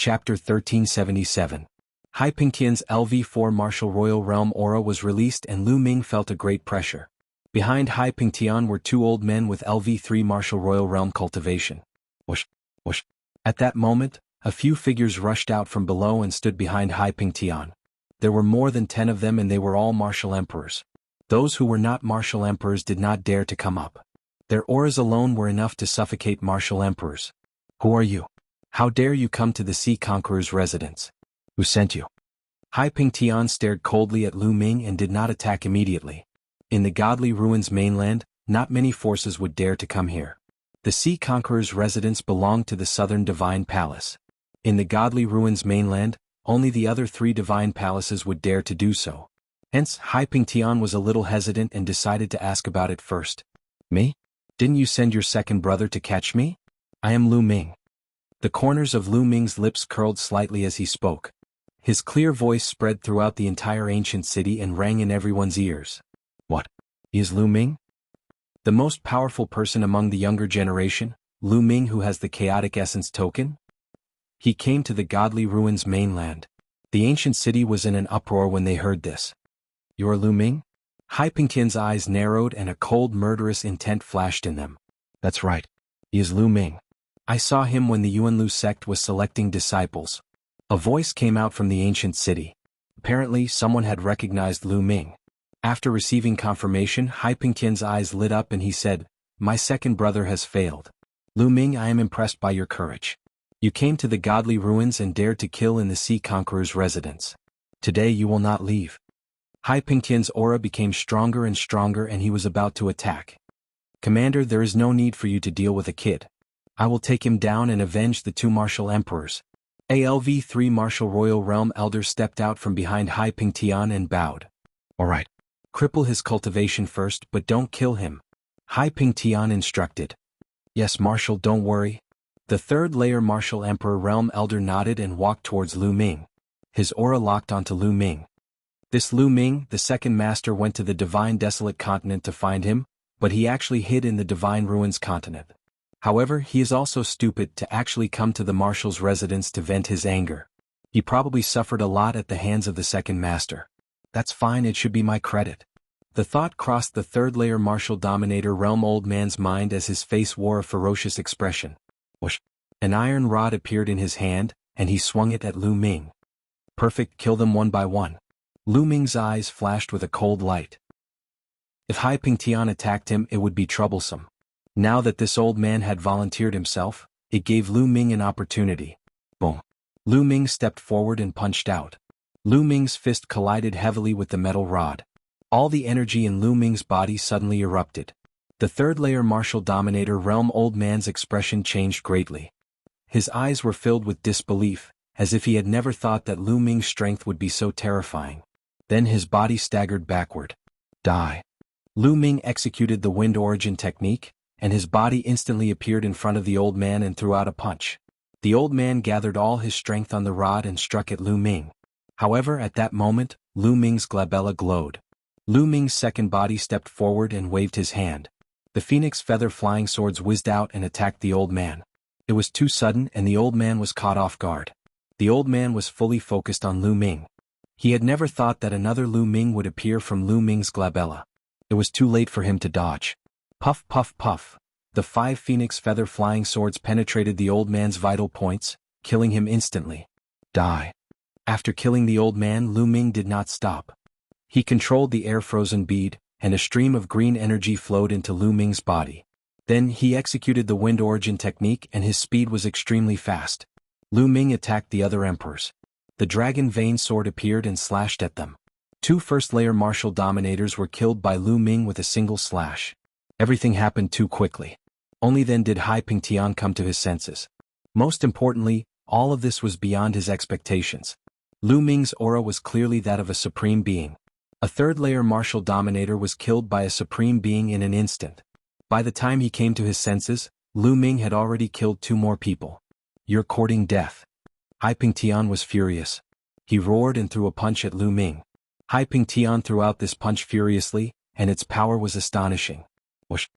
Chapter 1377. Hai Pingtian's LV4 Martial Royal Realm aura was released and Lu Ming felt a great pressure. Behind Hai Pingtian were two old men with LV3 Martial Royal Realm Cultivation. Whoosh, whoosh. At that moment, a few figures rushed out from below and stood behind Hai Pingtian. There were more than 10 of them and they were all martial emperors. Those who were not martial emperors did not dare to come up. Their auras alone were enough to suffocate martial emperors. Who are you? How dare you come to the Sea Conqueror's residence? Who sent you? Hai Pingtian stared coldly at Lu Ming and did not attack immediately. In the Godly Ruins mainland, not many forces would dare to come here. The Sea Conqueror's residence belonged to the Southern Divine Palace. In the Godly Ruins mainland, only the other 3 divine palaces would dare to do so. Hence, Hai Pingtian was a little hesitant and decided to ask about it first. Me? Didn't you send your second brother to catch me? I am Lu Ming. The corners of Lu Ming's lips curled slightly as he spoke. His clear voice spread throughout the entire ancient city and rang in everyone's ears. What? He is Lu Ming? The most powerful person among the younger generation, Lu Ming who has the chaotic essence token? He came to the Godly Ruins mainland. The ancient city was in an uproar when they heard this. You are Lu Ming? Hai Pingtian's eyes narrowed and a cold murderous intent flashed in them. That's right. He is Lu Ming. I saw him when the Yuanlu sect was selecting disciples. A voice came out from the ancient city. Apparently, someone had recognized Lu Ming. After receiving confirmation, Hai Pingtian's eyes lit up and he said, My second brother has failed. Lu Ming, I am impressed by your courage. You came to the Godly Ruins and dared to kill in the Sea Conqueror's residence. Today you will not leave. Hai Pingtian's aura became stronger and stronger and he was about to attack. Commander, there is no need for you to deal with a kid. I will take him down and avenge the 2 martial emperors. ALV3 Martial Royal Realm Elder stepped out from behind Hai Pingtian and bowed. Alright. Cripple his cultivation first, but don't kill him. Hai Pingtian instructed. Yes, Marshal, don't worry. The 3rd layer Martial Emperor Realm Elder nodded and walked towards Lu Ming. His aura locked onto Lu Ming. This Lu Ming, the second master, went to the Divine Desolate Continent to find him, but he actually hid in the Divine Ruins continent. However, he is also stupid to actually come to the Marshal's residence to vent his anger. He probably suffered a lot at the hands of the second master. That's fine, it should be my credit. The thought crossed the 3rd layer Martial Dominator Realm Old Man's mind as his face wore a ferocious expression. Whoosh! An iron rod appeared in his hand, and he swung it at Lu Ming. Perfect, kill them one by one. Lu Ming's eyes flashed with a cold light. If Hai Pingtian attacked him, it would be troublesome. Now that this old man had volunteered himself, it gave Lu Ming an opportunity. Boom. Lu Ming stepped forward and punched out. Lu Ming's fist collided heavily with the metal rod. All the energy in Lu Ming's body suddenly erupted. The 3rd layer Martial Dominator Realm Old Man's expression changed greatly. His eyes were filled with disbelief, as if he had never thought that Lu Ming's strength would be so terrifying. Then his body staggered backward. Die. Lu Ming executed the Wind Origin technique, and his body instantly appeared in front of the old man and threw out a punch. The old man gathered all his strength on the rod and struck at Lu Ming. However, at that moment, Lu Ming's glabella glowed. Lu Ming's second body stepped forward and waved his hand. The phoenix feather flying swords whizzed out and attacked the old man. It was too sudden and the old man was caught off guard. The old man was fully focused on Lu Ming. He had never thought that another Lu Ming would appear from Lu Ming's glabella. It was too late for him to dodge. Puff puff puff. The 5 phoenix feather flying swords penetrated the old man's vital points, killing him instantly. Die. After killing the old man, Lu Ming did not stop. He controlled the air-frozen bead, and a stream of green energy flowed into Lu Ming's body. Then he executed the Wind Origin technique and his speed was extremely fast. Lu Ming attacked the other emperors. The Dragon Vein sword appeared and slashed at them. 2 first-layer Martial Dominators were killed by Lu Ming with a single slash. Everything happened too quickly. Only then did Hai Pingtian come to his senses. Most importantly, all of this was beyond his expectations. Lu Ming's aura was clearly that of a supreme being. A 3rd-layer Martial Dominator was killed by a supreme being in an instant. By the time he came to his senses, Lu Ming had already killed 2 more people. You're courting death. Hai Pingtian was furious. He roared and threw a punch at Lu Ming. Hai Pingtian threw out this punch furiously, and its power was astonishing. Whoosh.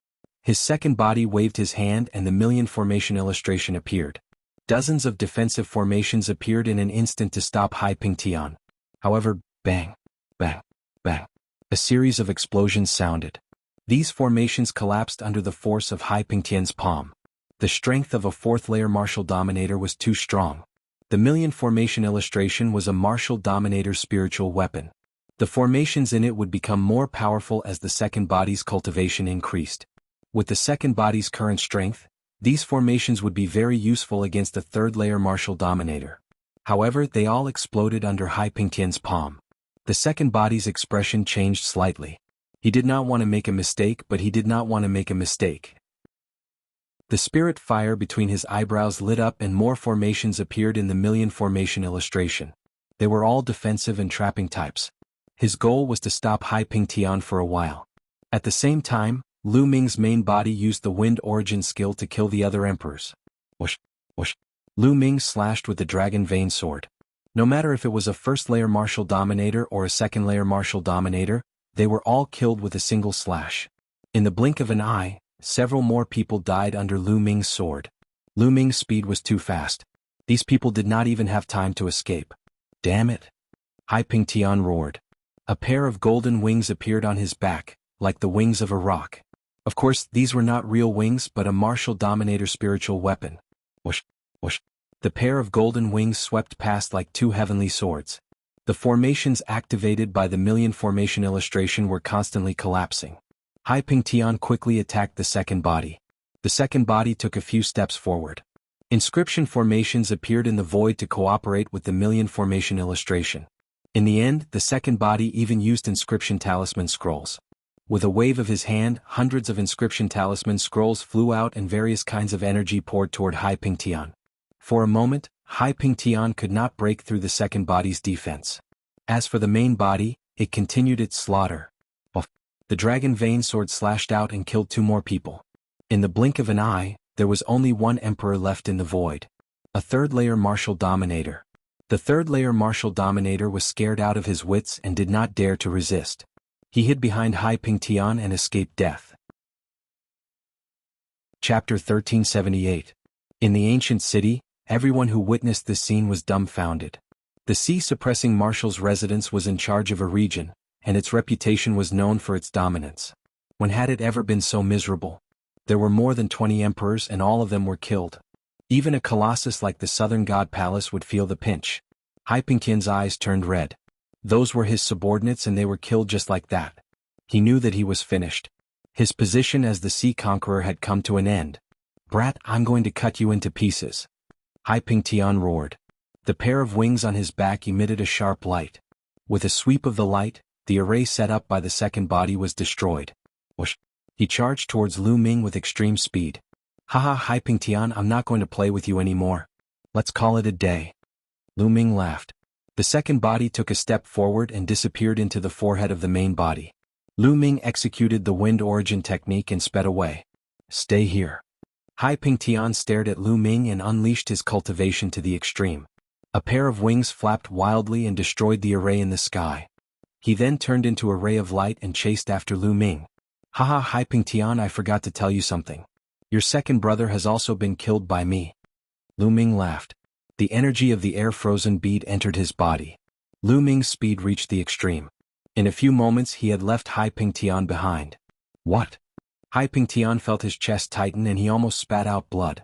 His second body waved his hand and the million formation illustration appeared. Dozens of defensive formations appeared in an instant to stop Hai Pingtian. However, bang, bang, bang. A series of explosions sounded. These formations collapsed under the force of Hai Pingtian's palm. The strength of a fourth-layer martial dominator was too strong. The million formation illustration was a martial dominator's spiritual weapon. The formations in it would become more powerful as the second body's cultivation increased. With the second body's current strength, these formations would be very useful against a third-layer martial dominator. However, they all exploded under Hai Pingtian's palm. The second body's expression changed slightly. He did not want to make a mistake, but he did not want to make a mistake. The spirit fire between his eyebrows lit up and more formations appeared in the million formation illustration. They were all defensive and trapping types. His goal was to stop Hai Pingtian for a while. At the same time, Lu Ming's main body used the wind origin skill to kill the other emperors. Whoosh, whoosh. Lu Ming slashed with the dragon vein sword. No matter if it was a first-layer martial dominator or a second-layer martial dominator, they were all killed with a single slash. In the blink of an eye, several more people died under Lu Ming's sword. Lu Ming's speed was too fast. These people did not even have time to escape. Damn it! Hai Pingtian roared. A pair of golden wings appeared on his back, like the wings of a rock. Of course, these were not real wings but a martial dominator spiritual weapon. Whoosh, whoosh. The pair of golden wings swept past like two heavenly swords. The formations activated by the million formation illustration were constantly collapsing. Hai Pingtian quickly attacked the second body. The second body took a few steps forward. Inscription formations appeared in the void to cooperate with the million formation illustration. In the end, the second body even used inscription talisman scrolls. With a wave of his hand, hundreds of inscription talisman scrolls flew out and various kinds of energy poured toward Hai Pingtian. For a moment, Hai Pingtian could not break through the second body's defense. As for the main body, it continued its slaughter. The dragon vein sword slashed out and killed two more people. In the blink of an eye, there was only one emperor left in the void. A third-layer martial dominator. The third-layer martial dominator was scared out of his wits and did not dare to resist. He hid behind Hai Pingtian and escaped death. Chapter 1378. In the ancient city, everyone who witnessed this scene was dumbfounded. The sea-suppressing marshal's residence was in charge of a region, and its reputation was known for its dominance. When had it ever been so miserable? There were more than 20 emperors and all of them were killed. Even a colossus like the Southern God Palace would feel the pinch. Hai Pingtian's eyes turned red. Those were his subordinates and they were killed just like that. He knew that he was finished. His position as the sea conqueror had come to an end. Brat, I'm going to cut you into pieces. Hai Pingtian roared. The pair of wings on his back emitted a sharp light. With a sweep of the light, the array set up by the second body was destroyed. Whoosh. He charged towards Lu Ming with extreme speed. Haha, Hai Pingtian, I'm not going to play with you anymore. Let's call it a day. Lu Ming laughed. The second body took a step forward and disappeared into the forehead of the main body. Lu Ming executed the wind origin technique and sped away. Stay here. Hai Pingtian stared at Lu Ming and unleashed his cultivation to the extreme. A pair of wings flapped wildly and destroyed the array in the sky. He then turned into a ray of light and chased after Lu Ming. Haha, Hai Pingtian, I forgot to tell you something. Your second brother has also been killed by me. Lu Ming laughed. The energy of the air-frozen bead entered his body. Lu Ming's speed reached the extreme. In a few moments he had left Hai Pingtian behind. What? Hai Pingtian felt his chest tighten and he almost spat out blood.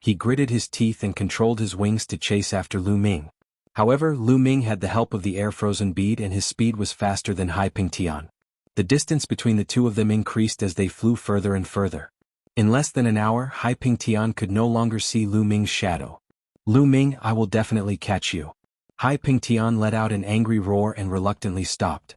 He gritted his teeth and controlled his wings to chase after Lu Ming. However, Lu Ming had the help of the air-frozen bead and his speed was faster than Hai Pingtian. The distance between the two of them increased as they flew further and further. In less than an hour, Hai Pingtian could no longer see Lu Ming's shadow. Lu Ming, I will definitely catch you. Hai Pingtian let out an angry roar and reluctantly stopped.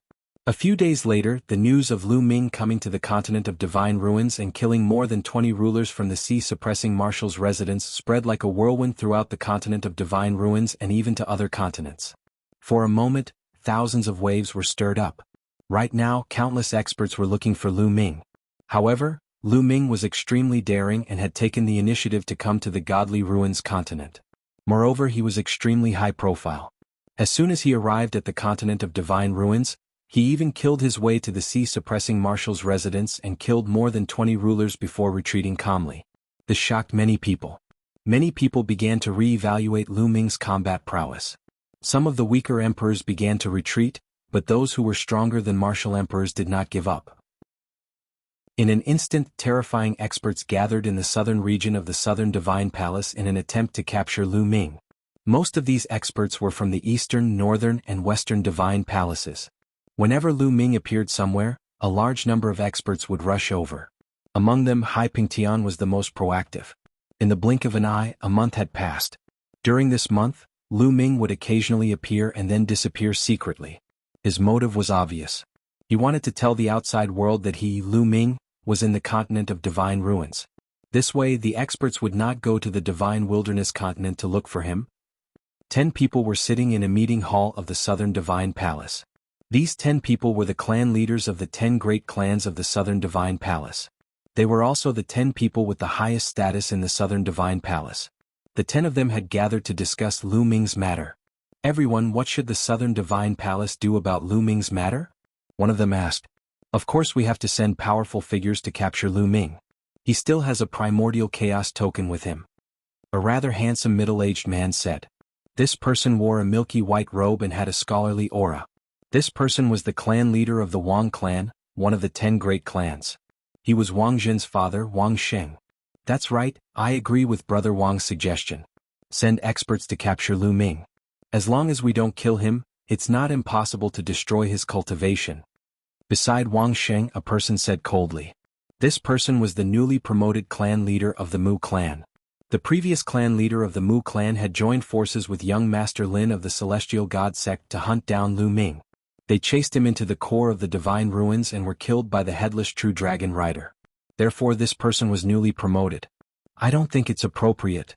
A few days later, the news of Lu Ming coming to the continent of Divine Ruins and killing more than 20 rulers from the sea-suppressing marshal's residence spread like a whirlwind throughout the continent of Divine Ruins and even to other continents. For a moment, thousands of waves were stirred up. Right now, countless experts were looking for Lu Ming. However, Lu Ming was extremely daring and had taken the initiative to come to the Godly Ruins continent. Moreover, he was extremely high profile. As soon as he arrived at the continent of Divine Ruins, he even killed his way to the sea-suppressing marshal's residence and killed more than 20 rulers before retreating calmly. This shocked many people. Many people began to re-evaluate Lu Ming's combat prowess. Some of the weaker emperors began to retreat, but those who were stronger than martial emperors did not give up. In an instant, terrifying experts gathered in the southern region of the Southern Divine Palace in an attempt to capture Lu Ming. Most of these experts were from the Eastern, Northern, and Western Divine Palaces. Whenever Lu Ming appeared somewhere, a large number of experts would rush over. Among them, Hai Pingtian was the most proactive. In the blink of an eye, a month had passed. During this month, Lu Ming would occasionally appear and then disappear secretly. His motive was obvious. He wanted to tell the outside world that he, Lu Ming, was in the continent of divine ruins. This way, the experts would not go to the divine wilderness continent to look for him. 10 people were sitting in a meeting hall of the Southern Divine Palace. These 10 people were the clan leaders of the 10 great clans of the Southern Divine Palace. They were also the 10 people with the highest status in the Southern Divine Palace. The 10 of them had gathered to discuss Lu Ming's matter. Everyone, what should the Southern Divine Palace do about Lu Ming's matter? One of them asked. Of course we have to send powerful figures to capture Lu Ming. He still has a primordial chaos token with him. A rather handsome middle-aged man said. This person wore a milky white robe and had a scholarly aura. This person was the clan leader of the Wang clan, one of the 10 great clans. He was Wang Jin's father, Wang Sheng. That's right, I agree with Brother Wang's suggestion. Send experts to capture Lu Ming. As long as we don't kill him, it's not impossible to destroy his cultivation. Beside Wang Sheng, a person said coldly. This person was the newly promoted clan leader of the Mu clan. The previous clan leader of the Mu clan had joined forces with young Master Lin of the Celestial God sect to hunt down Lu Ming. They chased him into the core of the divine ruins and were killed by the headless true dragon rider. Therefore this person was newly promoted. I don't think it's appropriate.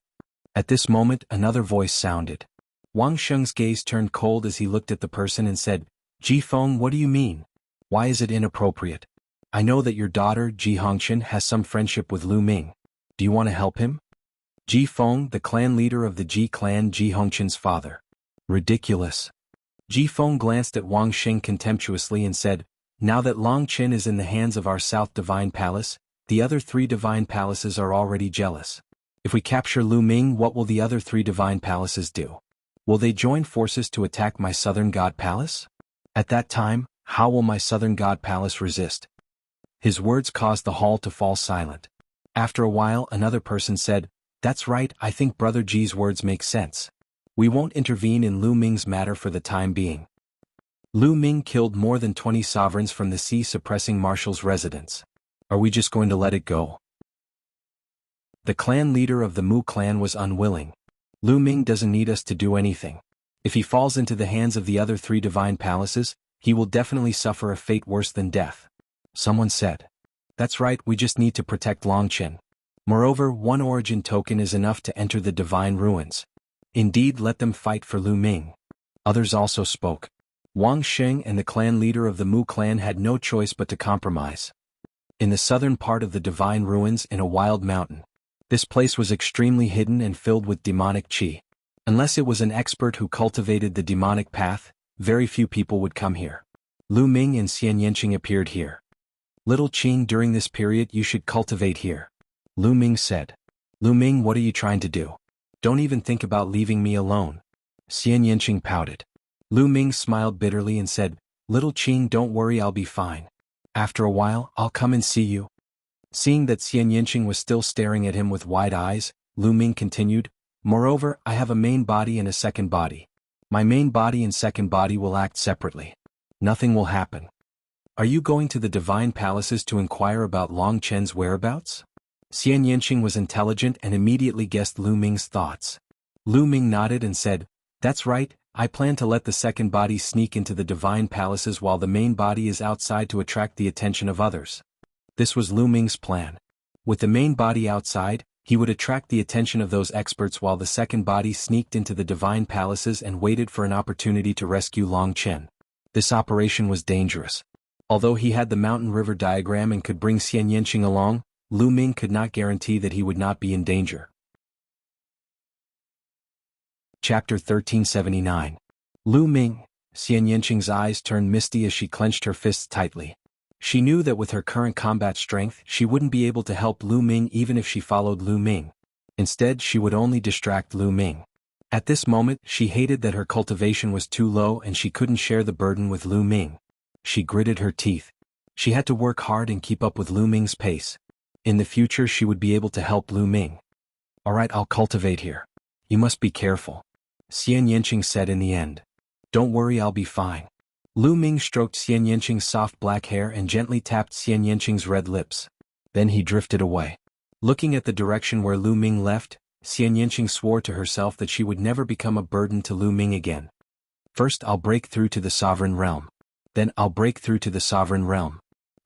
At this moment another voice sounded. Wang Sheng's gaze turned cold as he looked at the person and said, Ji Feng, what do you mean? Why is it inappropriate? I know that your daughter, Ji Hongqian, has some friendship with Lu Ming. Do you want to help him? Ji Feng, the clan leader of the Ji clan, Ji Hongqian's father. Ridiculous. Ji Feng glanced at Wang Sheng contemptuously and said, Now that Long Qin is in the hands of our South Divine Palace, the other 3 divine palaces are already jealous. If we capture Lu Ming, what will the other 3 divine palaces do? Will they join forces to attack my Southern God Palace? At that time, how will my Southern God Palace resist? His words caused the hall to fall silent. After a while, another person said, That's right, I think Brother Ji's words make sense. We won't intervene in Lu Ming's matter for the time being. Lu Ming killed more than 20 sovereigns from the sea, suppressing Marshall's residence. Are we just going to let it go? The clan leader of the Mu clan was unwilling. Lu Ming doesn't need us to do anything. If he falls into the hands of the other 3 divine palaces, he will definitely suffer a fate worse than death. Someone said. That's right, we just need to protect Longqin. Moreover, 1 origin token is enough to enter the divine ruins. Indeed, let them fight for Lu Ming. Others also spoke. Wang Sheng and the clan leader of the Mu clan had no choice but to compromise. In the southern part of the divine ruins in a wild mountain. This place was extremely hidden and filled with demonic qi. Unless it was an expert who cultivated the demonic path, very few people would come here. Lu Ming and Xian Yanqing appeared here. Little Qing, during this period you should cultivate here. Lu Ming said. Lu Ming, what are you trying to do? Don't even think about leaving me alone. Xian Yanqing pouted. Lu Ming smiled bitterly and said, Little Qing, don't worry, I'll be fine. After a while, I'll come and see you. Seeing that Xian Yanqing was still staring at him with wide eyes, Lu Ming continued, Moreover, I have a main body and a second body. My main body and second body will act separately. Nothing will happen. Are you going to the divine palaces to inquire about Long Chen's whereabouts? Xian Yanqing was intelligent and immediately guessed Lu Ming's thoughts. Lu Ming nodded and said, That's right, I plan to let the second body sneak into the divine palaces while the main body is outside to attract the attention of others. This was Lu Ming's plan. With the main body outside, he would attract the attention of those experts while the second body sneaked into the divine palaces and waited for an opportunity to rescue Long Chen. This operation was dangerous. Although he had the mountain river diagram and could bring Xian Yanqing along, Lu Ming could not guarantee that he would not be in danger. Chapter 1379. Lu Ming. Xian Yanqing's eyes turned misty as she clenched her fists tightly. She knew that with her current combat strength she wouldn't be able to help Lu Ming even if she followed Lu Ming. Instead, she would only distract Lu Ming. At this moment, she hated that her cultivation was too low and she couldn't share the burden with Lu Ming. She gritted her teeth. She had to work hard and keep up with Lu Ming's pace. In the future, she would be able to help Lu Ming. "Alright, I'll cultivate here. You must be careful," Xian Yanqing said in the end. "Don't worry, I'll be fine." Lu Ming stroked Xian Yanqing's soft black hair and gently tapped Xian Yanqing's red lips. Then he drifted away. Looking at the direction where Lu Ming left, Xian Yanqing swore to herself that she would never become a burden to Lu Ming again. "First I'll break through to the sovereign realm. Then I'll break through to the sovereign realm."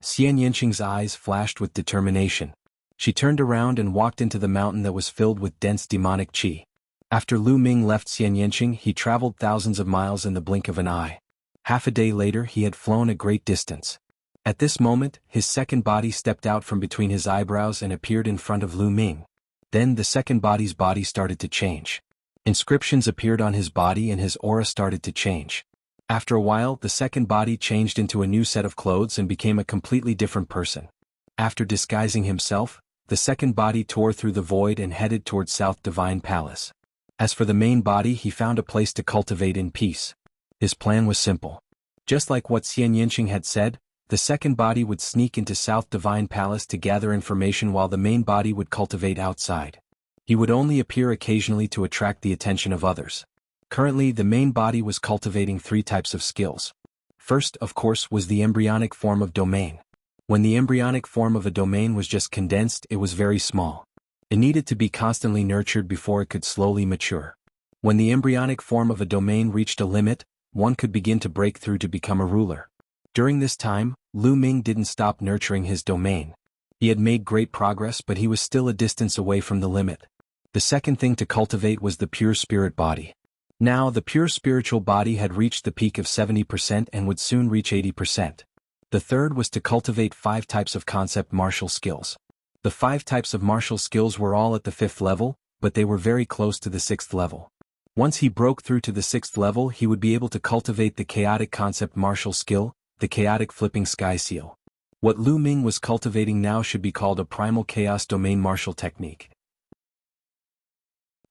Xian Yanqing's eyes flashed with determination. She turned around and walked into the mountain that was filled with dense demonic qi. After Lu Ming left Xian Yanqing, he traveled thousands of miles in the blink of an eye. Half a day later, he had flown a great distance. At this moment, his second body stepped out from between his eyebrows and appeared in front of Lu Ming. Then the second body's body started to change. Inscriptions appeared on his body and his aura started to change. After a while, the second body changed into a new set of clothes and became a completely different person. After disguising himself, the second body tore through the void and headed towards South Divine Palace. As for the main body, he found a place to cultivate in peace. His plan was simple. Just like what Xian Yanqing had said, the second body would sneak into South Divine Palace to gather information while the main body would cultivate outside. He would only appear occasionally to attract the attention of others. Currently, the main body was cultivating 3 types of skills. First, of course, was the embryonic form of domain. When the embryonic form of a domain was just condensed, it was very small. It needed to be constantly nurtured before it could slowly mature. When the embryonic form of a domain reached a limit, one could begin to break through to become a ruler. During this time, Lu Ming didn't stop nurturing his domain. He had made great progress, but he was still a distance away from the limit. The second thing to cultivate was the pure spirit body. Now the pure spiritual body had reached the peak of 70% and would soon reach 80%. The third was to cultivate 5 types of concept martial skills. The 5 types of martial skills were all at the 5th level, but they were very close to the 6th level. Once he broke through to the 6th level, he would be able to cultivate the chaotic concept martial skill, the chaotic flipping sky seal. What Lu Ming was cultivating now should be called a primal chaos domain martial technique.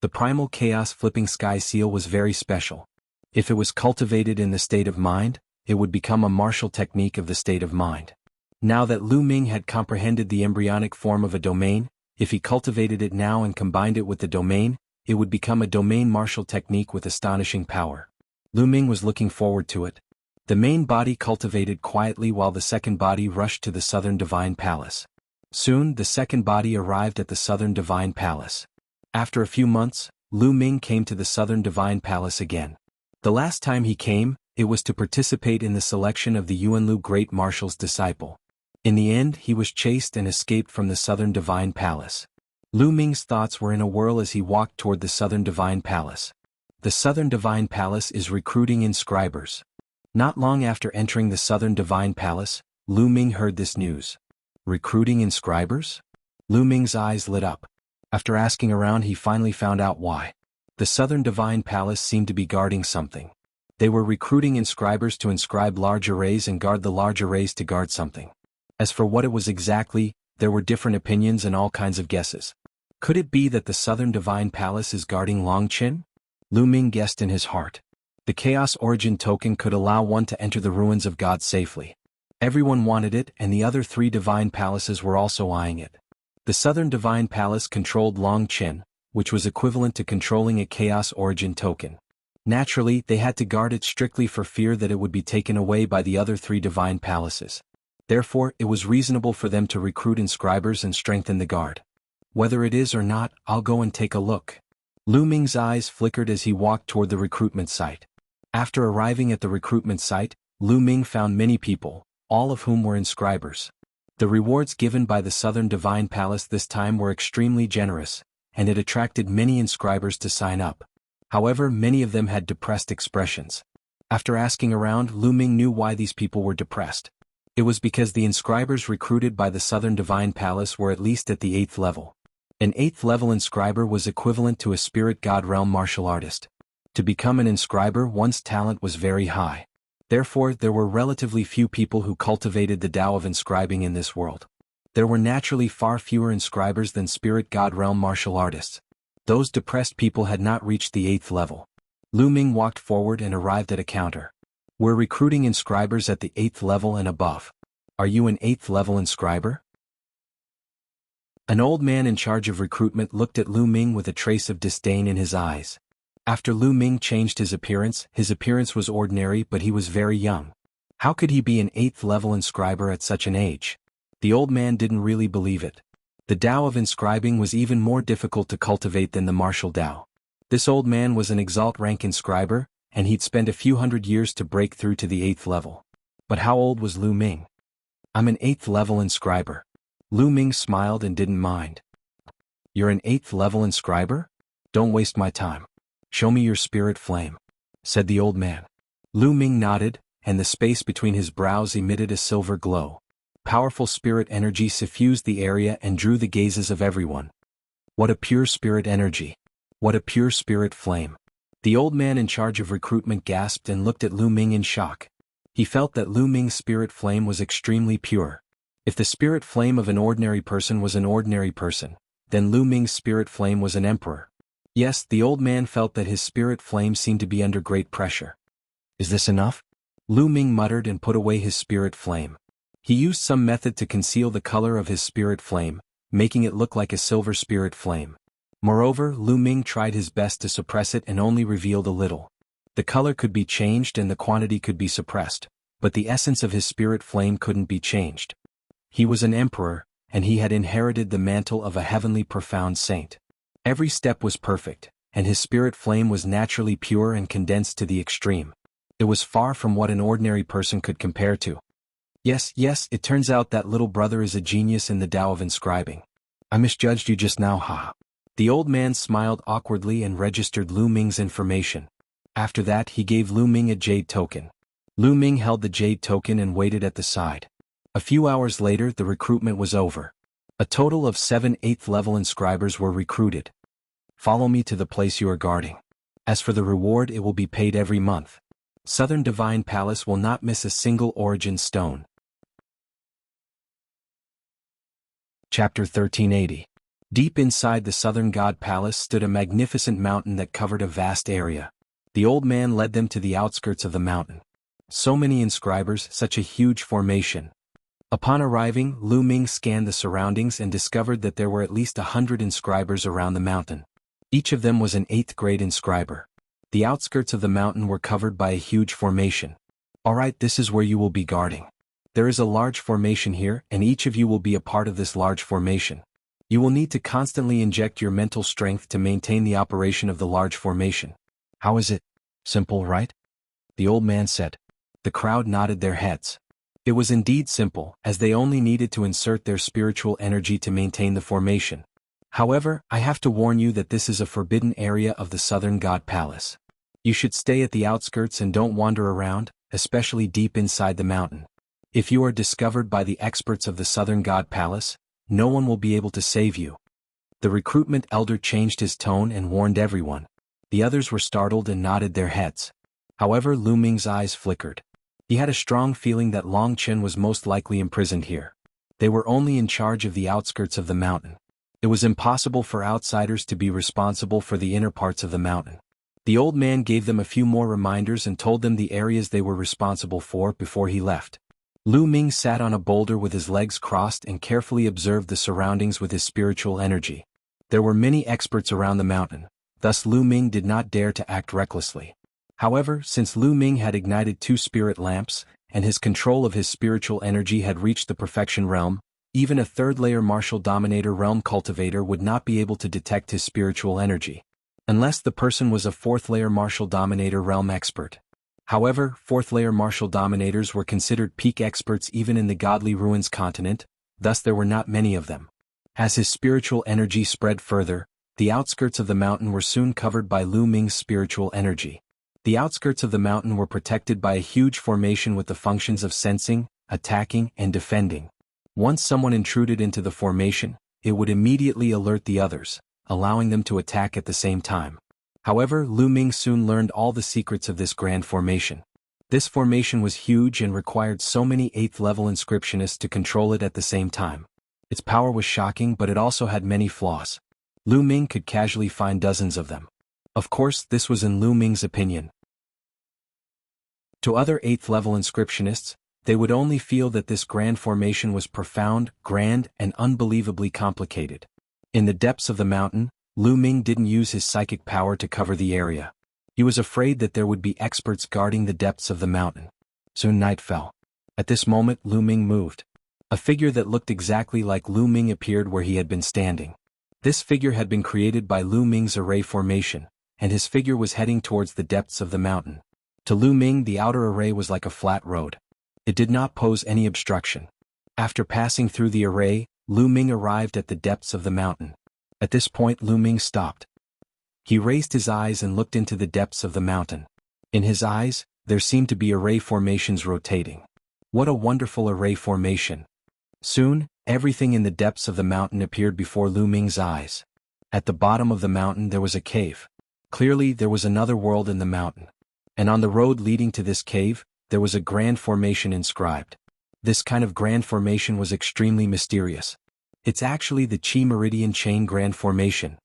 The primal chaos flipping sky seal was very special. If it was cultivated in the state of mind, it would become a martial technique of the state of mind. Now that Lu Ming had comprehended the embryonic form of a domain, if he cultivated it now and combined it with the domain, it would become a domain martial technique with astonishing power. Lu Ming was looking forward to it. The main body cultivated quietly while the second body rushed to the Southern Divine Palace. Soon, the second body arrived at the Southern Divine Palace. After a few months, Lu Ming came to the Southern Divine Palace again. The last time he came, it was to participate in the selection of the Yuanlu Great Marshal's disciple. In the end, he was chased and escaped from the Southern Divine Palace. Lu Ming's thoughts were in a whirl as he walked toward the Southern Divine Palace. The Southern Divine Palace is recruiting inscribers. Not long after entering the Southern Divine Palace, Lu Ming heard this news. Recruiting inscribers? Lu Ming's eyes lit up. After asking around, he finally found out why. The Southern Divine Palace seemed to be guarding something. They were recruiting inscribers to inscribe large arrays and guard the large arrays to guard something. As for what it was exactly, there were different opinions and all kinds of guesses. Could it be that the Southern Divine Palace is guarding Longqin? Lu Ming guessed in his heart. The Chaos Origin token could allow one to enter the ruins of God safely. Everyone wanted it, and the other 3 divine palaces were also eyeing it. The Southern Divine Palace controlled Longqin, which was equivalent to controlling a Chaos Origin token. Naturally, they had to guard it strictly for fear that it would be taken away by the other 3 divine palaces. Therefore, it was reasonable for them to recruit inscribers and strengthen the guard. Whether it is or not, I'll go and take a look. Lu Ming's eyes flickered as he walked toward the recruitment site. After arriving at the recruitment site, Lu Ming found many people, all of whom were inscribers. The rewards given by the Southern Divine Palace this time were extremely generous, and it attracted many inscribers to sign up. However, many of them had depressed expressions. After asking around, Lu Ming knew why these people were depressed. It was because the inscribers recruited by the Southern Divine Palace were at least at the 8th level. An 8th level inscriber was equivalent to a spirit god realm martial artist. To become an inscriber, one's talent was very high. Therefore, there were relatively few people who cultivated the Tao of inscribing in this world. There were naturally far fewer inscribers than spirit god realm martial artists. Those depressed people had not reached the 8th level. Lu Ming walked forward and arrived at a counter. We're recruiting inscribers at the 8th level and above. Are you an 8th level inscriber? An old man in charge of recruitment looked at Lu Ming with a trace of disdain in his eyes. After Lu Ming changed his appearance was ordinary, but he was very young. How could he be an 8th level inscriber at such an age? The old man didn't really believe it. The Tao of inscribing was even more difficult to cultivate than the martial Tao. This old man was an exalt rank inscriber, and he'd spend a few hundred years to break through to the 8th level. But how old was Lu Ming? I'm an 8th level inscriber. Lu Ming smiled and didn't mind. You're an 8th level inscriber? Don't waste my time. Show me your spirit flame, said the old man. Lu Ming nodded, and the space between his brows emitted a silver glow. Powerful spirit energy suffused the area and drew the gazes of everyone. What a pure spirit energy! What a pure spirit flame! The old man in charge of recruitment gasped and looked at Lu Ming in shock. He felt that Lu Ming's spirit flame was extremely pure. If the spirit flame of an ordinary person was an ordinary person, then Lu Ming's spirit flame was an emperor. Yes, the old man felt that his spirit flame seemed to be under great pressure. Is this enough? Lu Ming muttered and put away his spirit flame. He used some method to conceal the color of his spirit flame, making it look like a silver spirit flame. Moreover, Lu Ming tried his best to suppress it and only revealed a little. The color could be changed and the quantity could be suppressed, but the essence of his spirit flame couldn't be changed. He was an emperor, and he had inherited the mantle of a heavenly profound saint. Every step was perfect, and his spirit flame was naturally pure and condensed to the extreme. It was far from what an ordinary person could compare to. Yes, it turns out that little brother is a genius in the Tao of inscribing. I misjudged you just now, haha. The old man smiled awkwardly and registered Lu Ming's information. After that, he gave Lu Ming a jade token. Lu Ming held the jade token and waited at the side. A few hours later, the recruitment was over. A total of 7 8th level inscribers were recruited. Follow me to the place you are guarding. As for the reward, it will be paid every month. Southern Divine Palace will not miss a single origin stone. Chapter 1380. Deep inside the Southern God Palace stood a magnificent mountain that covered a vast area. The old man led them to the outskirts of the mountain. So many inscribers, such a huge formation. Upon arriving, Lu Ming scanned the surroundings and discovered that there were at least 100 inscribers around the mountain. Each of them was an 8th grade inscriber. The outskirts of the mountain were covered by a huge formation. Alright, this is where you will be guarding. There is a large formation here, and each of you will be a part of this large formation. You will need to constantly inject your mental strength to maintain the operation of the large formation. How is it? Simple, right? The old man said. The crowd nodded their heads. It was indeed simple, as they only needed to insert their spiritual energy to maintain the formation. However, I have to warn you that this is a forbidden area of the Southern God Palace. You should stay at the outskirts and don't wander around, especially deep inside the mountain. If you are discovered by the experts of the Southern God Palace, no one will be able to save you. The recruitment elder changed his tone and warned everyone. The others were startled and nodded their heads. However, Lu Ming's eyes flickered. He had a strong feeling that Long Chen was most likely imprisoned here. They were only in charge of the outskirts of the mountain. It was impossible for outsiders to be responsible for the inner parts of the mountain. The old man gave them a few more reminders and told them the areas they were responsible for before he left. Lu Ming sat on a boulder with his legs crossed and carefully observed the surroundings with his spiritual energy. There were many experts around the mountain, thus Lu Ming did not dare to act recklessly. However, since Lu Ming had ignited 2 spirit lamps, and his control of his spiritual energy had reached the perfection realm, even a 3rd-layer martial dominator realm cultivator would not be able to detect his spiritual energy. Unless the person was a 4th-layer martial dominator realm expert. However, 4th-layer martial dominators were considered peak experts even in the Godly Ruins continent, thus there were not many of them. As his spiritual energy spread further, the outskirts of the mountain were soon covered by Lu Ming's spiritual energy. The outskirts of the mountain were protected by a huge formation with the functions of sensing, attacking, and defending. Once someone intruded into the formation, it would immediately alert the others, allowing them to attack at the same time. However, Lu Ming soon learned all the secrets of this grand formation. This formation was huge and required so many 8th-level inscriptionists to control it at the same time. Its power was shocking, but it also had many flaws. Lu Ming could casually find dozens of them. Of course, this was in Lu Ming's opinion. To other 8th level inscriptionists, they would only feel that this grand formation was profound, grand, and unbelievably complicated. In the depths of the mountain, Lu Ming didn't use his psychic power to cover the area. He was afraid that there would be experts guarding the depths of the mountain. Soon night fell. At this moment Lu Ming moved. A figure that looked exactly like Lu Ming appeared where he had been standing. This figure had been created by Lu Ming's array formation, and his figure was heading towards the depths of the mountain. To Lu Ming the outer array was like a flat road. It did not pose any obstruction. After passing through the array, Lu Ming arrived at the depths of the mountain. At this point Lu Ming stopped. He raised his eyes and looked into the depths of the mountain. In his eyes, there seemed to be array formations rotating. What a wonderful array formation! Soon, everything in the depths of the mountain appeared before Lu Ming's eyes. At the bottom of the mountain there was a cave. Clearly there was another world in the mountain. And on the road leading to this cave, there was a grand formation inscribed. This kind of grand formation was extremely mysterious. It's actually the Qi Meridian Chain Grand Formation.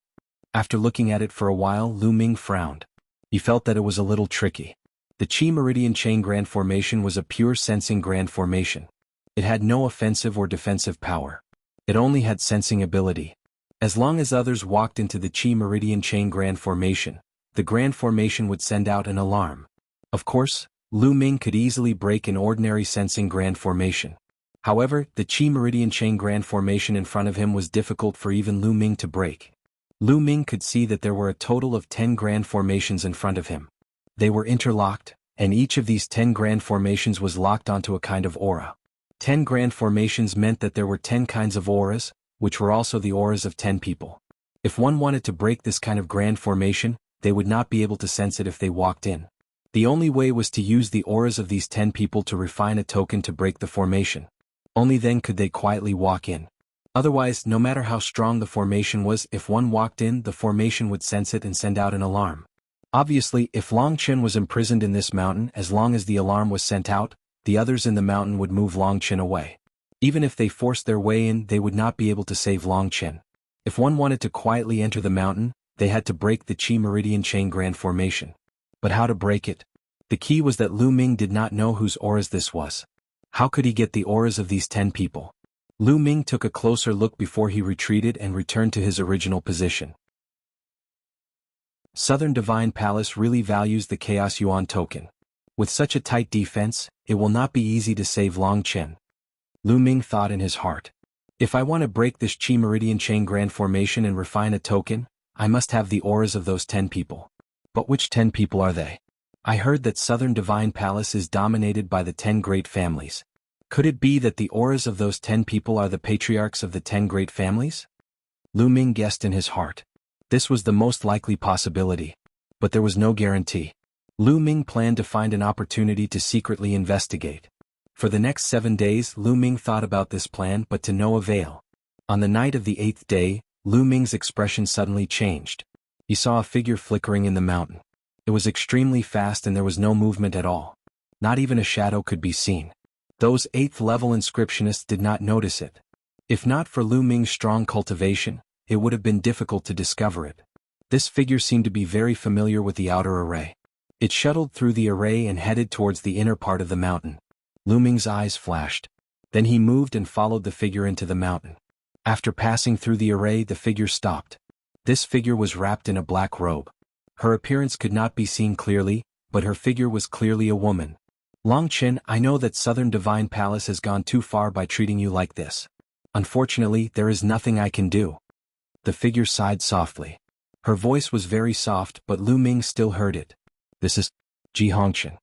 After looking at it for a while, Lu Ming frowned. He felt that it was a little tricky. The Qi Meridian Chain Grand Formation was a pure sensing grand formation. It had no offensive or defensive power. It only had sensing ability. As long as others walked into the Qi Meridian Chain Grand Formation, the Grand Formation would send out an alarm. Of course, Lu Ming could easily break an ordinary sensing Grand Formation. However, the Qi Meridian Chain Grand Formation in front of him was difficult for even Lu Ming to break. Lu Ming could see that there were a total of 10 Grand Formations in front of him. They were interlocked, and each of these 10 Grand Formations was locked onto a kind of aura. 10 Grand Formations meant that there were 10 kinds of auras, which were also the auras of 10 people. If one wanted to break this kind of Grand Formation, they would not be able to sense it if they walked in. The only way was to use the auras of these 10 people to refine a token to break the formation. Only then could they quietly walk in. Otherwise, no matter how strong the formation was, if one walked in, the formation would sense it and send out an alarm. Obviously, if Long Chen was imprisoned in this mountain, as long as the alarm was sent out, the others in the mountain would move Long Chen away. Even if they forced their way in, they would not be able to save Long Chen. If one wanted to quietly enter the mountain, they had to break the Qi Meridian Chain Grand Formation. But how to break it? The key was that Lu Ming did not know whose auras this was. How could he get the auras of these 10 people? Lu Ming took a closer look before he retreated and returned to his original position. Southern Divine Palace really values the Chaos Yuan token. With such a tight defense, it will not be easy to save Long Chen. Lu Ming thought in his heart. If I want to break this Qi Meridian Chain Grand Formation and refine a token, I must have the auras of those 10 people. But which 10 people are they? I heard that Southern Divine Palace is dominated by the 10 great families. Could it be that the auras of those 10 people are the patriarchs of the 10 great families? Lu Ming guessed in his heart. This was the most likely possibility. But there was no guarantee. Lu Ming planned to find an opportunity to secretly investigate. For the next 7 days Lu Ming thought about this plan, but to no avail. On the night of the 8th day, Lu Ming's expression suddenly changed. He saw a figure flickering in the mountain. It was extremely fast and there was no movement at all. Not even a shadow could be seen. Those 8th level inscriptionists did not notice it. If not for Lu Ming's strong cultivation, it would have been difficult to discover it. This figure seemed to be very familiar with the outer array. It shuttled through the array and headed towards the inner part of the mountain. Lu Ming's eyes flashed. Then he moved and followed the figure into the mountain. After passing through the array, the figure stopped. This figure was wrapped in a black robe. Her appearance could not be seen clearly, but her figure was clearly a woman. Long Chen, I know that Southern Divine Palace has gone too far by treating you like this. Unfortunately, there is nothing I can do. The figure sighed softly. Her voice was very soft, but Lu Ming still heard it. This is Ji Hongchen.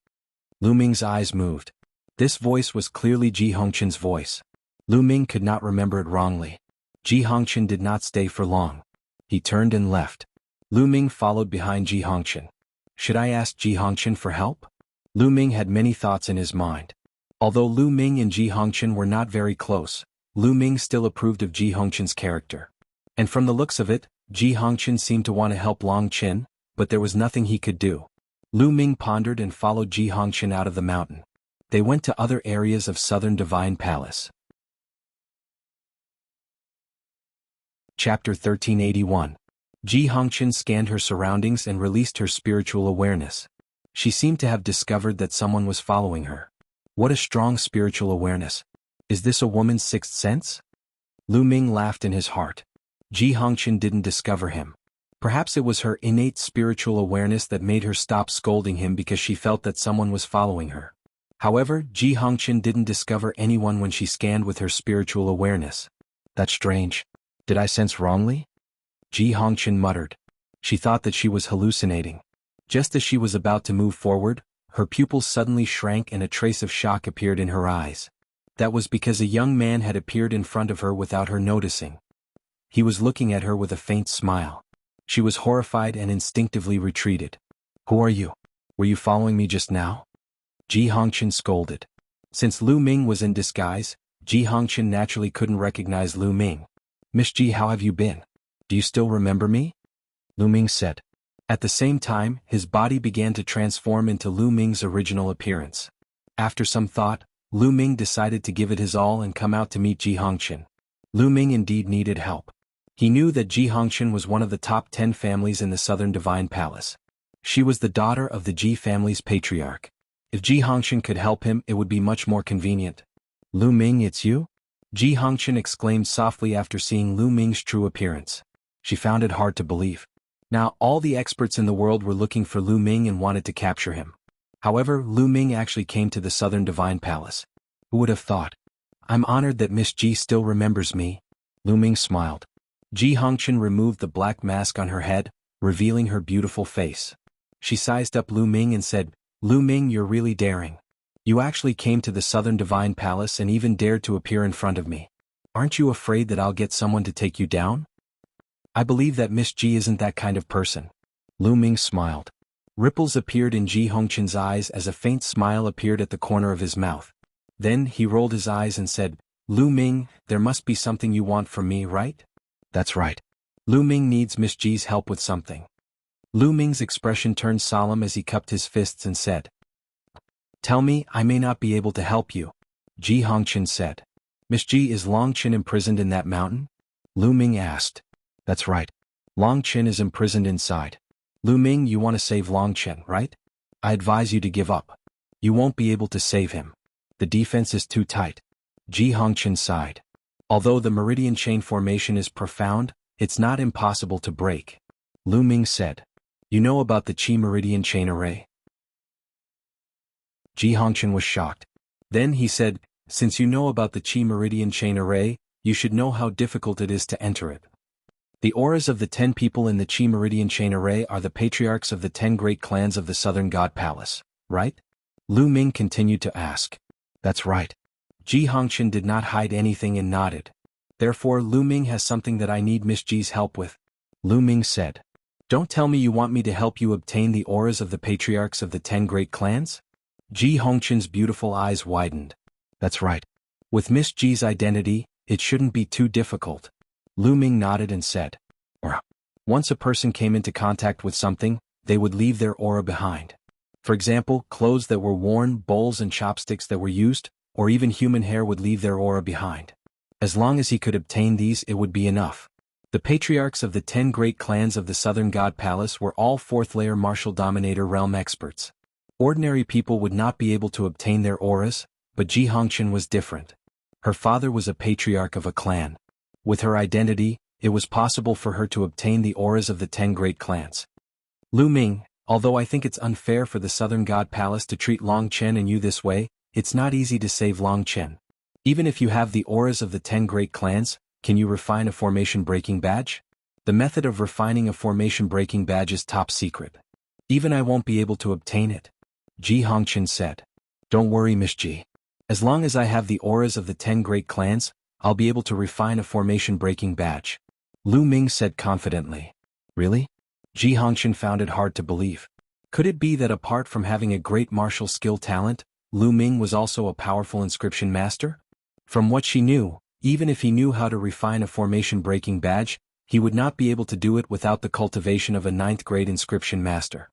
Lu Ming's eyes moved. This voice was clearly Ji Hongchen's voice. Lu Ming could not remember it wrongly. Ji Hongchen did not stay for long. He turned and left. Lu Ming followed behind Ji Hongchen. Should I ask Ji Hongchen for help? Lu Ming had many thoughts in his mind. Although Lu Ming and Ji Hongchen were not very close, Lu Ming still approved of Ji Hongchen's character. And from the looks of it, Ji Hongchen seemed to want to help Long Chen, but there was nothing he could do. Lu Ming pondered and followed Ji Hongchen out of the mountain. They went to other areas of Southern Divine Palace. Chapter 1381. Ji Hongqian scanned her surroundings and released her spiritual awareness. She seemed to have discovered that someone was following her. What a strong spiritual awareness. Is this a woman's sixth sense? Lu Ming laughed in his heart. Ji Hongqian didn't discover him. Perhaps it was her innate spiritual awareness that made her stop scolding him because she felt that someone was following her. However, Ji Hongqian didn't discover anyone when she scanned with her spiritual awareness. That's strange. Did I sense wrongly? Ji Hongqian muttered. She thought that she was hallucinating. Just as she was about to move forward, her pupils suddenly shrank and a trace of shock appeared in her eyes. That was because a young man had appeared in front of her without her noticing. He was looking at her with a faint smile. She was horrified and instinctively retreated. Who are you? Were you following me just now? Ji Hongqian scolded. Since Lu Ming was in disguise, Ji Hongqian naturally couldn't recognize Lu Ming. Miss Ji, how have you been? Do you still remember me? Lu Ming said. At the same time, his body began to transform into Lu Ming's original appearance. After some thought, Lu Ming decided to give it his all and come out to meet Ji Hongqian. Lu Ming indeed needed help. He knew that Ji Hongqian was one of the top 10 families in the Southern Divine Palace. She was the daughter of the Ji family's patriarch. If Ji Hongqian could help him, it would be much more convenient. Lu Ming, it's you? Ji Hongqian exclaimed softly after seeing Lu Ming's true appearance. She found it hard to believe. Now, all the experts in the world were looking for Lu Ming and wanted to capture him. However, Lu Ming actually came to the Southern Divine Palace. Who would have thought? I'm honored that Miss Ji still remembers me. Lu Ming smiled. Ji Hongqian removed the black mask on her head, revealing her beautiful face. She sized up Lu Ming and said, Lu Ming, you're really daring. You actually came to the Southern Divine Palace and even dared to appear in front of me. Aren't you afraid that I'll get someone to take you down? I believe that Miss Ji isn't that kind of person. Lu Ming smiled. Ripples appeared in Ji Hongqian's eyes as a faint smile appeared at the corner of his mouth. Then he rolled his eyes and said, Lu Ming, there must be something you want from me, right? That's right. Lu Ming needs Miss Ji's help with something. Lu Ming's expression turned solemn as he cupped his fists and said, Tell me, I may not be able to help you. Ji Hongqian said. Miss Ji, is Long Qin imprisoned in that mountain? Lu Ming asked. That's right. Long Qin is imprisoned inside. Lu Ming, you want to save Long Qin, right? I advise you to give up. You won't be able to save him. The defense is too tight. Ji Hongqian sighed. Although the meridian chain formation is profound, it's not impossible to break. Lu Ming said. You know about the Qi meridian chain array? Ji Hongqian was shocked. Then he said, Since you know about the Qi meridian chain array, you should know how difficult it is to enter it. The auras of the 10 people in the Qi meridian chain array are the patriarchs of the 10 great clans of the Southern God Palace, right? Lu Ming continued to ask. That's right. Ji Hongqian did not hide anything and nodded. Therefore, Lu Ming has something that I need Miss Ji's help with. Lu Ming said. Don't tell me you want me to help you obtain the auras of the patriarchs of the 10 great clans? Ji Hongqian's beautiful eyes widened. That's right. With Miss Ji's identity, it shouldn't be too difficult. Lu Ming nodded and said. Or, once a person came into contact with something, they would leave their aura behind. For example, clothes that were worn, bowls and chopsticks that were used, or even human hair would leave their aura behind. As long as he could obtain these, it would be enough. The patriarchs of the 10 great clans of the Southern God Palace were all 4th-layer martial dominator realm experts. Ordinary people would not be able to obtain their auras, but Ji Hongqian was different. Her father was a patriarch of a clan. With her identity, it was possible for her to obtain the auras of the 10 great clans. Lu Ming, although I think it's unfair for the Southern God Palace to treat Long Qin and you this way, it's not easy to save Long Qin. Even if you have the auras of the 10 great clans, can you refine a formation breaking badge? The method of refining a formation breaking badge is top secret. Even I won't be able to obtain it. Ji Hongqian said. Don't worry, Miss Ji. As long as I have the auras of the 10 great clans, I'll be able to refine a formation breaking badge. Lu Ming said confidently. Really? Ji Hongqian found it hard to believe. Could it be that apart from having a great martial skill talent, Lu Ming was also a powerful inscription master? From what she knew, even if he knew how to refine a formation breaking badge, he would not be able to do it without the cultivation of a 9th grade inscription master.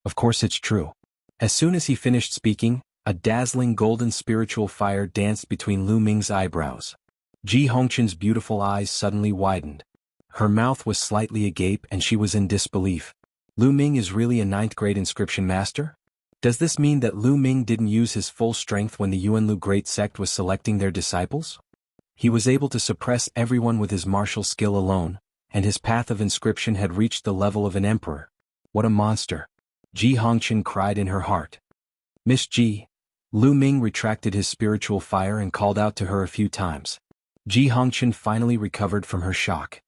Of course it's true. As soon as he finished speaking, a dazzling golden spiritual fire danced between Lu Ming's eyebrows. Ji Hongqian's beautiful eyes suddenly widened. Her mouth was slightly agape and she was in disbelief. Lu Ming is really a 9th grade inscription master? Does this mean that Lu Ming didn't use his full strength when the Yuanlu Great Sect was selecting their disciples? He was able to suppress everyone with his martial skill alone, and his path of inscription had reached the level of an emperor. What a monster! Ji Hongqian cried in her heart. Miss Ji. Lu Ming retracted his spiritual fire and called out to her a few times. Ji Hongqian finally recovered from her shock.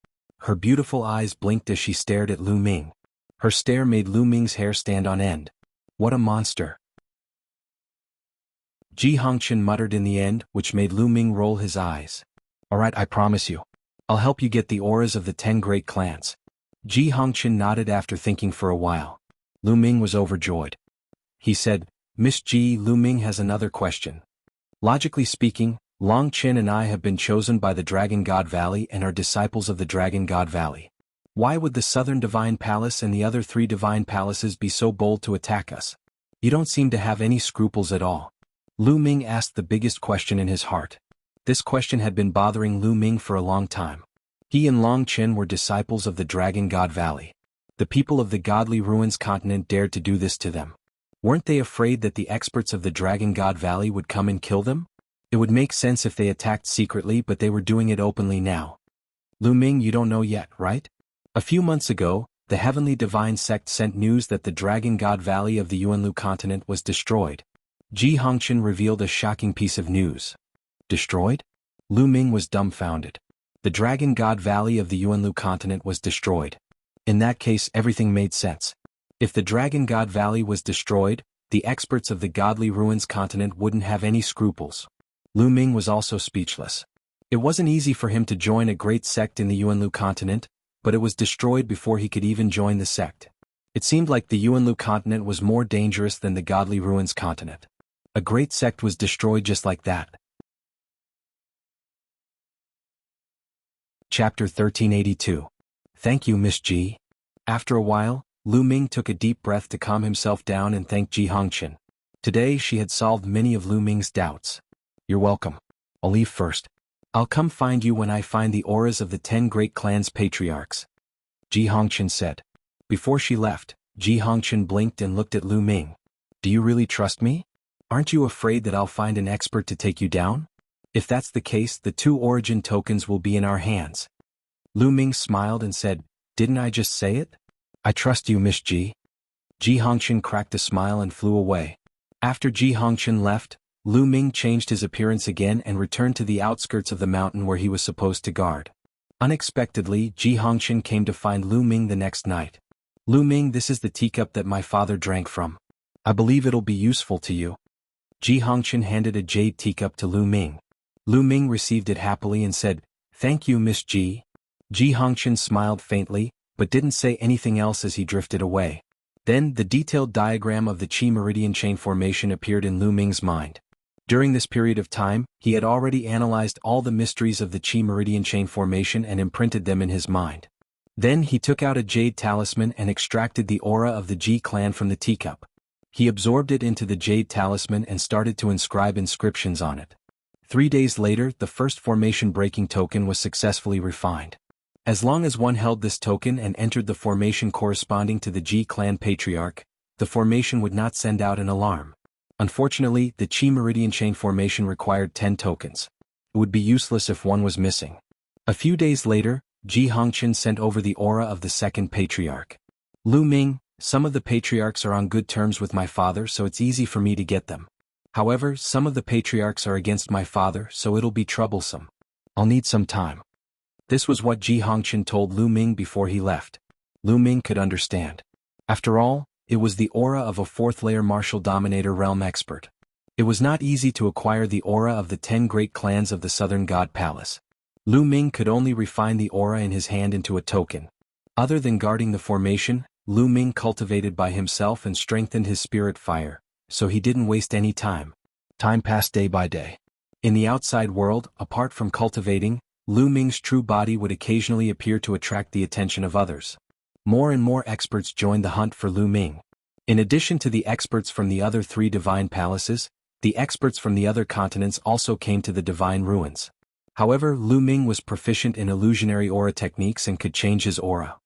Her beautiful eyes blinked as she stared at Lu Ming. Her stare made Lu Ming's hair stand on end. What a monster! Ji Hongqian muttered in the end, which made Lu Ming roll his eyes. Alright, I promise you. I'll help you get the auras of the 10 great clans. Ji Hongqian nodded after thinking for a while. Lu Ming was overjoyed. He said, Miss Ji, Lu Ming has another question. Logically speaking, Long Qin and I have been chosen by the Dragon God Valley and are disciples of the Dragon God Valley. Why would the Southern Divine Palace and the other 3 Divine Palaces be so bold to attack us? You don't seem to have any scruples at all. Lu Ming asked the biggest question in his heart. This question had been bothering Lu Ming for a long time. He and Long Qin were disciples of the Dragon God Valley. The people of the Godly Ruins continent dared to do this to them. Weren't they afraid that the experts of the Dragon God Valley would come and kill them? It would make sense if they attacked secretly, but they were doing it openly now. Lu Ming, you don't know yet, right? A few months ago, the Heavenly Divine Sect sent news that the Dragon God Valley of the Yuanlu continent was destroyed. Ji Hongqian revealed a shocking piece of news. Destroyed? Lu Ming was dumbfounded. The Dragon God Valley of the Yuanlu continent was destroyed. In that case, everything made sense. If the Dragon God Valley was destroyed, the experts of the Godly Ruins continent wouldn't have any scruples. Lu Ming was also speechless. It wasn't easy for him to join a great sect in the Yuanlu continent, but it was destroyed before he could even join the sect. It seemed like the Yuanlu continent was more dangerous than the Godly Ruins continent. A great sect was destroyed just like that. Chapter 1382. Thank you, Miss Ji. After a while, Lu Ming took a deep breath to calm himself down and thanked Ji Hongqian. Today she had solved many of Lu Ming's doubts. You're welcome. I'll leave first. I'll come find you when I find the auras of the 10 great clans patriarchs. Ji Hongqian said. Before she left, Ji Hongqian blinked and looked at Lu Ming. Do you really trust me? Aren't you afraid that I'll find an expert to take you down? If that's the case, the 2 origin tokens will be in our hands. Lu Ming smiled and said, Didn't I just say it? I trust you, Miss Ji. Ji Hongqian cracked a smile and flew away. After Ji Hongqian left, Lu Ming changed his appearance again and returned to the outskirts of the mountain where he was supposed to guard. Unexpectedly, Ji Hongqian came to find Lu Ming the next night. Lu Ming, this is the teacup that my father drank from. I believe it'll be useful to you. Ji Hongqian handed a jade teacup to Lu Ming. Lu Ming received it happily and said, Thank you, Miss Ji. Ji Hongqian smiled faintly, but didn't say anything else as he drifted away. Then, the detailed diagram of the Qi Meridian Chain Formation appeared in Lu Ming's mind. During this period of time, he had already analyzed all the mysteries of the Qi Meridian Chain Formation and imprinted them in his mind. Then he took out a jade talisman and extracted the aura of the Ji clan from the teacup. He absorbed it into the jade talisman and started to inscribe inscriptions on it. 3 days later, the first formation breaking token was successfully refined. As long as one held this token and entered the formation corresponding to the Ji clan patriarch, the formation would not send out an alarm. Unfortunately, the Qi Meridian Chain Formation required 10 tokens. It would be useless if one was missing. A few days later, Ji Hongqian sent over the aura of the second patriarch. Lu Ming, some of the patriarchs are on good terms with my father, so it's easy for me to get them. However, some of the patriarchs are against my father, so it'll be troublesome. I'll need some time. This was what Ji Hongqian told Lu Ming before he left. Lu Ming could understand. After all, it was the aura of a 4th-layer martial dominator realm expert. It was not easy to acquire the aura of the 10 great clans of the Southern God Palace. Lu Ming could only refine the aura in his hand into a token. Other than guarding the formation, Lu Ming cultivated by himself and strengthened his spirit fire, so he didn't waste any time. Time passed day by day. In the outside world, apart from cultivating, Lu Ming's true body would occasionally appear to attract the attention of others. More and more experts joined the hunt for Lu Ming. In addition to the experts from the other 3 divine palaces, the experts from the other continents also came to the divine ruins. However, Lu Ming was proficient in illusionary aura techniques and could change his aura.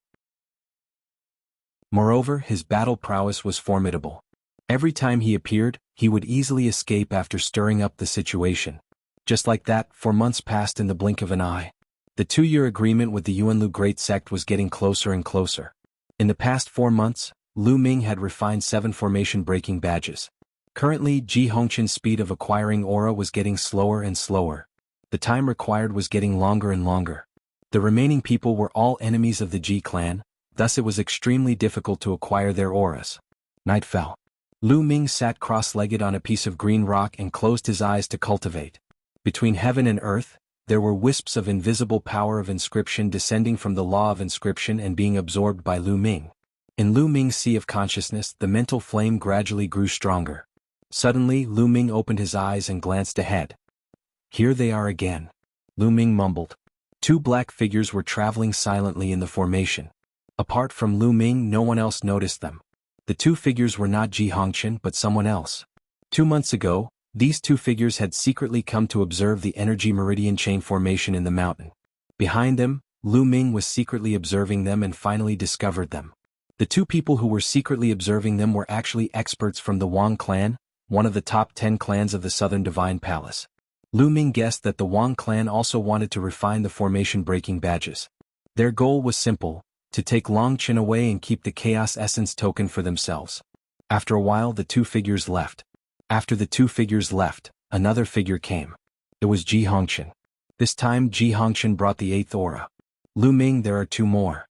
Moreover, his battle prowess was formidable. Every time he appeared, he would easily escape after stirring up the situation. Just like that, 4 months passed in the blink of an eye. The 2-year agreement with the Yuanlu Great Sect was getting closer and closer. In the past 4 months, Lu Ming had refined 7 formation-breaking badges. Currently, Ji Hongqin's speed of acquiring aura was getting slower and slower. The time required was getting longer and longer. The remaining people were all enemies of the Ji clan, thus it was extremely difficult to acquire their auras. Night fell. Lu Ming sat cross-legged on a piece of green rock and closed his eyes to cultivate. Between heaven and earth, there were wisps of invisible power of inscription descending from the law of inscription and being absorbed by Lu Ming. In Lu Ming's sea of consciousness, the mental flame gradually grew stronger. Suddenly, Lu Ming opened his eyes and glanced ahead. Here they are again. Lu Ming mumbled. 2 black figures were traveling silently in the formation. Apart from Lu Ming, no one else noticed them. The 2 figures were not Ji Hongqin but someone else. 2 months ago, these 2 figures had secretly come to observe the energy meridian chain formation in the mountain. Behind them, Lu Ming was secretly observing them and finally discovered them. The 2 people who were secretly observing them were actually experts from the Wang clan, one of the top 10 clans of the Southern Divine Palace. Lu Ming guessed that the Wang clan also wanted to refine the formation-breaking badges. Their goal was simple: to take Long Qin away and keep the Chaos Essence token for themselves. After a while, the 2 figures left. After the 2 figures left, another figure came. It was Ji Hongqin. This time, Ji Hongqin brought the 8th aura. Lu Ming, there are 2 more.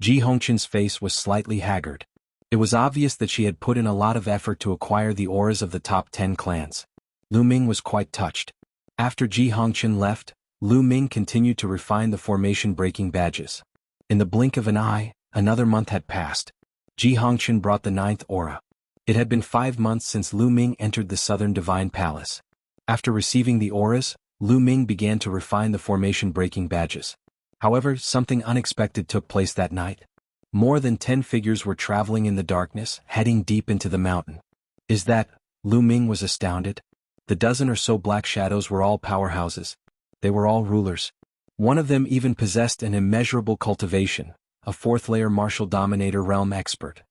Ji Hongqin's face was slightly haggard. It was obvious that she had put in a lot of effort to acquire the auras of the top 10 clans. Lu Ming was quite touched. After Ji Hongqin left, Lu Ming continued to refine the formation-breaking badges. In the blink of an eye, another month had passed. Ji Hongqin brought the 9th aura. It had been 5 months since Lu Ming entered the Southern Divine Palace. After receiving the auras, Lu Ming began to refine the formation-breaking badges. However, something unexpected took place that night. More than 10 figures were traveling in the darkness, heading deep into the mountain. Is that? Lu Ming was astounded. The dozen or so black shadows were all powerhouses. They were all rulers. One of them even possessed an immeasurable cultivation, a 4th-layer martial dominator realm expert.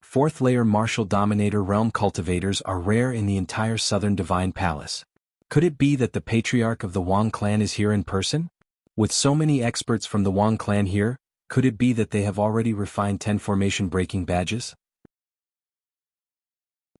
4th-layer martial dominator realm cultivators are rare in the entire Southern Divine Palace. Could it be that the patriarch of the Wang clan is here in person? With so many experts from the Wang clan here, could it be that they have already refined 10 formation-breaking badges?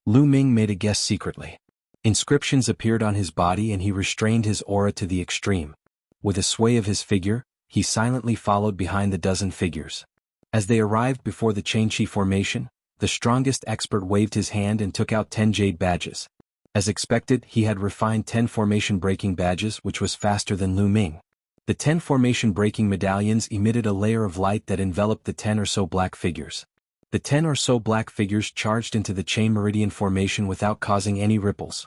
Lu Ming made a guess secretly. Inscriptions appeared on his body and he restrained his aura to the extreme. With a sway of his figure, he silently followed behind the dozen figures. As they arrived before the Chainchi formation, the strongest expert waved his hand and took out 10 jade badges. As expected, he had refined 10 formation-breaking badges, which was faster than Lu Ming. The 10 formation-breaking medallions emitted a layer of light that enveloped the 10 or so black figures. The 10 or so black figures charged into the chain meridian formation without causing any ripples.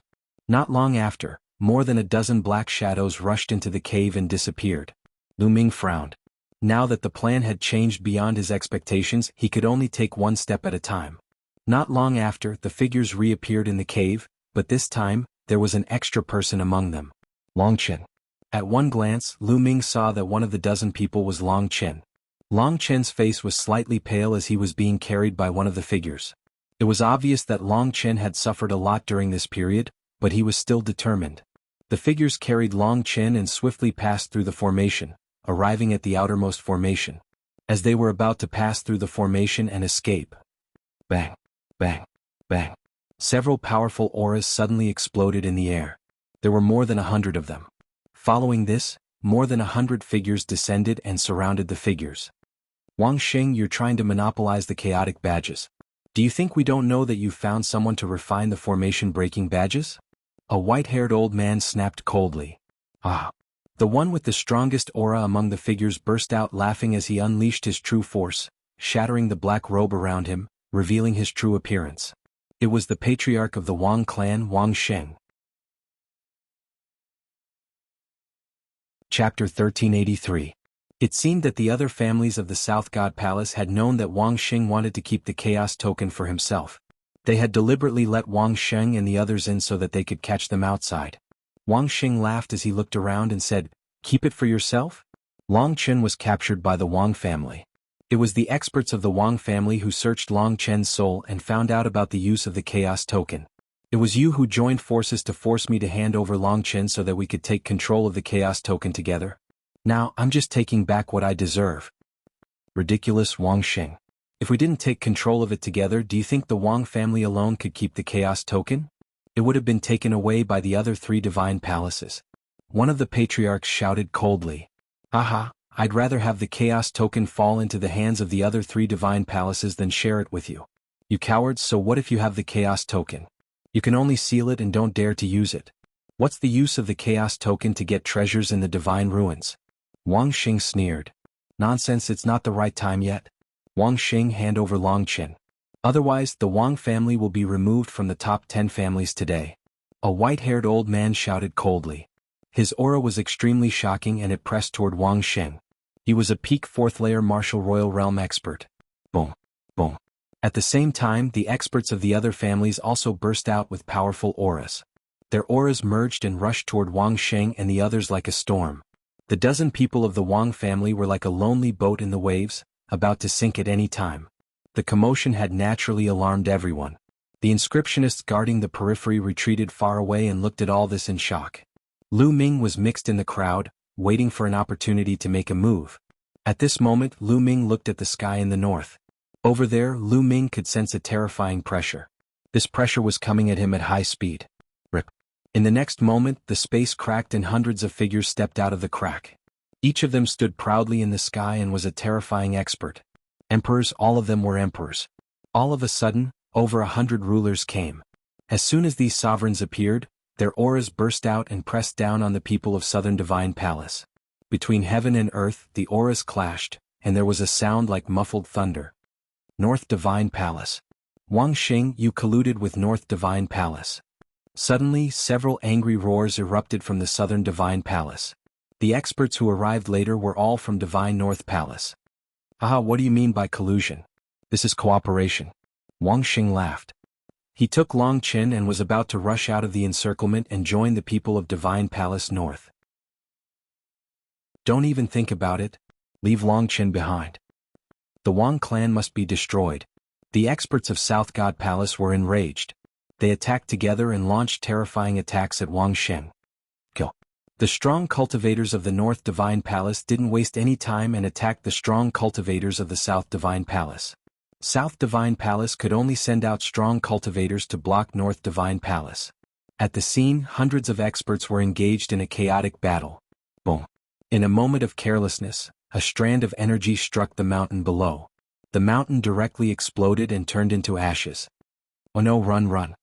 Not long after, more than a dozen black shadows rushed into the cave and disappeared. Lu Ming frowned. Now that the plan had changed beyond his expectations, he could only take 1 step at a time. Not long after, the figures reappeared in the cave, but this time, there was an extra person among them. Long Qin. At one glance, Lu Ming saw that one of the dozen people was Long Qin. Long Qin's face was slightly pale as he was being carried by one of the figures. It was obvious that Long Qin had suffered a lot during this period, but he was still determined. The figures carried Long Qin and swiftly passed through the formation, arriving at the outermost formation. As they were about to pass through the formation and escape, bang, bang, bang, several powerful auras suddenly exploded in the air. There were more than 100 of them. Following this, more than 100 figures descended and surrounded the figures. Wang Xing, you're trying to monopolize the chaotic badges. Do you think we don't know that you've found someone to refine the formation-breaking badges? A white-haired old man snapped coldly. Ah. The one with the strongest aura among the figures burst out laughing as he unleashed his true force, shattering the black robe around him, revealing his true appearance. It was the patriarch of the Wang clan, Wang Xing. Chapter 1383. It seemed that the other families of the South God Palace had known that Wang Xing wanted to keep the Chaos Token for himself. They had deliberately let Wang Xing and the others in so that they could catch them outside. Wang Xing laughed as he looked around and said, Keep it for yourself? Long Chen was captured by the Wang family. It was the experts of the Wang family who searched Long Chen's soul and found out about the use of the Chaos Token. It was you who joined forces to force me to hand over Long Chen so that we could take control of the Chaos Token together. Now, I'm just taking back what I deserve. Ridiculous, Wang Xing. If we didn't take control of it together, do you think the Wang family alone could keep the Chaos Token? It would have been taken away by the other 3 divine palaces. One of the patriarchs shouted coldly. Aha, I'd rather have the Chaos Token fall into the hands of the other 3 divine palaces than share it with you. You cowards, so what if you have the Chaos Token? You can only seal it and don't dare to use it. What's the use of the Chaos Token to get treasures in the divine ruins? Wang Xing sneered. Nonsense, it's not the right time yet. Wang Xing, hand over Long Chen. Otherwise, the Wang family will be removed from the top 10 families today. A white-haired old man shouted coldly. His aura was extremely shocking and it pressed toward Wang Xing. He was a peak 4th layer martial royal realm expert. Boom, boom. At the same time, the experts of the other families also burst out with powerful auras. Their auras merged and rushed toward Wang Xing and the others like a storm. The dozen people of the Wang family were like a lonely boat in the waves, about to sink at any time. The commotion had naturally alarmed everyone. The inscriptionists guarding the periphery retreated far away and looked at all this in shock. Lu Ming was mixed in the crowd, waiting for an opportunity to make a move. At this moment, Lu Ming looked at the sky in the north. Over there, Lu Ming could sense a terrifying pressure. This pressure was coming at him at high speed. Rip. In the next moment, the space cracked and hundreds of figures stepped out of the crack. Each of them stood proudly in the sky and was a terrifying expert. Emperors, all of them were emperors. All of a sudden, over 100 rulers came. As soon as these sovereigns appeared, their auras burst out and pressed down on the people of Southern Divine Palace. Between heaven and earth, the auras clashed, and there was a sound like muffled thunder. North Divine Palace. Wang Xing, you colluded with North Divine Palace. Suddenly, several angry roars erupted from the Southern Divine Palace. The experts who arrived later were all from Divine North Palace. Ah, what do you mean by collusion? This is cooperation. Wang Xing laughed. He took Long Chen and was about to rush out of the encirclement and join the people of Divine Palace North. Don't even think about it. Leave Long Chen behind. The Wang clan must be destroyed. The experts of South God Palace were enraged. They attacked together and launched terrifying attacks at Wang Xing. Kill. The strong cultivators of the North Divine Palace didn't waste any time and attacked the strong cultivators of the South Divine Palace. South Divine Palace could only send out strong cultivators to block North Divine Palace. At the scene, hundreds of experts were engaged in a chaotic battle. Boom. In a moment of carelessness, a strand of energy struck the mountain below. The mountain directly exploded and turned into ashes. Oh no, run, run.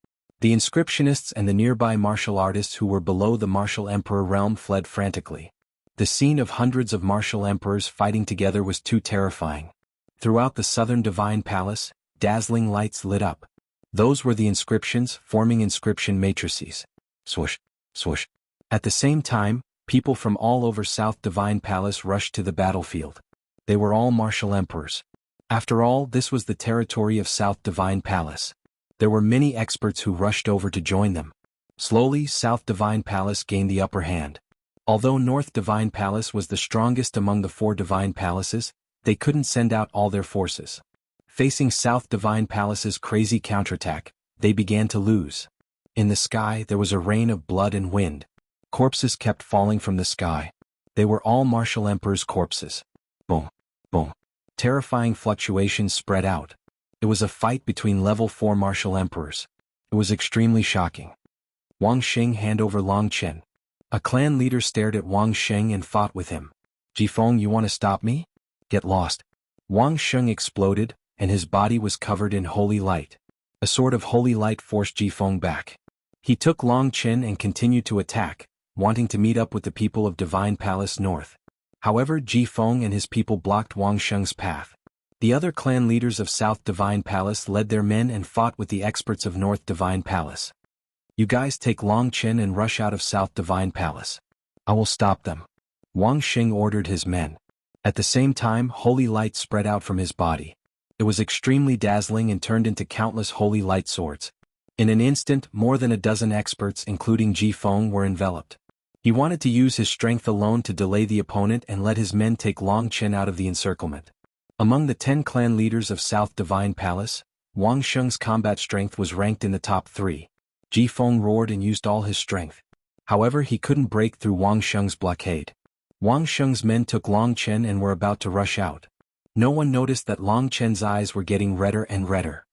The inscriptionists and the nearby martial artists who were below the martial emperor realm fled frantically. The scene of hundreds of martial emperors fighting together was too terrifying. Throughout the Southern Divine Palace, dazzling lights lit up. Those were the inscriptions, forming inscription matrices. Swoosh, swoosh. At the same time, people from all over South Divine Palace rushed to the battlefield. They were all martial emperors. After all, this was the territory of South Divine Palace. There were many experts who rushed over to join them. Slowly, South Divine Palace gained the upper hand. Although North Divine Palace was the strongest among the 4 Divine Palaces, they couldn't send out all their forces. Facing South Divine Palace's crazy counterattack, they began to lose. In the sky, there was a rain of blood and wind. Corpses kept falling from the sky. They were all martial emperors' corpses. Boom, boom. Terrifying fluctuations spread out. It was a fight between level 4 martial emperors. It was extremely shocking. Wang Xing, hand over Long Chen. A clan leader stared at Wang Xing and fought with him. Jifeng, you want to stop me? Get lost. Wang Xing exploded, and his body was covered in holy light. A sword of holy light forced Jifeng back. He took Long Chen and continued to attack, wanting to meet up with the people of Divine Palace North. However, Jifeng and his people blocked Wang Xing's path. The other clan leaders of South Divine Palace led their men and fought with the experts of North Divine Palace. You guys take Long Chen and rush out of South Divine Palace. I will stop them. Wang Xing ordered his men. At the same time, holy light spread out from his body. It was extremely dazzling and turned into countless holy light swords. In an instant, more than a dozen experts including Jifeng were enveloped. He wanted to use his strength alone to delay the opponent and let his men take Long Chen out of the encirclement. Among the 10 clan leaders of South Divine Palace, Wang Sheng's combat strength was ranked in the top 3. Ji Feng roared and used all his strength. However, he couldn't break through Wang Sheng's blockade. Wang Sheng's men took Long Chen and were about to rush out. No one noticed that Long Chen's eyes were getting redder and redder.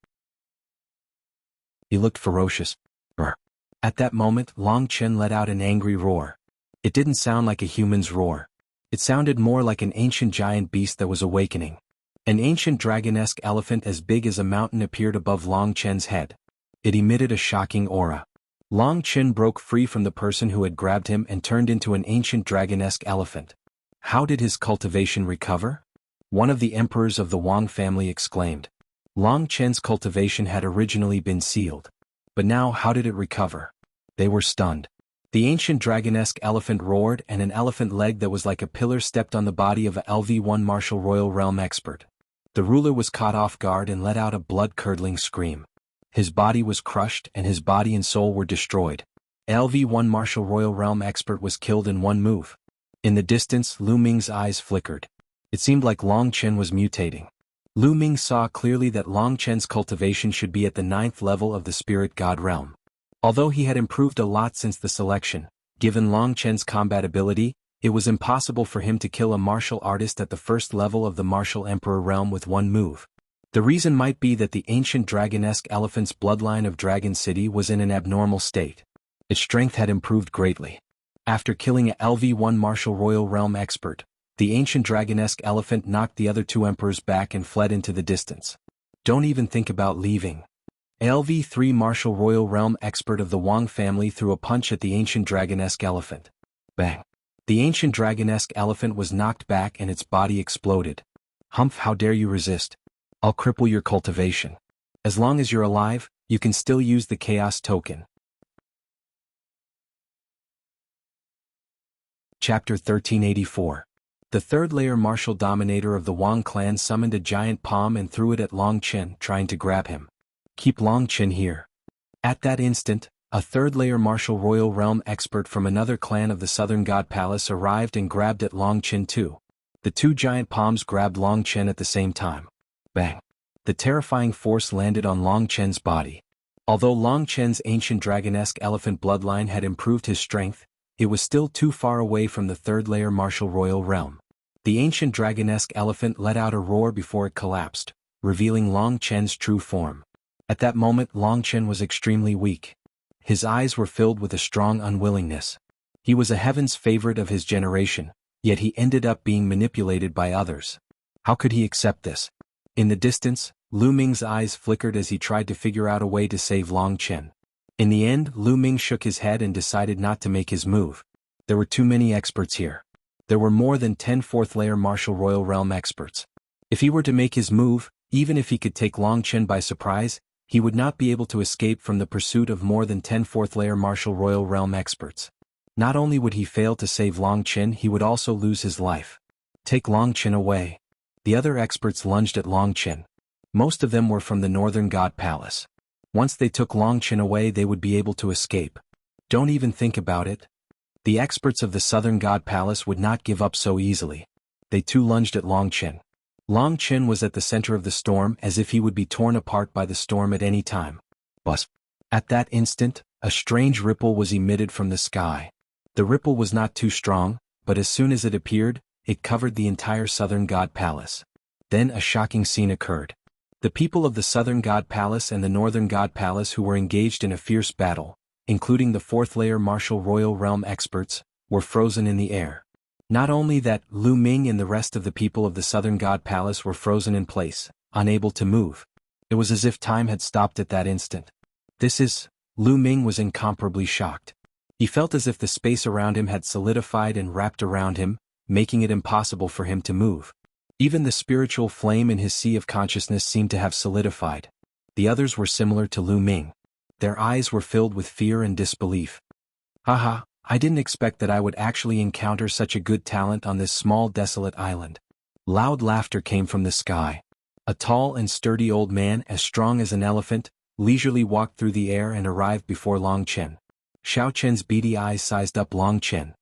He looked ferocious. Brr. At that moment, Long Chen let out an angry roar. It didn't sound like a human's roar. It sounded more like an ancient giant beast that was awakening. An ancient dragon-esque elephant as big as a mountain appeared above Long Chen's head. It emitted a shocking aura. Long Chen broke free from the person who had grabbed him and turned into an ancient dragon-esque elephant. How did his cultivation recover? One of the emperors of the Wang family exclaimed. Long Chen's cultivation had originally been sealed. But now how did it recover? They were stunned. The ancient dragon-esque elephant roared and an elephant leg that was like a pillar stepped on the body of a LV1 martial royal realm expert. The ruler was caught off guard and let out a blood-curdling scream. His body was crushed and his body and soul were destroyed. LV1 martial royal realm expert was killed in one move. In the distance, Lu Ming's eyes flickered. It seemed like Long Chen was mutating. Lu Ming saw clearly that Long Chen's cultivation should be at the 9th level of the spirit god realm. Although he had improved a lot since the selection, given Long Chen's combat ability, it was impossible for him to kill a martial artist at the 1st level of the martial emperor realm with one move. The reason might be that the ancient dragon-esque elephant's bloodline of Dragon City was in an abnormal state. Its strength had improved greatly. After killing a LV1 martial royal realm expert, the ancient dragon-esque elephant knocked the other 2 emperors back and fled into the distance. Don't even think about leaving. LV3 martial royal realm expert of the Wang family threw a punch at the ancient dragon-esque elephant. Bang! The ancient dragon-esque elephant was knocked back and its body exploded. Humph, how dare you resist? I'll cripple your cultivation. As long as you're alive, you can still use the chaos token. Chapter 1384. The 3rd layer martial dominator of the Wang clan summoned a giant palm and threw it at Long Chen, trying to grab him. Keep Long Chen here. At that instant, a 3rd layer martial royal realm expert from another clan of the Southern God Palace arrived and grabbed at Long Chen too. The 2 giant palms grabbed Long Chen at the same time. Bang! The terrifying force landed on Long Chen's body. Although Long Chen's ancient dragon-esque elephant bloodline had improved his strength, it was still too far away from the 3rd layer martial royal realm. The ancient dragon-esque elephant let out a roar before it collapsed, revealing Long Chen's true form. At that moment Long Chen was extremely weak. His eyes were filled with a strong unwillingness. He was a heaven's favorite of his generation, yet he ended up being manipulated by others. How could he accept this? In the distance, Lu Ming's eyes flickered as he tried to figure out a way to save Long Chen. In the end, Lu Ming shook his head and decided not to make his move. There were too many experts here. There were more than 10 4th layer martial royal realm experts. If he were to make his move, even if he could take Long Chen by surprise, he would not be able to escape from the pursuit of more than 10 4th layer martial royal realm experts. Not only would he fail to save Long Chen, he would also lose his life. Take Long Chen away. The other experts lunged at Long Chen. Most of them were from the Northern God Palace. Once they took Long Chen away, they would be able to escape. Don't even think about it. The experts of the Southern God Palace would not give up so easily. They too lunged at Long Chen. Long Chen was at the center of the storm, as if he would be torn apart by the storm at any time. Buzz. At that instant, a strange ripple was emitted from the sky. The ripple was not too strong, but as soon as it appeared, it covered the entire Southern God Palace. Then a shocking scene occurred. The people of the Southern God Palace and the Northern God Palace who were engaged in a fierce battle, including the 4th layer martial royal realm experts, were frozen in the air. Not only that, Lu Ming and the rest of the people of the Southern God Palace were frozen in place, unable to move. It was as if time had stopped at that instant. Lu Ming was incomparably shocked. He felt as if the space around him had solidified and wrapped around him, making it impossible for him to move. Even the spiritual flame in his sea of consciousness seemed to have solidified. The others were similar to Lu Ming. Their eyes were filled with fear and disbelief. Haha, I didn't expect that I would actually encounter such a good talent on this small desolate island. Loud laughter came from the sky. A tall and sturdy old man, as strong as an elephant, leisurely walked through the air and arrived before Long Chen. Xiao Chen's beady eyes sized up Long Chen.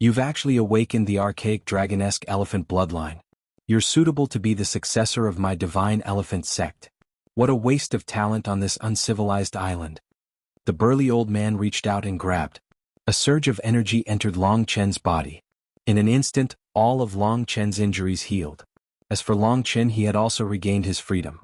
You've actually awakened the archaic dragon-esque elephant bloodline. You're suitable to be the successor of my divine elephant sect. What a waste of talent on this uncivilized island. The burly old man reached out and grabbed. A surge of energy entered Long Chen's body. In an instant, all of Long Chen's injuries healed. As for Long Chen, he had also regained his freedom.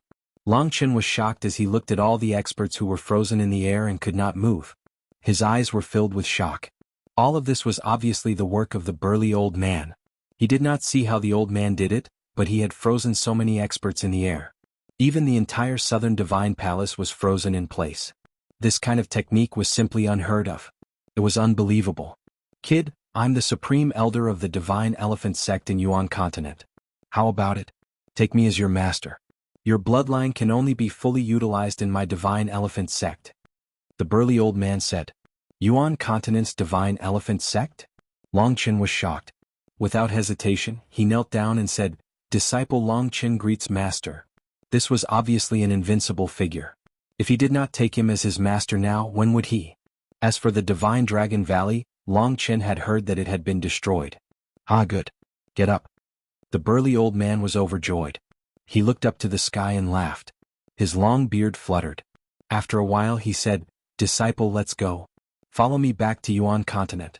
Long Chen was shocked as he looked at all the experts who were frozen in the air and could not move. His eyes were filled with shock. All of this was obviously the work of the burly old man. He did not see how the old man did it, but he had frozen so many experts in the air. Even the entire southern divine palace was frozen in place. This kind of technique was simply unheard of. It was unbelievable. Kid, I'm the supreme elder of the divine elephant sect in Yuan continent. How about it? Take me as your master. Your bloodline can only be fully utilized in my divine elephant sect. The burly old man said. Yuan continent's divine elephant sect? Long Chen was shocked. Without hesitation, he knelt down and said, Disciple Long Chen greets master. This was obviously an invincible figure. If he did not take him as his master now, when would he? As for the divine Dragon Valley, Long Chen had heard that it had been destroyed. Ah, good. Get up. The burly old man was overjoyed. He looked up to the sky and laughed. His long beard fluttered. After a while he said, Disciple, let's go. Follow me back to Yuan continent.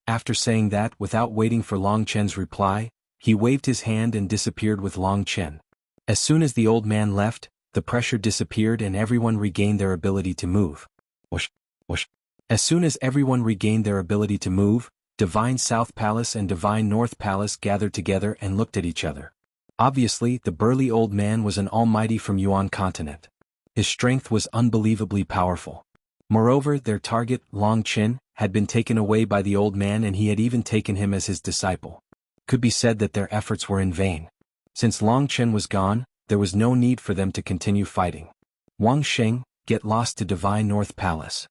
After saying that, without waiting for Long Chen's reply, he waved his hand and disappeared with Long Chen. As soon as the old man left, the pressure disappeared and everyone regained their ability to move. Whoosh, whoosh. As soon as everyone regained their ability to move, Divine South Palace and Divine North Palace gathered together and looked at each other. Obviously, the burly old man was an almighty from Yuan continent. His strength was unbelievably powerful. Moreover, their target, Long Chen, had been taken away by the old man and he had even taken him as his disciple. Could be said that their efforts were in vain. Since Long Chen was gone, there was no need for them to continue fighting. Wang Sheng, get lost to Divine North Palace.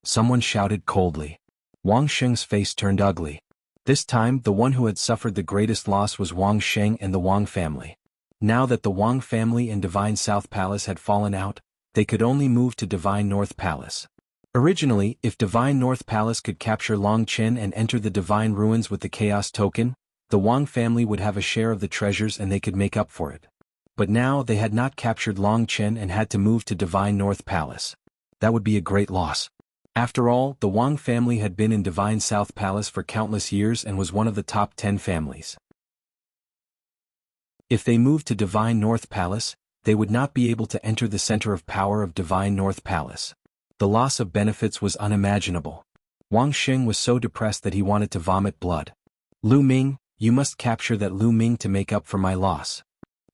Someone shouted coldly. Wang Sheng's face turned ugly. This time, the one who had suffered the greatest loss was Wang Sheng and the Wang family. Now that the Wang family and Divine South Palace had fallen out, they could only move to Divine North Palace. Originally, if Divine North Palace could capture Long Chen and enter the Divine Ruins with the Chaos Token, the Wang family would have a share of the treasures and they could make up for it. But now they had not captured Long Chen and had to move to Divine North Palace. That would be a great loss. After all, the Wang family had been in Divine South Palace for countless years and was one of the top 10 families. If they moved to Divine North Palace, they would not be able to enter the center of power of Divine North Palace. The loss of benefits was unimaginable. Wang Sheng was so depressed that he wanted to vomit blood. Lu Ming, you must capture that Lu Ming to make up for my loss.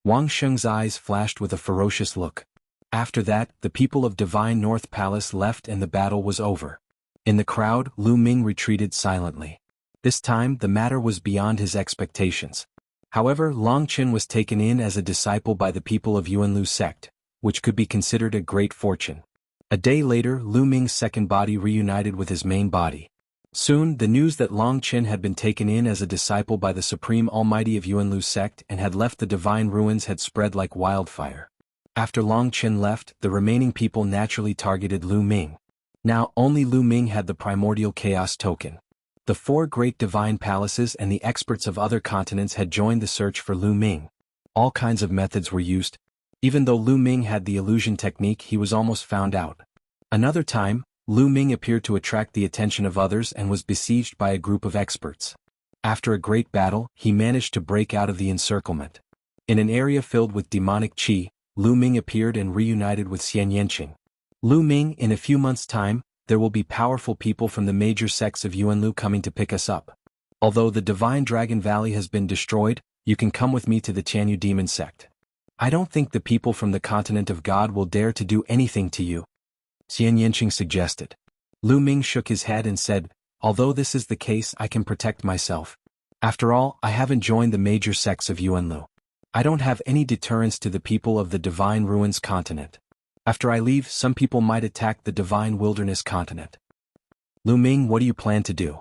Wang Sheng's eyes flashed with a ferocious look. After that, the people of Divine North Palace left and the battle was over. In the crowd, Lu Ming retreated silently. This time, the matter was beyond his expectations. However, Long Chen was taken in as a disciple by the people of Yuanlu sect, which could be considered a great fortune. A day later, Lu Ming's second body reunited with his main body. Soon, the news that Long Chen had been taken in as a disciple by the Supreme Almighty of Yuanlu sect and had left the Divine Ruins had spread like wildfire. After Long Chen left, the remaining people naturally targeted Lu Ming. Now, only Lu Ming had the primordial chaos token. The 4 great divine palaces and the experts of other continents had joined the search for Lu Ming. All kinds of methods were used. Even though Lu Ming had the illusion technique, he was almost found out. Another time, Lu Ming appeared to attract the attention of others and was besieged by a group of experts. After a great battle, he managed to break out of the encirclement. In an area filled with demonic qi, Lu Ming appeared and reunited with Xian Yanqing. Lu Ming, in a few months' time, there will be powerful people from the major sects of Yuanlu coming to pick us up. Although the Divine Dragon Valley has been destroyed, you can come with me to the Tianyu Demon sect. I don't think the people from the continent of God will dare to do anything to you, Xian Yanqing suggested. Lu Ming shook his head and said, although this is the case, I can protect myself. After all, I haven't joined the major sects of Yuanlu. I don't have any deterrence to the people of the Divine Ruins continent. After I leave, some people might attack the Divine Wilderness continent. Lu Ming, what do you plan to do?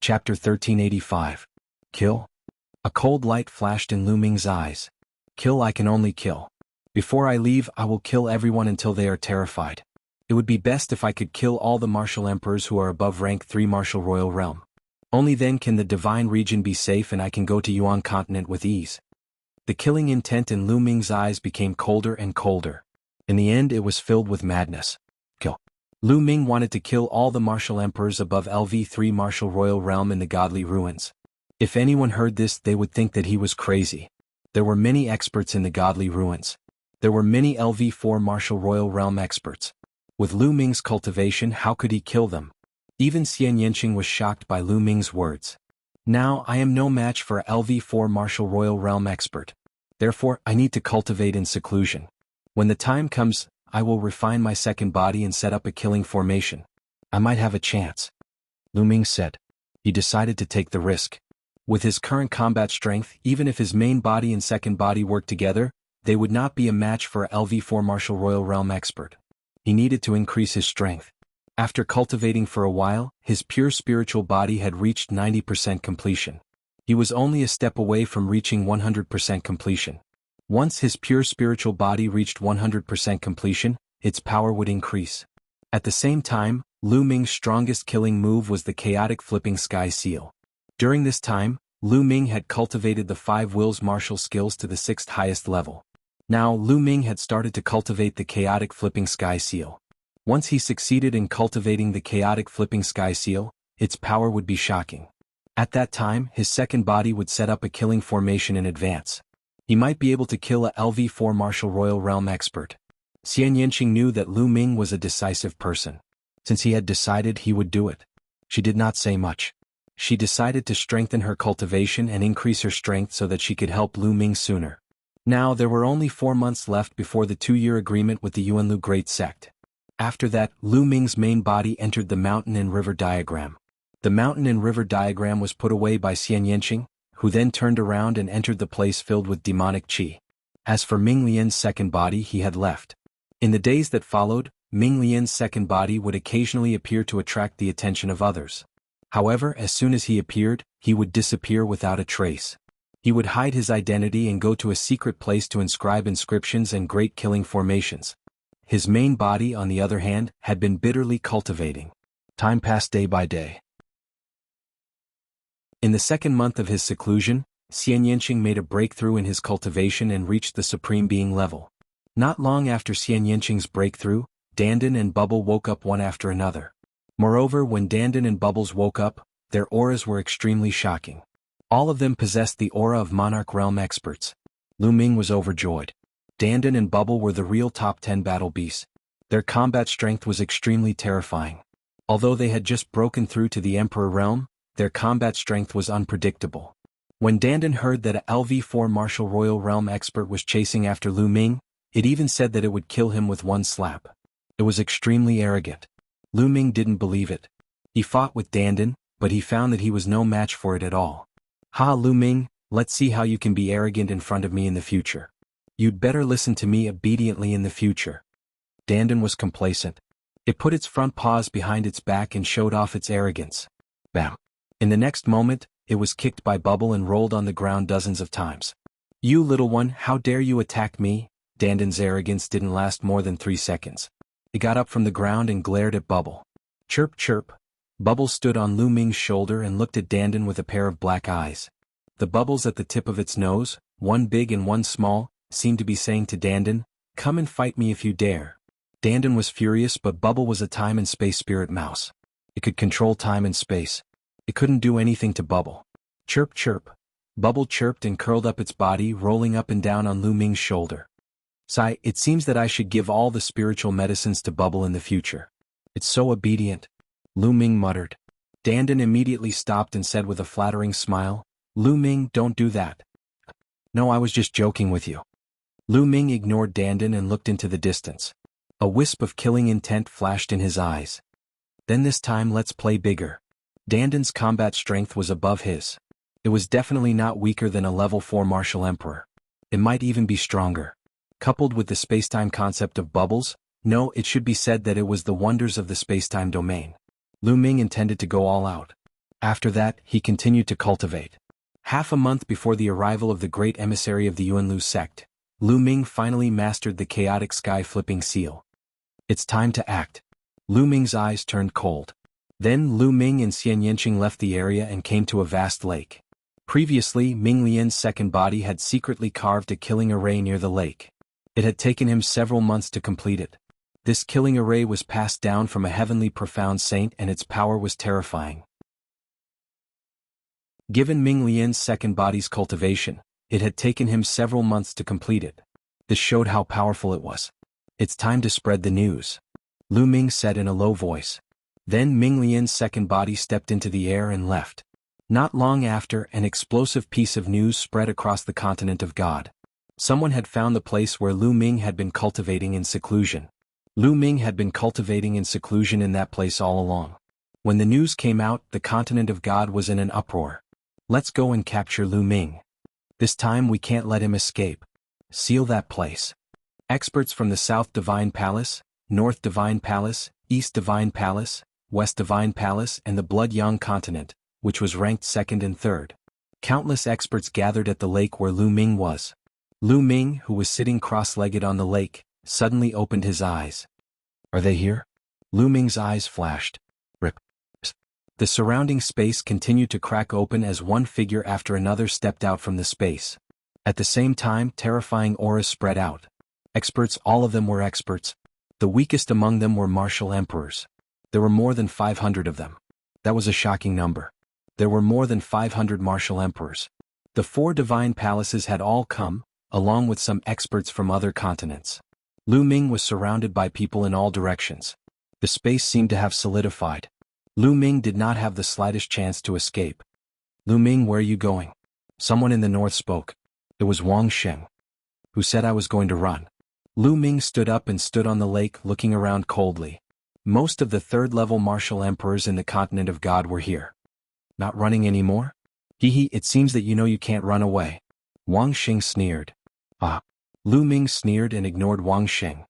Chapter 1385. Kill? A cold light flashed in Lu Ming's eyes. Kill, I can only kill. Before I leave, I will kill everyone until they are terrified. It would be best if I could kill all the martial emperors who are above rank 3 martial royal realm. Only then can the divine region be safe and I can go to Yuan continent with ease. The killing intent in Lu Ming's eyes became colder and colder. In the end it was filled with madness. Kill. Lu Ming wanted to kill all the martial emperors above LV3 martial royal realm in the godly ruins. If anyone heard this they would think that he was crazy. There were many experts in the godly ruins. There were many LV4 martial royal realm experts. With Lu Ming's cultivation, how could he kill them? Even Xian Yanqing was shocked by Lu Ming's words. Now I am no match for a LV4 martial royal realm expert. Therefore, I need to cultivate in seclusion. When the time comes, I will refine my second body and set up a killing formation. I might have a chance. Lu Ming said. He decided to take the risk. With his current combat strength, even if his main body and second body worked together, they would not be a match for a LV4 martial royal realm expert. He needed to increase his strength. After cultivating for a while, his pure spiritual body had reached 90% completion. He was only a step away from reaching 100% completion. Once his pure spiritual body reached 100% completion, its power would increase. At the same time, Lu Ming's strongest killing move was the chaotic flipping sky seal. During this time, Lu Ming had cultivated the 5 wills martial skills to the 6th highest level. Now Lu Ming had started to cultivate the chaotic flipping sky seal. Once he succeeded in cultivating the chaotic flipping sky seal, its power would be shocking. At that time, his second body would set up a killing formation in advance. He might be able to kill a LV4 martial royal realm expert. Xian Yanqing knew that Lu Ming was a decisive person. Since he had decided, he would do it. She did not say much. She decided to strengthen her cultivation and increase her strength so that she could help Lu Ming sooner. Now there were only 4 months left before the 2-year agreement with the Yuanlu Great Sect. After that, Lu Ming's main body entered the mountain and river diagram. The mountain and river diagram was put away by Xian Yanqing, who then turned around and entered the place filled with demonic qi. As for Ming Lian's second body, he had left. In the days that followed, Ming Lian's second body would occasionally appear to attract the attention of others. However, as soon as he appeared, he would disappear without a trace. He would hide his identity and go to a secret place to inscribe inscriptions and great killing formations. His main body, on the other hand, had been bitterly cultivating. Time passed day by day. In the second month of his seclusion, Xian Yanqing made a breakthrough in his cultivation and reached the Supreme Being level. Not long after Xian Yanqing's breakthrough, Dandan and Bubble woke up one after another. Moreover, when Dandan and Bubbles woke up, their auras were extremely shocking. All of them possessed the aura of Monarch Realm experts. Lu Ming was overjoyed. Dandan and Bubble were the real top 10 battle beasts. Their combat strength was extremely terrifying. Although they had just broken through to the Emperor Realm, their combat strength was unpredictable. When Dandan heard that a LV4 Martial Royal Realm expert was chasing after Lu Ming, it even said that it would kill him with one slap. It was extremely arrogant. Lu Ming didn't believe it. He fought with Dandan, but he found that he was no match for it at all. Ha, Lu Ming, let's see how you can be arrogant in front of me in the future. You'd better listen to me obediently in the future. Dandan was complacent. It put its front paws behind its back and showed off its arrogance. Bam. In the next moment, it was kicked by Bubble and rolled on the ground dozens of times. You little one, how dare you attack me? Dandan's arrogance didn't last more than 3 seconds. It got up from the ground and glared at Bubble. Chirp chirp. Bubble stood on Lu Ming's shoulder and looked at Dandan with a pair of black eyes. The bubbles at the tip of its nose, one big and one small, seemed to be saying to Dandan, "Come and fight me if you dare." Dandan was furious, but Bubble was a time and space spirit mouse. It could control time and space. It couldn't do anything to Bubble. Chirp chirp. Bubble chirped and curled up its body, rolling up and down on Lu Ming's shoulder. Sigh, it seems that I should give all the spiritual medicines to Bubble in the future. It's so obedient. Lu Ming muttered. Dandan immediately stopped and said with a flattering smile, "Lu Ming, don't do that." "No, I was just joking with you." Lu Ming ignored Dandan and looked into the distance. A wisp of killing intent flashed in his eyes. Then this time let's play bigger. Dandan's combat strength was above his. It was definitely not weaker than a level 4 martial emperor. It might even be stronger. Coupled with the spacetime concept of Bubbles, no, it should be said that it was the wonders of the spacetime domain. Lu Ming intended to go all out. After that, he continued to cultivate. Half a month before the arrival of the great emissary of the Yuanlu sect, Lu Ming finally mastered the chaotic sky flipping seal. It's time to act. Lu Ming's eyes turned cold. Then Lu Ming and Xian Yanqing left the area and came to a vast lake. Previously, Ming Lian's second body had secretly carved a killing array near the lake. It had taken him several months to complete it. This killing array was passed down from a heavenly profound saint and its power was terrifying. Given Ming Lian's second body's cultivation, it had taken him several months to complete it. This showed how powerful it was. It's time to spread the news, Lu Ming said in a low voice. Then Ming Lian's second body stepped into the air and left. Not long after, an explosive piece of news spread across the continent of God. Someone had found the place where Lu Ming had been cultivating in seclusion. Lu Ming had been cultivating in seclusion in that place all along. When the news came out, the continent of God was in an uproar. Let's go and capture Lu Ming. This time we can't let him escape. Seal that place. Experts from the South Divine Palace, North Divine Palace, East Divine Palace, West Divine Palace and the Blood Yang continent, which was ranked second and third. Countless experts gathered at the lake where Lu Ming was. Lu Ming, who was sitting cross-legged on the lake, suddenly opened his eyes. Are they here? Lu Ming's eyes flashed. Rip. The surrounding space continued to crack open as one figure after another stepped out from the space. At the same time, terrifying auras spread out. Experts, all of them were experts. The weakest among them were martial emperors. There were more than 500 of them. That was a shocking number. There were more than 500 martial emperors. The 4 divine palaces had all come, along with some experts from other continents. Lu Ming was surrounded by people in all directions. The space seemed to have solidified. Lu Ming did not have the slightest chance to escape. Lu Ming, where are you going? Someone in the north spoke. It was Wang Sheng. Who said I was going to run. Lu Ming stood up and stood on the lake looking around coldly. Most of the third-level martial emperors in the continent of God were here. Not running anymore? Hee, it seems that you know you can't run away. Wang Sheng sneered. Ah. Lu Ming sneered and ignored Wang Sheng.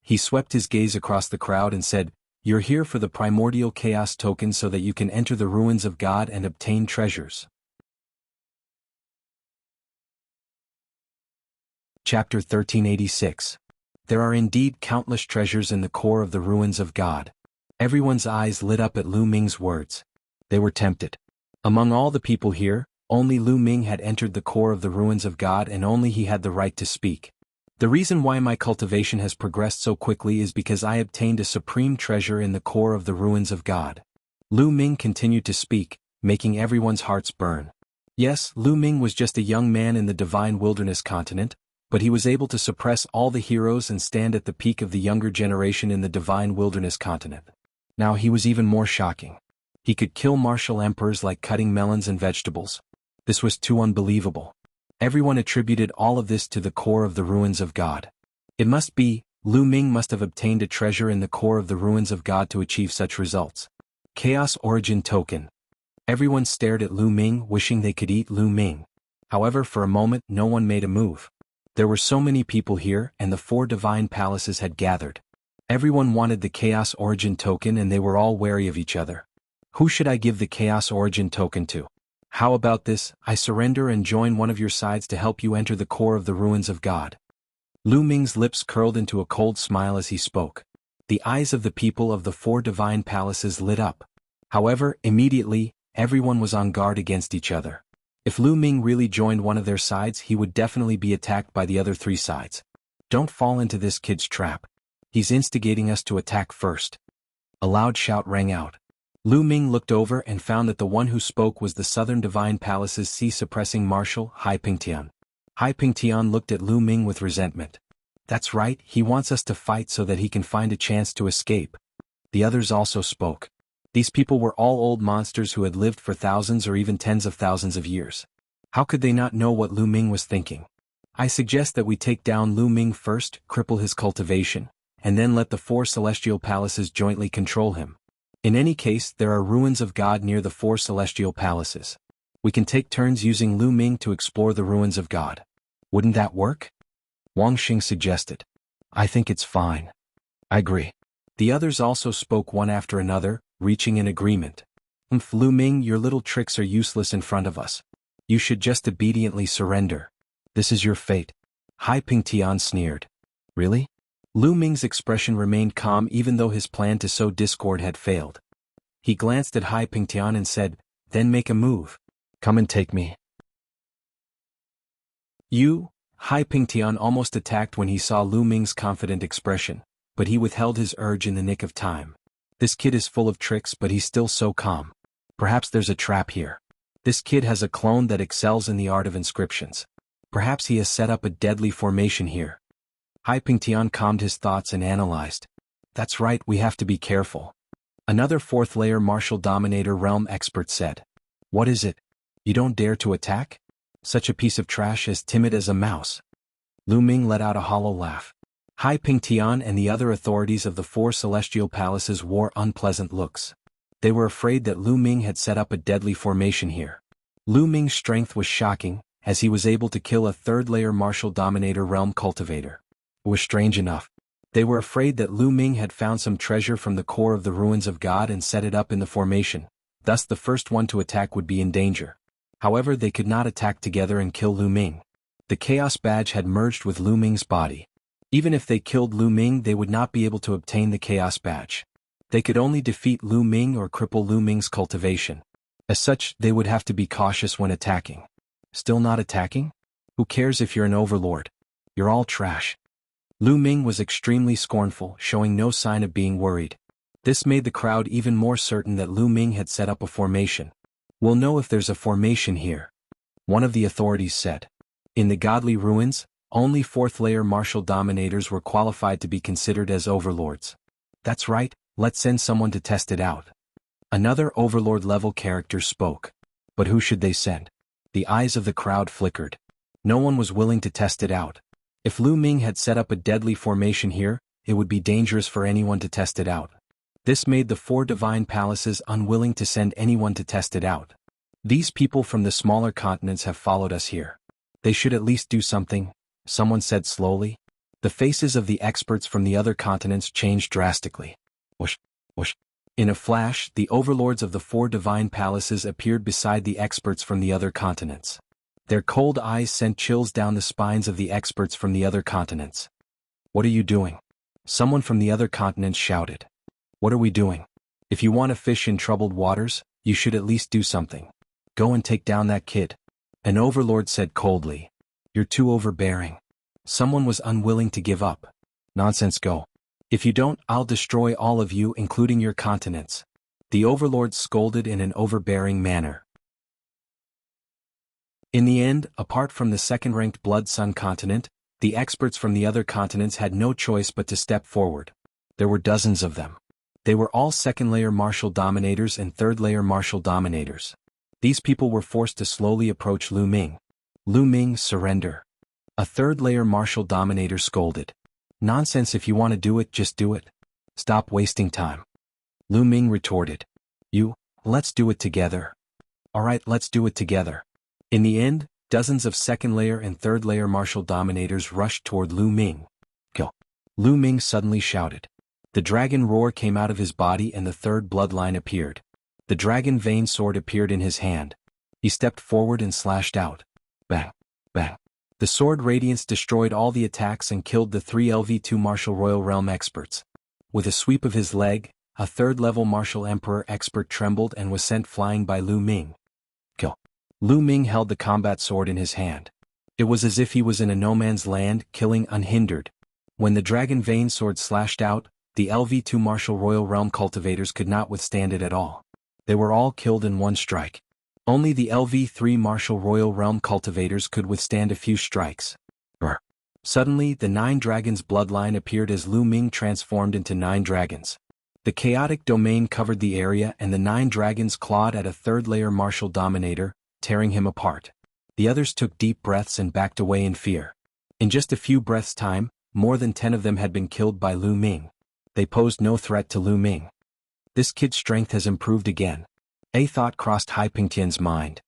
He swept his gaze across the crowd and said, You're here for the primordial chaos token so that you can enter the ruins of God and obtain treasures. Chapter 1386. There are indeed countless treasures in the core of the ruins of God. Everyone's eyes lit up at Lu Ming's words. They were tempted. Among all the people here, only Lu Ming had entered the core of the ruins of God and only he had the right to speak. The reason why my cultivation has progressed so quickly is because I obtained a supreme treasure in the core of the ruins of God. Lu Ming continued to speak, making everyone's hearts burn. Yes, Lu Ming was just a young man in the divine wilderness continent, but he was able to suppress all the heroes and stand at the peak of the younger generation in the divine wilderness continent. Now he was even more shocking. He could kill martial emperors like cutting melons and vegetables. This was too unbelievable. Everyone attributed all of this to the core of the ruins of God. It must be, Lu Ming must have obtained a treasure in the core of the ruins of God to achieve such results. Chaos Origin Token. Everyone stared at Lu Ming, wishing they could eat Lu Ming. However, for a moment, no one made a move. There were so many people here, and the 4 divine palaces had gathered. Everyone wanted the Chaos Origin Token and they were all wary of each other. Who should I give the Chaos Origin Token to? How about this, I surrender and join one of your sides to help you enter the core of the ruins of God. Lu Ming's lips curled into a cold smile as he spoke. The eyes of the people of the 4 divine palaces lit up. However, immediately, everyone was on guard against each other. If Lu Ming really joined one of their sides, he would definitely be attacked by the other 3 sides. Don't fall into this kid's trap. He's instigating us to attack first. A loud shout rang out. Lu Ming looked over and found that the one who spoke was the Southern Divine Palace's sea-suppressing marshal, Hai Pingtian. Hai Pingtian looked at Lu Ming with resentment. That's right, he wants us to fight so that he can find a chance to escape. The others also spoke. These people were all old monsters who had lived for thousands or even tens of thousands of years. How could they not know what Lu Ming was thinking? I suggest that we take down Lu Ming first, cripple his cultivation, and then let the 4 celestial palaces jointly control him. In any case, there are ruins of God near the 4 celestial palaces. We can take turns using Lu Ming to explore the ruins of God. Wouldn't that work? Wang Xing suggested. I think it's fine. I agree. The others also spoke one after another, reaching an agreement. Lu Ming, your little tricks are useless in front of us. You should just obediently surrender. This is your fate. Hai Pingtian sneered. Really? Lu Ming's expression remained calm even though his plan to sow discord had failed. He glanced at Hai Pingtian and said, "Then make a move. Come and take me." Hai Pingtian almost attacked when he saw Lu Ming's confident expression, but he withheld his urge in the nick of time. This kid is full of tricks but he's still so calm. Perhaps there's a trap here. This kid has a clone that excels in the art of inscriptions. Perhaps he has set up a deadly formation here. Hai Pingtian calmed his thoughts and analyzed. That's right, we have to be careful. Another fourth-layer martial dominator realm expert said. What is it? You don't dare to attack? Such a piece of trash as timid as a mouse. Lu Ming let out a hollow laugh. Hai Pingtian and the other authorities of the 4 celestial palaces wore unpleasant looks. They were afraid that Lu Ming had set up a deadly formation here. Lu Ming's strength was shocking, as he was able to kill a third-layer martial dominator realm cultivator. It was strange enough. They were afraid that Lu Ming had found some treasure from the core of the ruins of God and set it up in the formation, thus the first one to attack would be in danger. However, they could not attack together and kill Lu Ming. The Chaos Badge had merged with Lu Ming's body. Even if they killed Lu Ming, they would not be able to obtain the Chaos Badge. They could only defeat Lu Ming or cripple Lu Ming's cultivation. As such, they would have to be cautious when attacking. Still not attacking? Who cares if you're an overlord? You're all trash. Lu Ming was extremely scornful, showing no sign of being worried. This made the crowd even more certain that Lu Ming had set up a formation. We'll know if there's a formation here, one of the authorities said. In the godly ruins, only 4th-layer martial dominators were qualified to be considered as overlords. That's right, let's send someone to test it out. Another overlord-level character spoke. But who should they send? The eyes of the crowd flickered. No one was willing to test it out. If Lu Ming had set up a deadly formation here, it would be dangerous for anyone to test it out. This made the 4 divine palaces unwilling to send anyone to test it out. These people from the smaller continents have followed us here. They should at least do something, someone said slowly. The faces of the experts from the other continents changed drastically. Whoosh, whoosh. In a flash, the overlords of the 4 divine palaces appeared beside the experts from the other continents. Their cold eyes sent chills down the spines of the experts from the other continents. What are you doing? Someone from the other continents shouted. What are we doing? If you want to fish in troubled waters, you should at least do something. Go and take down that kid. An overlord said coldly. You're too overbearing. Someone was unwilling to give up. Nonsense, go. If you don't, I'll destroy all of you, including your continents. The overlord scolded in an overbearing manner. In the end, apart from the second-ranked Blood Sun continent, the experts from the other continents had no choice but to step forward. There were dozens of them. They were all second-layer martial dominators and third-layer martial dominators. These people were forced to slowly approach Lu Ming. Lu Ming, surrender. A third-layer martial dominator scolded. Nonsense, if you want to do it, just do it. Stop wasting time. Lu Ming retorted. Let's do it together. Alright, let's do it together. In the end, dozens of second-layer and third-layer martial dominators rushed toward Lu Ming. Go. Lu Ming suddenly shouted. The dragon roar came out of his body and the third bloodline appeared. The dragon vein sword appeared in his hand. He stepped forward and slashed out. Bang, bang. The sword radiance destroyed all the attacks and killed the 3 LV2 martial royal realm experts. With a sweep of his leg, a third-level martial emperor expert trembled and was sent flying by Lu Ming. Kill. Lu Ming held the combat sword in his hand. It was as if he was in a no-man's land, killing unhindered. When the dragon vein sword slashed out, the LV2 martial royal realm cultivators could not withstand it at all. They were all killed in one strike. Only the LV3 martial royal realm cultivators could withstand a few strikes. Suddenly, the 9 dragons bloodline appeared as Lu Ming transformed into 9 dragons. The chaotic domain covered the area and the 9 dragons clawed at a third-layer martial dominator, tearing him apart. The others took deep breaths and backed away in fear. In just a few breaths' time, more than 10 of them had been killed by Lu Ming. They posed no threat to Lu Ming. This kid's strength has improved again. A thought crossed Hai Pingtian's mind.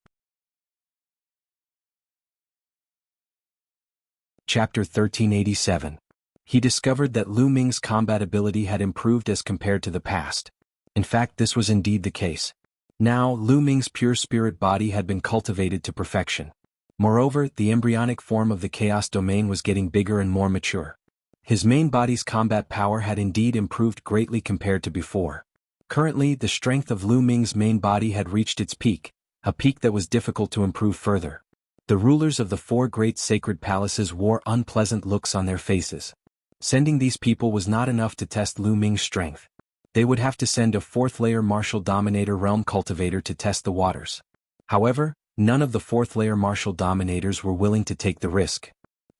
Chapter 1387. He discovered that Lu Ming's combat ability had improved as compared to the past. In fact, this was indeed the case. Now, Lu Ming's pure spirit body had been cultivated to perfection. Moreover, the embryonic form of the chaos domain was getting bigger and more mature. His main body's combat power had indeed improved greatly compared to before. Currently, the strength of Lu Ming's main body had reached its peak, a peak that was difficult to improve further. The rulers of the 4 great sacred palaces wore unpleasant looks on their faces. Sending these people was not enough to test Lu Ming's strength. They would have to send a 4th-layer martial dominator realm cultivator to test the waters. However, none of the 4th-layer martial dominators were willing to take the risk.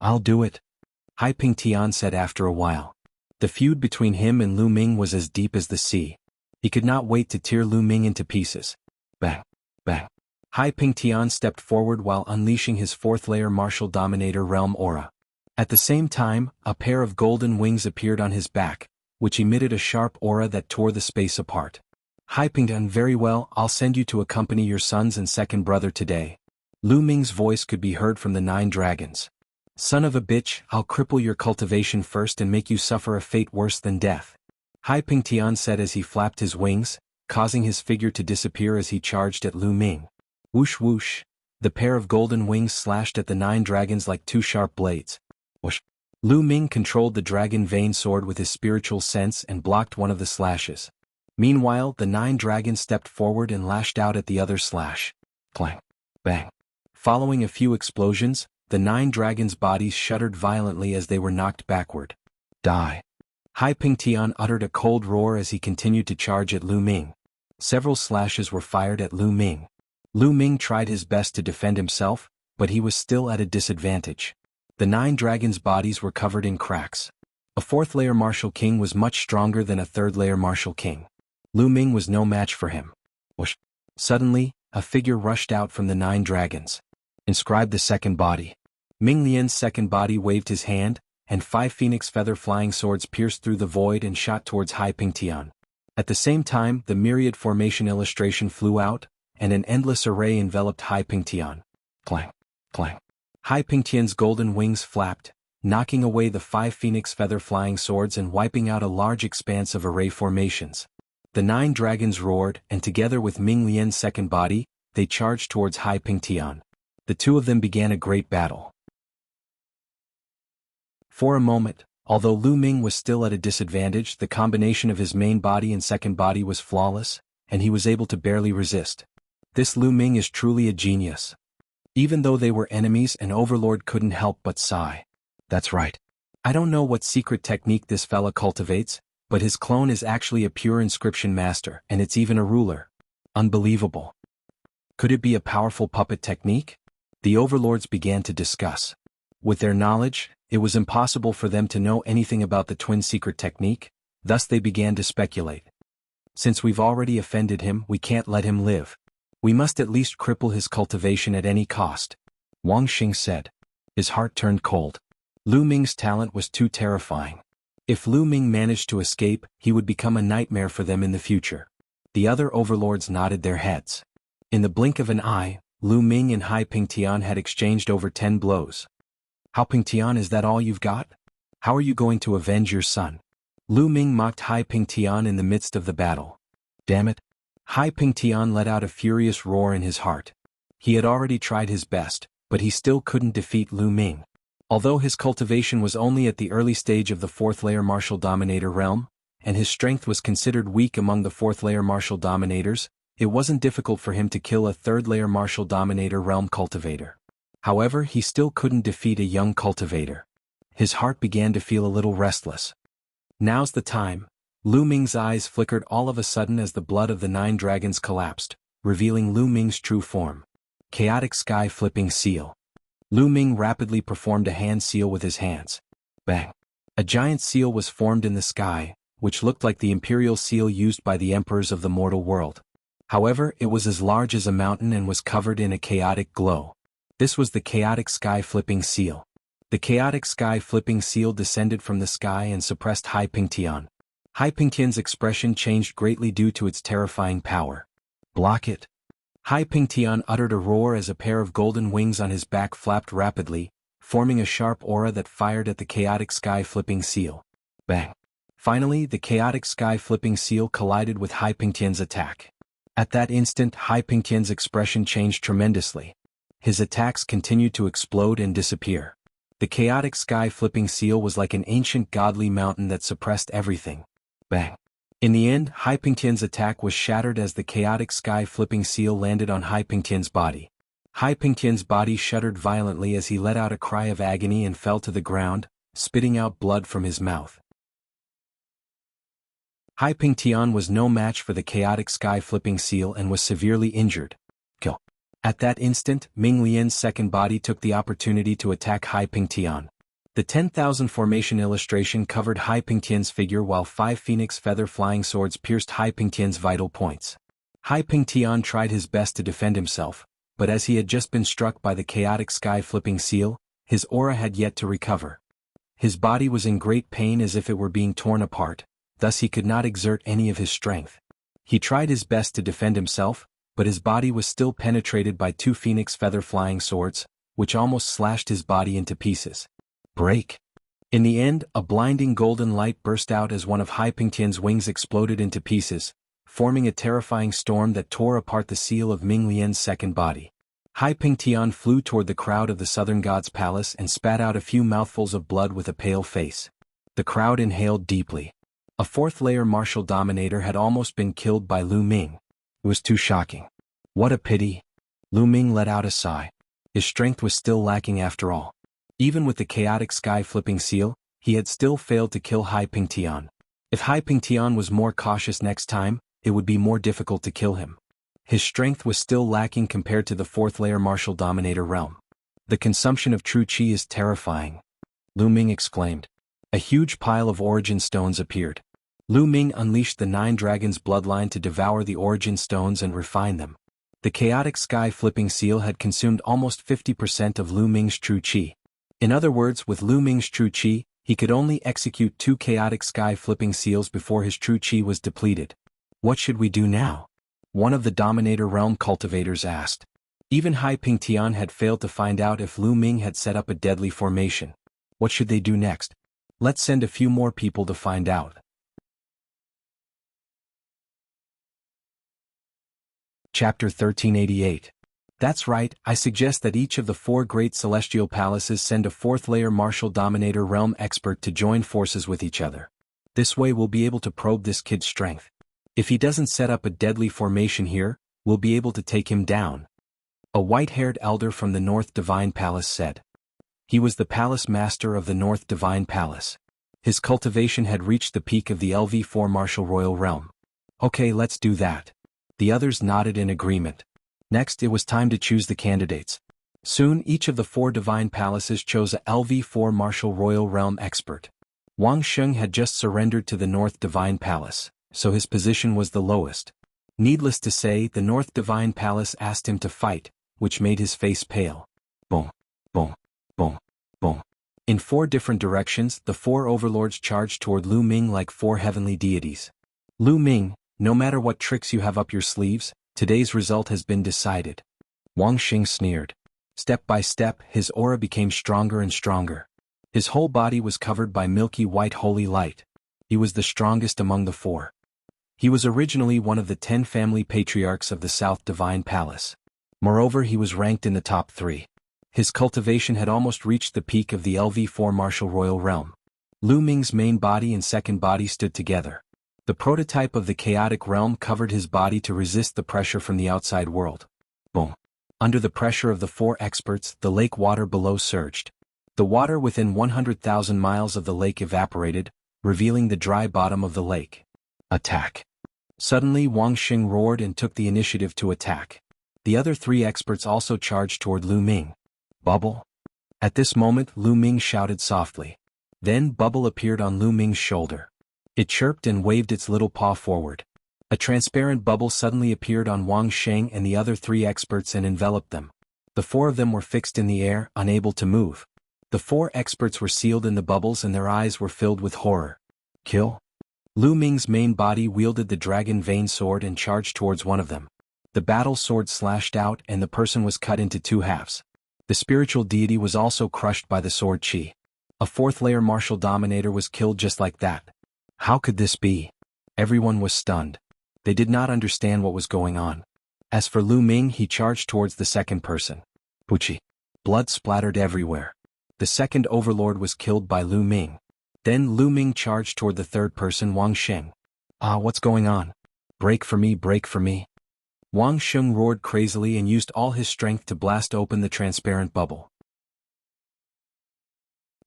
"I'll do it," Hai Pingtian said after a while. The feud between him and Lu Ming was as deep as the sea. He could not wait to tear Lu Ming into pieces. Bang! Bang! Hai Pingtian stepped forward while unleashing his 4th-layer martial dominator realm aura. At the same time, a pair of golden wings appeared on his back, which emitted a sharp aura that tore the space apart. "Hai Pingtian, very well, I'll send you to accompany your sons and second brother today." Lu Ming's voice could be heard from the 9 dragons. "Son of a bitch, I'll cripple your cultivation first and make you suffer a fate worse than death," Hai Pingtian said as he flapped his wings, causing his figure to disappear as he charged at Lu Ming. Whoosh whoosh, the pair of golden wings slashed at the 9 dragons like 2 sharp blades. Whoosh. Lu Ming controlled the dragon vein sword with his spiritual sense and blocked one of the slashes. Meanwhile, the 9 dragons stepped forward and lashed out at the other slash. Clang. Bang. Following a few explosions, the 9 dragons' bodies shuddered violently as they were knocked backward. Die. Hai Pingtian uttered a cold roar as he continued to charge at Lu Ming. Several slashes were fired at Lu Ming. Lu Ming tried his best to defend himself, but he was still at a disadvantage. The 9 dragons' bodies were covered in cracks. A 4th-layer martial king was much stronger than a 3rd-layer martial king. Lu Ming was no match for him. Whoosh. Suddenly, a figure rushed out from the 9 dragons. Inscribed the second body. Ming Lian's second body waved his hand, and 5 phoenix feather flying swords pierced through the void and shot towards Hai Pingtian. At the same time, the myriad formation illustration flew out, and an endless array enveloped Hai Pingtian. Clang. Clang. Hai Pingtian's golden wings flapped, knocking away the 5 phoenix feather flying swords and wiping out a large expanse of array formations. The 9 dragons roared, and together with Ming Lian's second body, they charged towards Hai Pingtian. The two of them began a great battle. For a moment, although Lu Ming was still at a disadvantage, the combination of his main body and second body was flawless, and he was able to barely resist. This Lu Ming is truly a genius. Even though they were enemies, an overlord couldn't help but sigh. That's right. I don't know what secret technique this fella cultivates, but his clone is actually a pure inscription master, and it's even a ruler. Unbelievable. Could it be a powerful puppet technique? The overlords began to discuss. With their knowledge, it was impossible for them to know anything about the twin secret technique, thus they began to speculate. Since we've already offended him, we can't let him live. We must at least cripple his cultivation at any cost, Wang Xing said. His heart turned cold. Lu Ming's talent was too terrifying. If Lu Ming managed to escape, he would become a nightmare for them in the future. The other overlords nodded their heads. In the blink of an eye, Lu Ming and Hai Pingtian had exchanged over 10 blows. Hai Pingtian, is that all you've got? How are you going to avenge your son? Lu Ming mocked Hai Pingtian in the midst of the battle. Damn it. Hai Pingtian let out a furious roar in his heart. He had already tried his best, but he still couldn't defeat Lu Ming. Although his cultivation was only at the early stage of the 4th-layer martial dominator realm, and his strength was considered weak among the 4th-layer martial dominators, it wasn't difficult for him to kill a 3rd-layer martial dominator realm cultivator. However, he still couldn't defeat a young cultivator. His heart began to feel a little restless. Now's the time. Lu Ming's eyes flickered all of a sudden as the blood of the 9 dragons collapsed, revealing Lu Ming's true form. Chaotic Sky Flipping Seal. Lu Ming rapidly performed a hand seal with his hands. Bang! A giant seal was formed in the sky, which looked like the imperial seal used by the emperors of the mortal world. However, it was as large as a mountain and was covered in a chaotic glow. This was the Chaotic Sky Flipping Seal. The Chaotic Sky Flipping Seal descended from the sky and suppressed Hai Pingtian. Hai Pingtian's expression changed greatly due to its terrifying power. Block it. Hai Pingtian uttered a roar as a pair of golden wings on his back flapped rapidly, forming a sharp aura that fired at the Chaotic Sky Flipping Seal. Bang! Finally, the Chaotic Sky Flipping Seal collided with Hai Pingtian's attack. At that instant, Hai Pingtian's expression changed tremendously. His attacks continued to explode and disappear. The chaotic sky-flipping seal was like an ancient godly mountain that suppressed everything. Bang. In the end, Hai Pingtian's attack was shattered as the chaotic sky-flipping seal landed on Hai Pingtian's body. Hai Pingtian's body shuddered violently as he let out a cry of agony and fell to the ground, spitting out blood from his mouth. Hai Pingtian was no match for the chaotic sky-flipping seal and was severely injured. Kill. At that instant, Ming Lian's second body took the opportunity to attack Hai Pingtian. The 10,000 formation illustration covered Hai Pingtian's figure while 5 phoenix feather flying swords pierced Hai Pingtian's vital points. Hai Pingtian tried his best to defend himself, but as he had just been struck by the chaotic sky-flipping seal, his aura had yet to recover. His body was in great pain as if it were being torn apart, thus he could not exert any of his strength. He tried his best to defend himself, but his body was still penetrated by 2 phoenix feather flying swords, which almost slashed his body into pieces. Break. In the end, a blinding golden light burst out as one of Hai Pingtian's wings exploded into pieces, forming a terrifying storm that tore apart the seal of Ming Lian's second body. Hai Pingtian flew toward the crowd of the southern god's palace and spat out a few mouthfuls of blood with a pale face. The crowd inhaled deeply. A fourth-layer martial dominator had almost been killed by Lu Ming. It was too shocking. What a pity. Lu Ming let out a sigh. His strength was still lacking after all. Even with the chaotic sky-flipping seal, he had still failed to kill Hai Pingtian. If Hai Pingtian was more cautious next time, it would be more difficult to kill him. His strength was still lacking compared to the fourth-layer martial dominator realm. The consumption of true qi is terrifying. Lu Ming exclaimed. A huge pile of origin stones appeared. Lu Ming unleashed the 9 dragons' bloodline to devour the origin stones and refine them. The chaotic sky-flipping seal had consumed almost 50% of Lu Ming's true qi. In other words, with Lu Ming's true qi, he could only execute 2 chaotic sky-flipping seals before his true qi was depleted. What should we do now? One of the Dominator Realm cultivators asked. Even Hai Pingtian had failed to find out if Lu Ming had set up a deadly formation. What should they do next? Let's send a few more people to find out. Chapter 1388. That's right, I suggest that each of the 4 great celestial palaces send a 4th-layer martial dominator realm expert to join forces with each other. This way we'll be able to probe this kid's strength. If he doesn't set up a deadly formation here, we'll be able to take him down. A white-haired elder from the North Divine Palace said. He was the palace master of the North Divine Palace. His cultivation had reached the peak of the LV4 martial royal realm. Okay, let's do that. The others nodded in agreement. Next, it was time to choose the candidates. Soon, each of the 4 divine palaces chose a LV4 martial royal realm expert. Wang Sheng had just surrendered to the North Divine Palace, so his position was the lowest. Needless to say, the North Divine Palace asked him to fight, which made his face pale. Boom, boom, boom, boom. In 4 different directions, the 4 overlords charged toward Lu Ming like 4 heavenly deities. Lu Ming, no matter what tricks you have up your sleeves, today's result has been decided. Wang Xing sneered. Step by step, his aura became stronger and stronger. His whole body was covered by milky white holy light. He was the strongest among the 4. He was originally one of the 10 family patriarchs of the South Divine Palace. Moreover, he was ranked in the top 3. His cultivation had almost reached the peak of the LV4 martial royal realm. Lu Ming's main body and second body stood together. The prototype of the chaotic realm covered his body to resist the pressure from the outside world. Boom. Under the pressure of the 4 experts, the lake water below surged. The water within 100,000 miles of the lake evaporated, revealing the dry bottom of the lake. Attack. Suddenly Wang Xing roared and took the initiative to attack. The other 3 experts also charged toward Lu Ming. Bubble. At this moment Lu Ming shouted softly. Then Bubble appeared on Lu Ming's shoulder. It chirped and waved its little paw forward. A transparent bubble suddenly appeared on Wang Sheng and the other 3 experts and enveloped them. The 4 of them were fixed in the air, unable to move. The 4 experts were sealed in the bubbles and their eyes were filled with horror. Kill. Lu Ming's main body wielded the dragon vein sword and charged towards one of them. The battle sword slashed out and the person was cut into 2 halves. The spiritual deity was also crushed by the sword qi. A 4th-layer martial dominator was killed just like that. How could this be? Everyone was stunned. They did not understand what was going on. As for Lu Ming, he charged towards the second person. Puchi. Blood splattered everywhere. The second overlord was killed by Lu Ming. Then Lu Ming charged toward the third person, Wang Sheng. "Ah, what's going on? Break for me, break for me." Wang Sheng roared crazily and used all his strength to blast open the transparent bubble.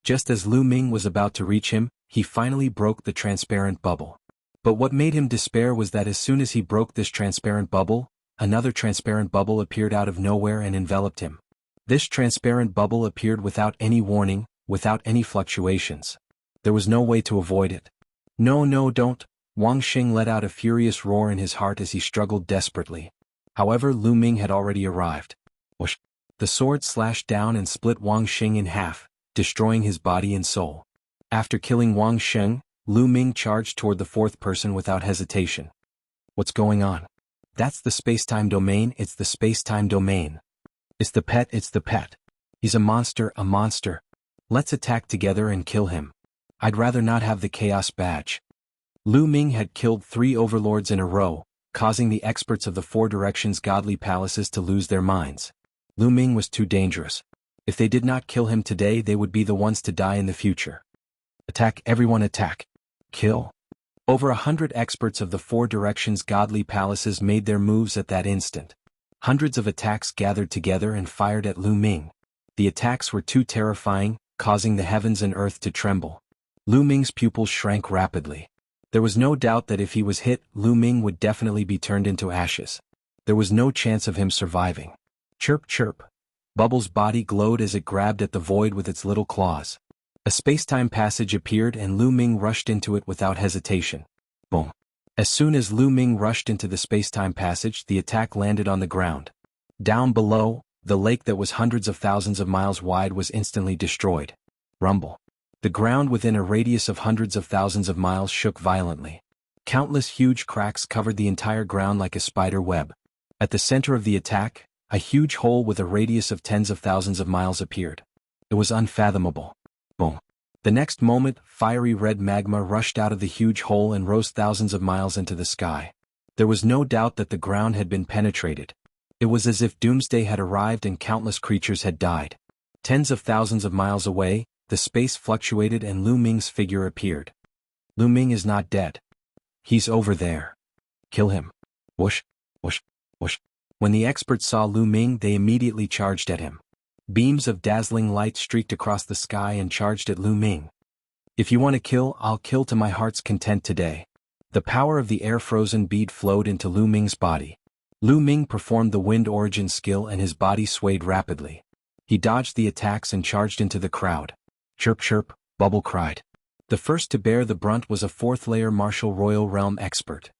Just as Lu Ming was about to reach him, he finally broke the transparent bubble. But what made him despair was that as soon as he broke this transparent bubble, another transparent bubble appeared out of nowhere and enveloped him. This transparent bubble appeared without any warning, without any fluctuations. There was no way to avoid it. "No, no, don't!" Wang Sheng let out a furious roar in his heart as he struggled desperately. However, Lu Ming had already arrived. Whoosh! The sword slashed down and split Wang Sheng in half, destroying his body and soul. After killing Wang Sheng, Lu Ming charged toward the fourth person without hesitation. "What's going on?" "That's the space-time domain, it's the space-time domain. It's the pet, it's the pet. He's a monster, a monster. Let's attack together and kill him. I'd rather not have the Chaos Badge." Lu Ming had killed 3 overlords in a row, causing the experts of the Four Directions godly palaces to lose their minds. Lu Ming was too dangerous. If they did not kill him today, they would be the ones to die in the future. "Attack, everyone, attack. Kill." Over 100 experts of the Four Directions godly palaces made their moves at that instant. Hundreds of attacks gathered together and fired at Lu Ming. The attacks were too terrifying, causing the heavens and earth to tremble. Lu Ming's pupils shrank rapidly. There was no doubt that if he was hit, Lu Ming would definitely be turned into ashes. There was no chance of him surviving. Chirp, chirp. Bubble's body glowed as it grabbed at the void with its little claws. A space-time passage appeared and Lu Ming rushed into it without hesitation. Boom. As soon as Lu Ming rushed into the space-time passage, the attack landed on the ground. Down below, the lake that was hundreds of thousands of miles wide was instantly destroyed. Rumble. The ground within a radius of hundreds of thousands of miles shook violently. Countless huge cracks covered the entire ground like a spider web. At the center of the attack, a huge hole with a radius of tens of thousands of miles appeared. It was unfathomable. Boom. The next moment, fiery red magma rushed out of the huge hole and rose thousands of miles into the sky. There was no doubt that the ground had been penetrated. It was as if doomsday had arrived and countless creatures had died. Tens of thousands of miles away, the space fluctuated and Lu Ming's figure appeared. Lu Ming is not dead. He's over there. Kill him. Whoosh, whoosh, whoosh. When the experts saw Lu Ming, they immediately charged at him. Beams of dazzling light streaked across the sky and charged at Lu Ming. "If you want to kill, I'll kill to my heart's content today." The power of the air-frozen bead flowed into Lu Ming's body. Lu Ming performed the wind origin skill and his body swayed rapidly. He dodged the attacks and charged into the crowd. Chirp chirp, Bubble cried. The first to bear the brunt was a 4th-layer Martial Royal Realm expert.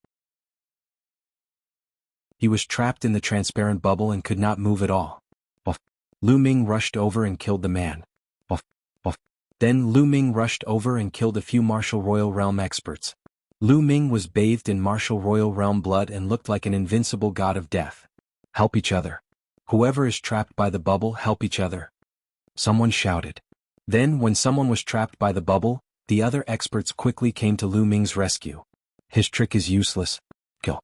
He was trapped in the transparent bubble and could not move at all. Buff. Lu Ming rushed over and killed the man. Buff, buff. Then Lu Ming rushed over and killed a few Martial Royal Realm experts. Lu Ming was bathed in Martial Royal Realm blood and looked like an invincible god of death. "Help each other. Whoever is trapped by the bubble, help each other." Someone shouted. Then, when someone was trapped by the bubble, the other experts quickly came to Lu Ming's rescue. "His trick is useless. Kill.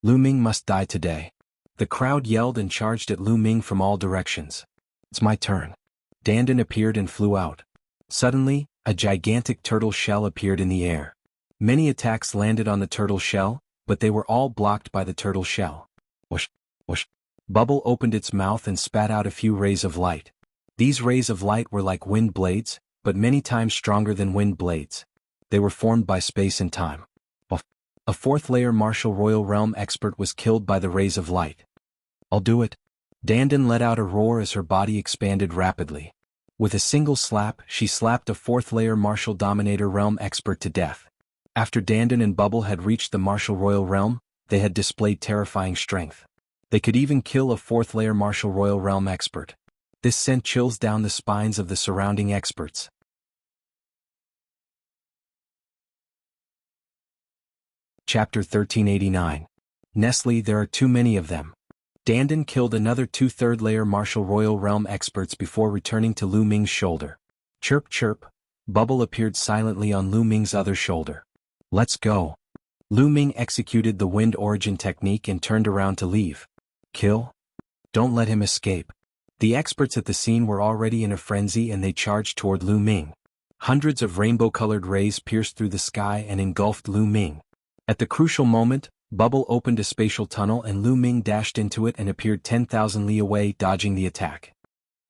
Lu Ming must die today." The crowd yelled and charged at Lu Ming from all directions. "It's my turn." Dandan appeared and flew out. Suddenly, a gigantic turtle shell appeared in the air. Many attacks landed on the turtle shell, but they were all blocked by the turtle shell. Whoosh, whoosh. Bubble opened its mouth and spat out a few rays of light. These rays of light were like wind blades, but many times stronger than wind blades. They were formed by space and time. A 4th-layer Martial Royal Realm expert was killed by the rays of light. "I'll do it." Dandan let out a roar as her body expanded rapidly. With a single slap, she slapped a 4th-layer Martial Dominator Realm expert to death. After Dandan and Bubble had reached the Martial Royal Realm, they had displayed terrifying strength. They could even kill a 4th-layer Martial Royal Realm expert. This sent chills down the spines of the surrounding experts. Chapter 1389. Nestle, there are too many of them. Dandan killed another 2 3rd-layer Martial Royal Realm experts before returning to Lu Ming's shoulder. Chirp chirp, Bubble appeared silently on Lu Ming's other shoulder. "Let's go." Lu Ming executed the wind origin technique and turned around to leave. "Kill? Don't let him escape." The experts at the scene were already in a frenzy and they charged toward Lu Ming. Hundreds of rainbow-colored rays pierced through the sky and engulfed Lu Ming. At the crucial moment, Bubble opened a spatial tunnel and Lu Ming dashed into it and appeared 10,000 li away, dodging the attack.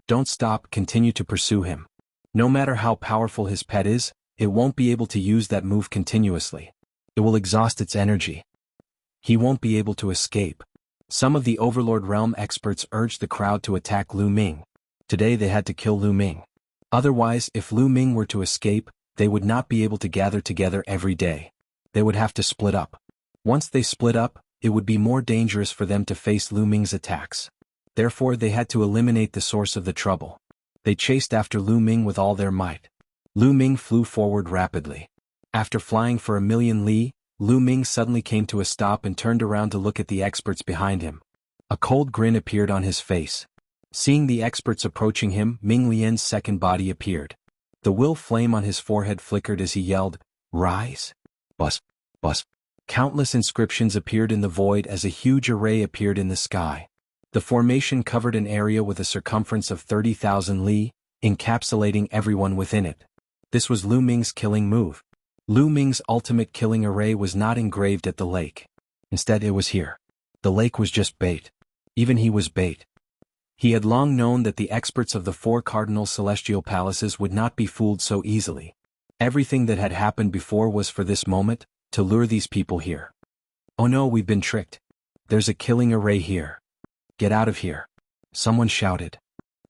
Don't stop, continue to pursue him. No matter how powerful his pet is, it won't be able to use that move continuously. It will exhaust its energy. He won't be able to escape. Some of the Overlord Realm experts urged the crowd to attack Lu Ming. Today they had to kill Lu Ming. Otherwise, if Lu Ming were to escape, they would not be able to gather together every day. They would have to split up. Once they split up, it would be more dangerous for them to face Lu Ming's attacks. Therefore they had to eliminate the source of the trouble. They chased after Lu Ming with all their might. Lu Ming flew forward rapidly. After flying for 1,000,000 li, Lu Ming suddenly came to a stop and turned around to look at the experts behind him. A cold grin appeared on his face. Seeing the experts approaching him, Ming Lian's second body appeared. The will flame on his forehead flickered as he yelled, "Rise! Bus! Bus!" Countless inscriptions appeared in the void as a huge array appeared in the sky. The formation covered an area with a circumference of 30,000 li, encapsulating everyone within it. This was Lu Ming's killing move. Lu Ming's ultimate killing array was not engraved at the lake. Instead it was here. The lake was just bait. Even he was bait. He had long known that the experts of the 4 cardinal celestial palaces would not be fooled so easily. Everything that had happened before was for this moment, to lure these people here. Oh no, we've been tricked. There's a killing array here. Get out of here. Someone shouted.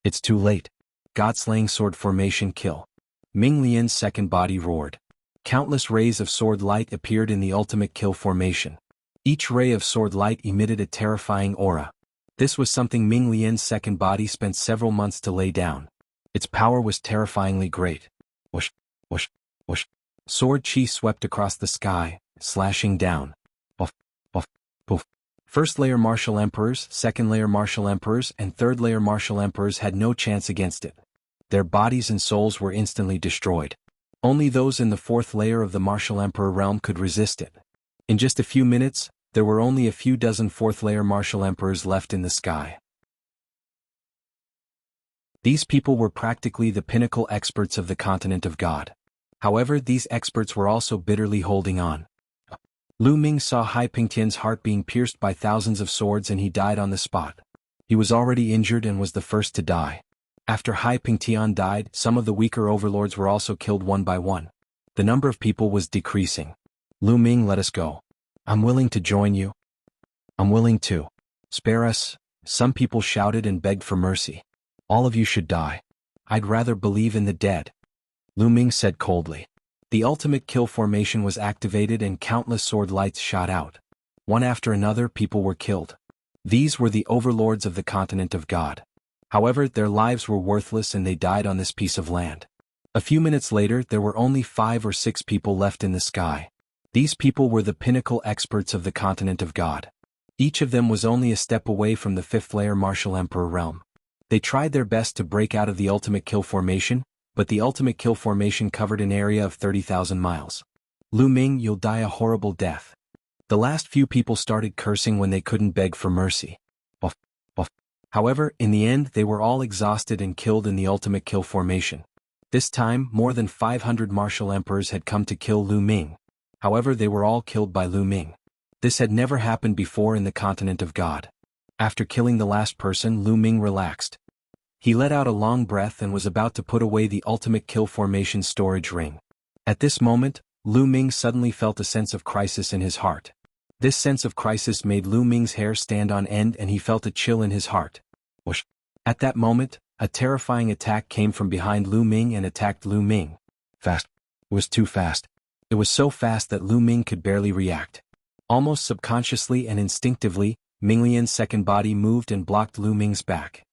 It's too late. God-slaying sword formation kill. Ming Lian's second body roared. Countless rays of sword light appeared in the ultimate kill formation. Each ray of sword light emitted a terrifying aura. This was something Ming Lian's second body spent several months to lay down. Its power was terrifyingly great. Whoosh, whoosh, whoosh. Sword chi swept across the sky, slashing down. Buff, buff, poof. First-layer martial emperors, second-layer martial emperors, and third-layer martial emperors had no chance against it. Their bodies and souls were instantly destroyed. Only those in the 4th layer of the martial emperor realm could resist it. In just a few minutes, there were only a few dozen 4th-layer martial emperors left in the sky. These people were practically the pinnacle experts of the continent of God. However, these experts were also bitterly holding on. Lu Ming saw Hai Pingtian's heart being pierced by thousands of swords and he died on the spot. He was already injured and was the first to die. After Hai Pingtian died, some of the weaker overlords were also killed one by one. The number of people was decreasing. Lu Ming, let us go. I'm willing to join you. I'm willing to. Spare us. Some people shouted and begged for mercy. All of you should die. I'd rather believe in the dead. Lu Ming said coldly. The ultimate kill formation was activated and countless sword lights shot out. One after another, people were killed. These were the overlords of the continent of God. However, their lives were worthless and they died on this piece of land. A few minutes later, there were only 5 or 6 people left in the sky. These people were the pinnacle experts of the continent of God. Each of them was only a step away from the 5th-layer martial emperor realm. They tried their best to break out of the ultimate kill formation, but the ultimate kill formation covered an area of 30,000 miles. Lu Ming, you'll die a horrible death. The last few people started cursing when they couldn't beg for mercy. Buff, buff. However, in the end they were all exhausted and killed in the ultimate kill formation. This time, more than 500 martial emperors had come to kill Lu Ming. However, they were all killed by Lu Ming. This had never happened before in the continent of God. After killing the last person, Lu Ming relaxed. He let out a long breath and was about to put away the ultimate kill formation storage ring. At this moment, Lu Ming suddenly felt a sense of crisis in his heart. This sense of crisis made Lu Ming's hair stand on end and he felt a chill in his heart. Whoosh. At that moment, a terrifying attack came from behind Lu Ming and attacked Lu Ming. Fast. It was too fast. It was so fast that Lu Ming could barely react. Almost subconsciously and instinctively, Ming Lian's second body moved and blocked Lu Ming's back.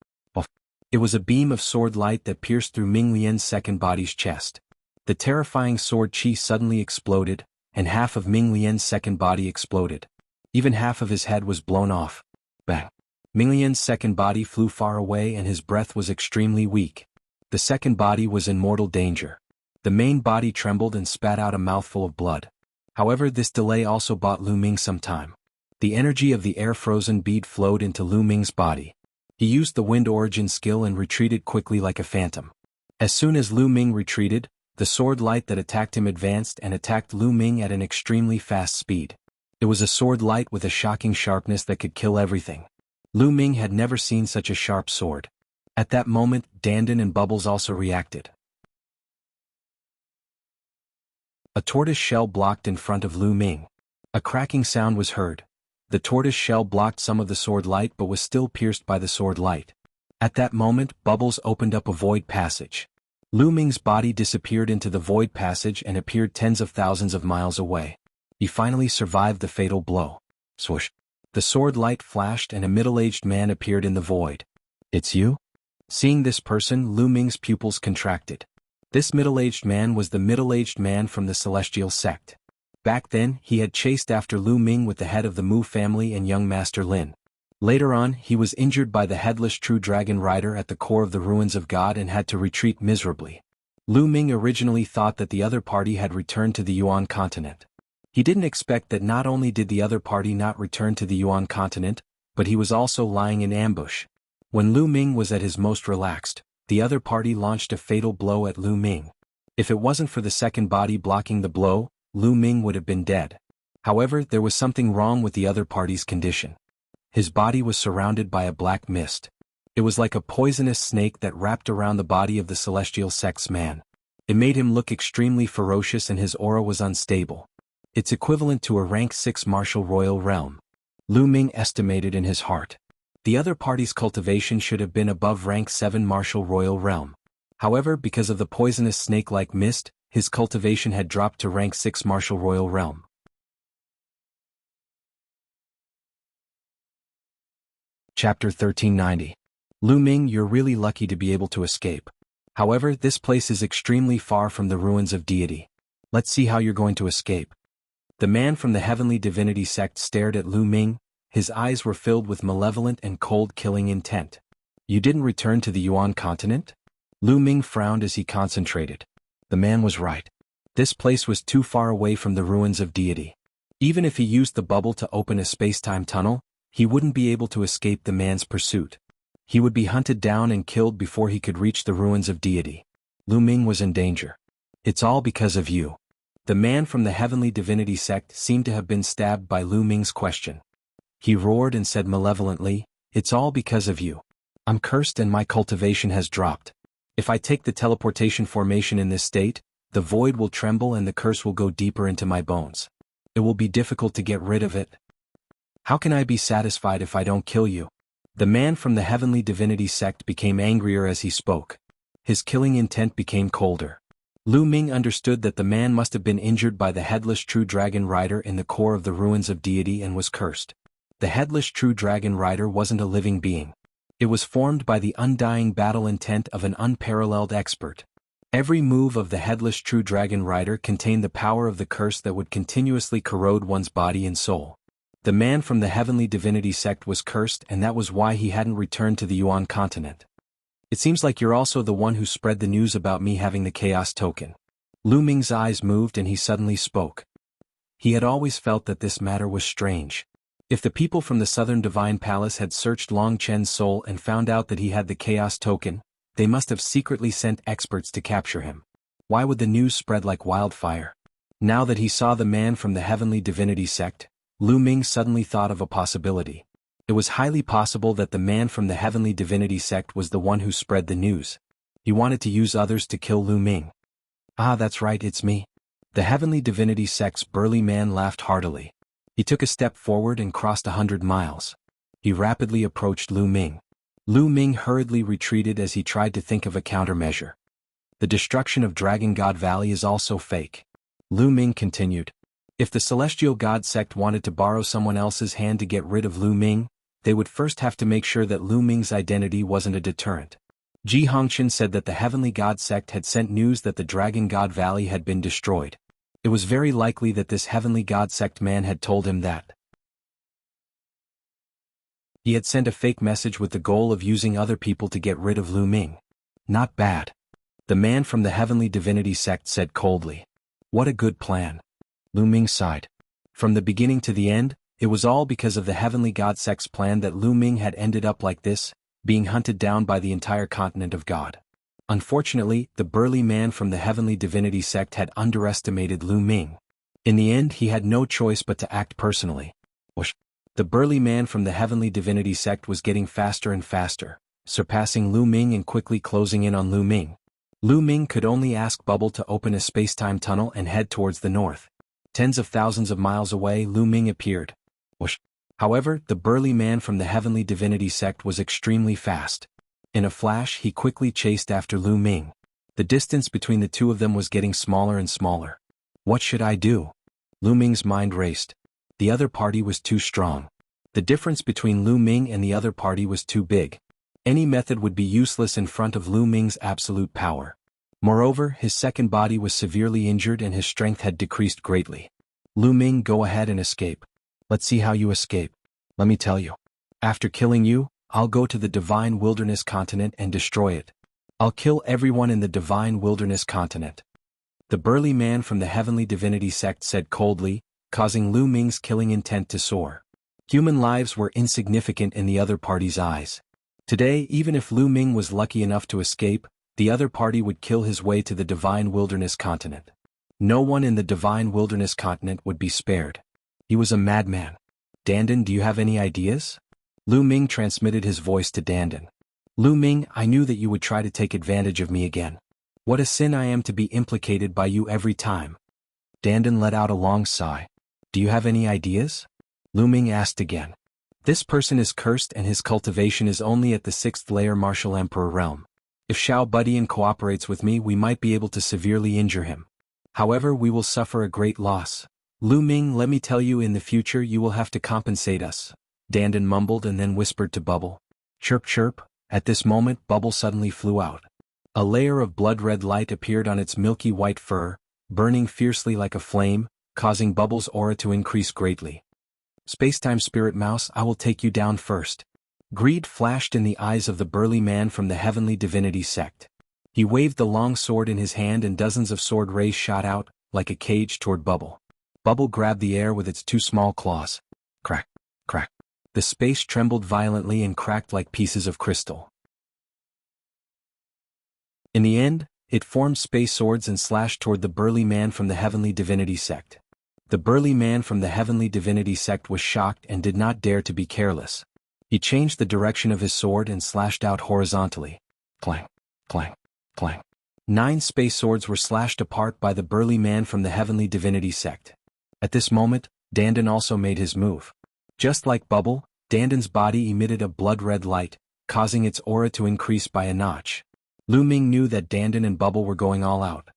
It was a beam of sword light that pierced through Ming Lian's second body's chest. The terrifying sword chi suddenly exploded, and half of Ming Lian's second body exploded. Even half of his head was blown off. Bang! Ming Lian's second body flew far away and his breath was extremely weak. The second body was in mortal danger. The main body trembled and spat out a mouthful of blood. However, this delay also bought Lu Ming some time. The energy of the air-frozen bead flowed into Lu Ming's body. He used the wind origin skill and retreated quickly like a phantom. As soon as Lu Ming retreated, the sword light that attacked him advanced and attacked Lu Ming at an extremely fast speed. It was a sword light with a shocking sharpness that could kill everything. Lu Ming had never seen such a sharp sword. At that moment, Dandan and Bubbles also reacted. A tortoise shell blocked in front of Lu Ming. A cracking sound was heard. The tortoise shell blocked some of the sword light but was still pierced by the sword light. At that moment, Bubbles opened up a void passage. Lu Ming's body disappeared into the void passage and appeared tens of thousands of miles away. He finally survived the fatal blow. Swoosh! The sword light flashed and a middle-aged man appeared in the void. "It's you?" Seeing this person, Lu Ming's pupils contracted. This middle-aged man was the middle-aged man from the Celestial Sect. Back then, he had chased after Lu Ming with the head of the Mu family and young Master Lin. Later on, he was injured by the headless true dragon rider at the core of the ruins of God and had to retreat miserably. Lu Ming originally thought that the other party had returned to the Yuan continent. He didn't expect that not only did the other party not return to the Yuan continent, but he was also lying in ambush. When Lu Ming was at his most relaxed, the other party launched a fatal blow at Lu Ming. If it wasn't for the second body blocking the blow, Lu Ming would have been dead. However, there was something wrong with the other party's condition. His body was surrounded by a black mist. It was like a poisonous snake that wrapped around the body of the Celestial Sect's man. It made him look extremely ferocious and his aura was unstable. It's equivalent to a rank 6 martial royal realm. Lu Ming estimated in his heart. The other party's cultivation should have been above rank 7 martial royal realm. However, because of the poisonous snake-like mist, his cultivation had dropped to rank 6 martial royal realm. Chapter 1390. Lu Ming, you're really lucky to be able to escape. However, this place is extremely far from the ruins of deity. Let's see how you're going to escape. The man from the Heavenly Divinity Sect stared at Lu Ming. His eyes were filled with malevolent and cold-killing intent. You didn't return to the Yuan continent? Lu Ming frowned as he concentrated. The man was right. This place was too far away from the ruins of deity. Even if he used the bubble to open a space-time tunnel, he wouldn't be able to escape the man's pursuit. He would be hunted down and killed before he could reach the ruins of deity. Lu Ming was in danger. It's all because of you. The man from the Heavenly Divinity Sect seemed to have been stabbed by Lu Ming's question. He roared and said malevolently, "It's all because of you. I'm cursed and my cultivation has dropped. If I take the teleportation formation in this state, the void will tremble and the curse will go deeper into my bones. It will be difficult to get rid of it. How can I be satisfied if I don't kill you?" The man from the Heavenly Divinity Sect became angrier as he spoke. His killing intent became colder. Lu Ming understood that the man must have been injured by the headless true dragon rider in the core of the ruins of deity and was cursed. The headless true dragon rider wasn't a living being. It was formed by the undying battle intent of an unparalleled expert. Every move of the headless true dragon rider contained the power of the curse that would continuously corrode one's body and soul. The man from the Heavenly Divinity Sect was cursed and that was why he hadn't returned to the Yuan continent. It seems like you're also the one who spread the news about me having the Chaos Token. Lu Ming's eyes moved and he suddenly spoke. He had always felt that this matter was strange. If the people from the Southern Divine Palace had searched Long Chen's soul and found out that he had the Chaos Token, they must have secretly sent experts to capture him. Why would the news spread like wildfire? Now that he saw the man from the Heavenly Divinity Sect, Lu Ming suddenly thought of a possibility. It was highly possible that the man from the Heavenly Divinity Sect was the one who spread the news. He wanted to use others to kill Lu Ming. "Ah, that's right, it's me." The Heavenly Divinity Sect's burly man laughed heartily. He took a step forward and crossed 100 miles. He rapidly approached Lu Ming. Lu Ming hurriedly retreated as he tried to think of a countermeasure. The destruction of Dragon God Valley is also fake. Lu Ming continued. If the Celestial God Sect wanted to borrow someone else's hand to get rid of Lu Ming, they would first have to make sure that Lu Ming's identity wasn't a deterrent. Ji Hongqian said that the Heavenly God Sect had sent news that the Dragon God Valley had been destroyed. It was very likely that this Heavenly God Sect man had told him that. He had sent a fake message with the goal of using other people to get rid of Lu Ming. Not bad. The man from the Heavenly Divinity Sect said coldly. What a good plan. Lu Ming sighed. From the beginning to the end, it was all because of the Heavenly God Sect's plan that Lu Ming had ended up like this. being hunted down by the entire continent of God. Unfortunately, the burly man from the Heavenly Divinity sect had underestimated Lu Ming. In the end, he had no choice but to act personally. Whoosh. The burly man from the Heavenly Divinity sect was getting faster and faster, surpassing Lu Ming and quickly closing in on Lu Ming. Lu Ming could only ask Bubble to open a space-time tunnel and head towards the north. Tens of thousands of miles away, Lu Ming appeared. Whoosh. However, the burly man from the Heavenly Divinity sect was extremely fast. In a flash, he quickly chased after Lu Ming. The distance between the two of them was getting smaller and smaller. What should I do? Lu Ming's mind raced. The other party was too strong. The difference between Lu Ming and the other party was too big. Any method would be useless in front of Lu Ming's absolute power. Moreover, his second body was severely injured and his strength had decreased greatly. Lu Ming, go ahead and escape. Let's see how you escape. Let me tell you. After killing you, I'll go to the Divine Wilderness continent and destroy it. I'll kill everyone in the Divine Wilderness continent. The burly man from the Heavenly Divinity sect said coldly, causing Lu Ming's killing intent to soar. Human lives were insignificant in the other party's eyes. Today, even if Lu Ming was lucky enough to escape, the other party would kill his way to the Divine Wilderness continent. No one in the Divine Wilderness continent would be spared. He was a madman. Dandan, do you have any ideas? Lu Ming transmitted his voice to Dandan. Lu Ming, I knew that you would try to take advantage of me again. What a sin I am to be implicated by you every time. Dandan let out a long sigh. Do you have any ideas? Lu Ming asked again. This person is cursed and his cultivation is only at the 6th layer Martial Emperor realm. If Xiao Budian cooperates with me, we might be able to severely injure him. However, we will suffer a great loss. Lu Ming, let me tell you, in the future you will have to compensate us. Dandan mumbled and then whispered to Bubble. Chirp chirp. At this moment, Bubble suddenly flew out. A layer of blood-red light appeared on its milky white fur, burning fiercely like a flame, causing Bubble's aura to increase greatly. Spacetime Spirit Mouse, I will take you down first. Greed flashed in the eyes of the burly man from the Heavenly Divinity sect. He waved the long sword in his hand and dozens of sword rays shot out, like a cage, toward Bubble. Bubble grabbed the air with its two small claws. Crack, crack. The space trembled violently and cracked like pieces of crystal. In the end, it formed space swords and slashed toward the burly man from the Heavenly Divinity sect. The burly man from the Heavenly Divinity sect was shocked and did not dare to be careless. He changed the direction of his sword and slashed out horizontally. Clang, clang, clang. 9 space swords were slashed apart by the burly man from the Heavenly Divinity sect. At this moment, Dandan also made his move. Just like Bubble, Dandan's body emitted a blood-red light, causing its aura to increase by a notch. Lu Ming knew that Dandan and Bubble were going all out.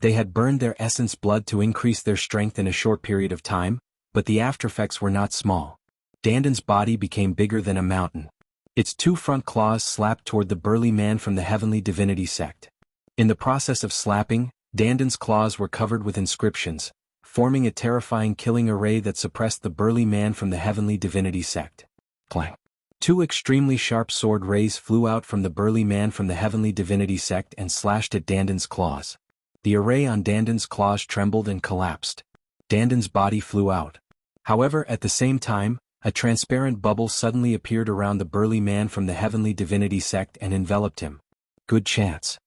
They had burned their essence blood to increase their strength in a short period of time, but the aftereffects were not small. Dandan's body became bigger than a mountain. Its 2 front claws slapped toward the burly man from the Heavenly Divinity sect. In the process of slapping, Dandan's claws were covered with inscriptions, forming a terrifying killing array that suppressed the burly man from the Heavenly Divinity sect. Clang. 2 extremely sharp sword rays flew out from the burly man from the Heavenly Divinity sect and slashed at Dandan's claws. The array on Dandan's claws trembled and collapsed. Dandan's body flew out. However, at the same time, a transparent bubble suddenly appeared around the burly man from the Heavenly Divinity sect and enveloped him. Good chance.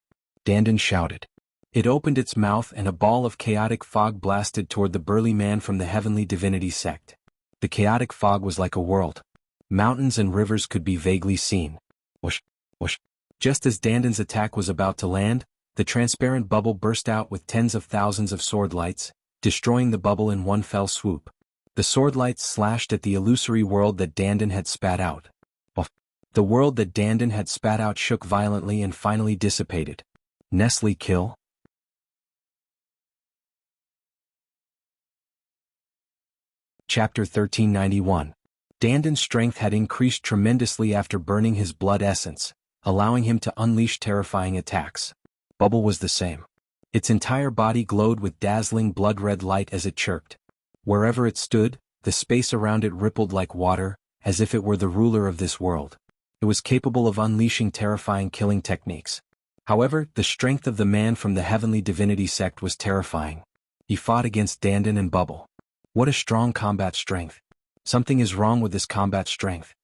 Dandan shouted. It opened its mouth and a ball of chaotic fog blasted toward the burly man from the Heavenly Divinity sect. The chaotic fog was like a world. Mountains and rivers could be vaguely seen. Whoosh, whoosh. Just as Dandan's attack was about to land, the transparent bubble burst out with tens of thousands of sword lights, destroying the bubble in one fell swoop. The sword lights slashed at the illusory world that Dandan had spat out. The world that Dandan had spat out shook violently and finally dissipated. Nestle kill? Chapter 1391. Dandan's strength had increased tremendously after burning his blood essence, allowing him to unleash terrifying attacks. Bubble was the same. Its entire body glowed with dazzling blood-red light as it chirped. Wherever it stood, the space around it rippled like water, as if it were the ruler of this world. It was capable of unleashing terrifying killing techniques. However, the strength of the man from the Heavenly Divinity sect was terrifying. He fought against Dandan and Bubble. What a strong combat strength. Something is wrong with this combat strength.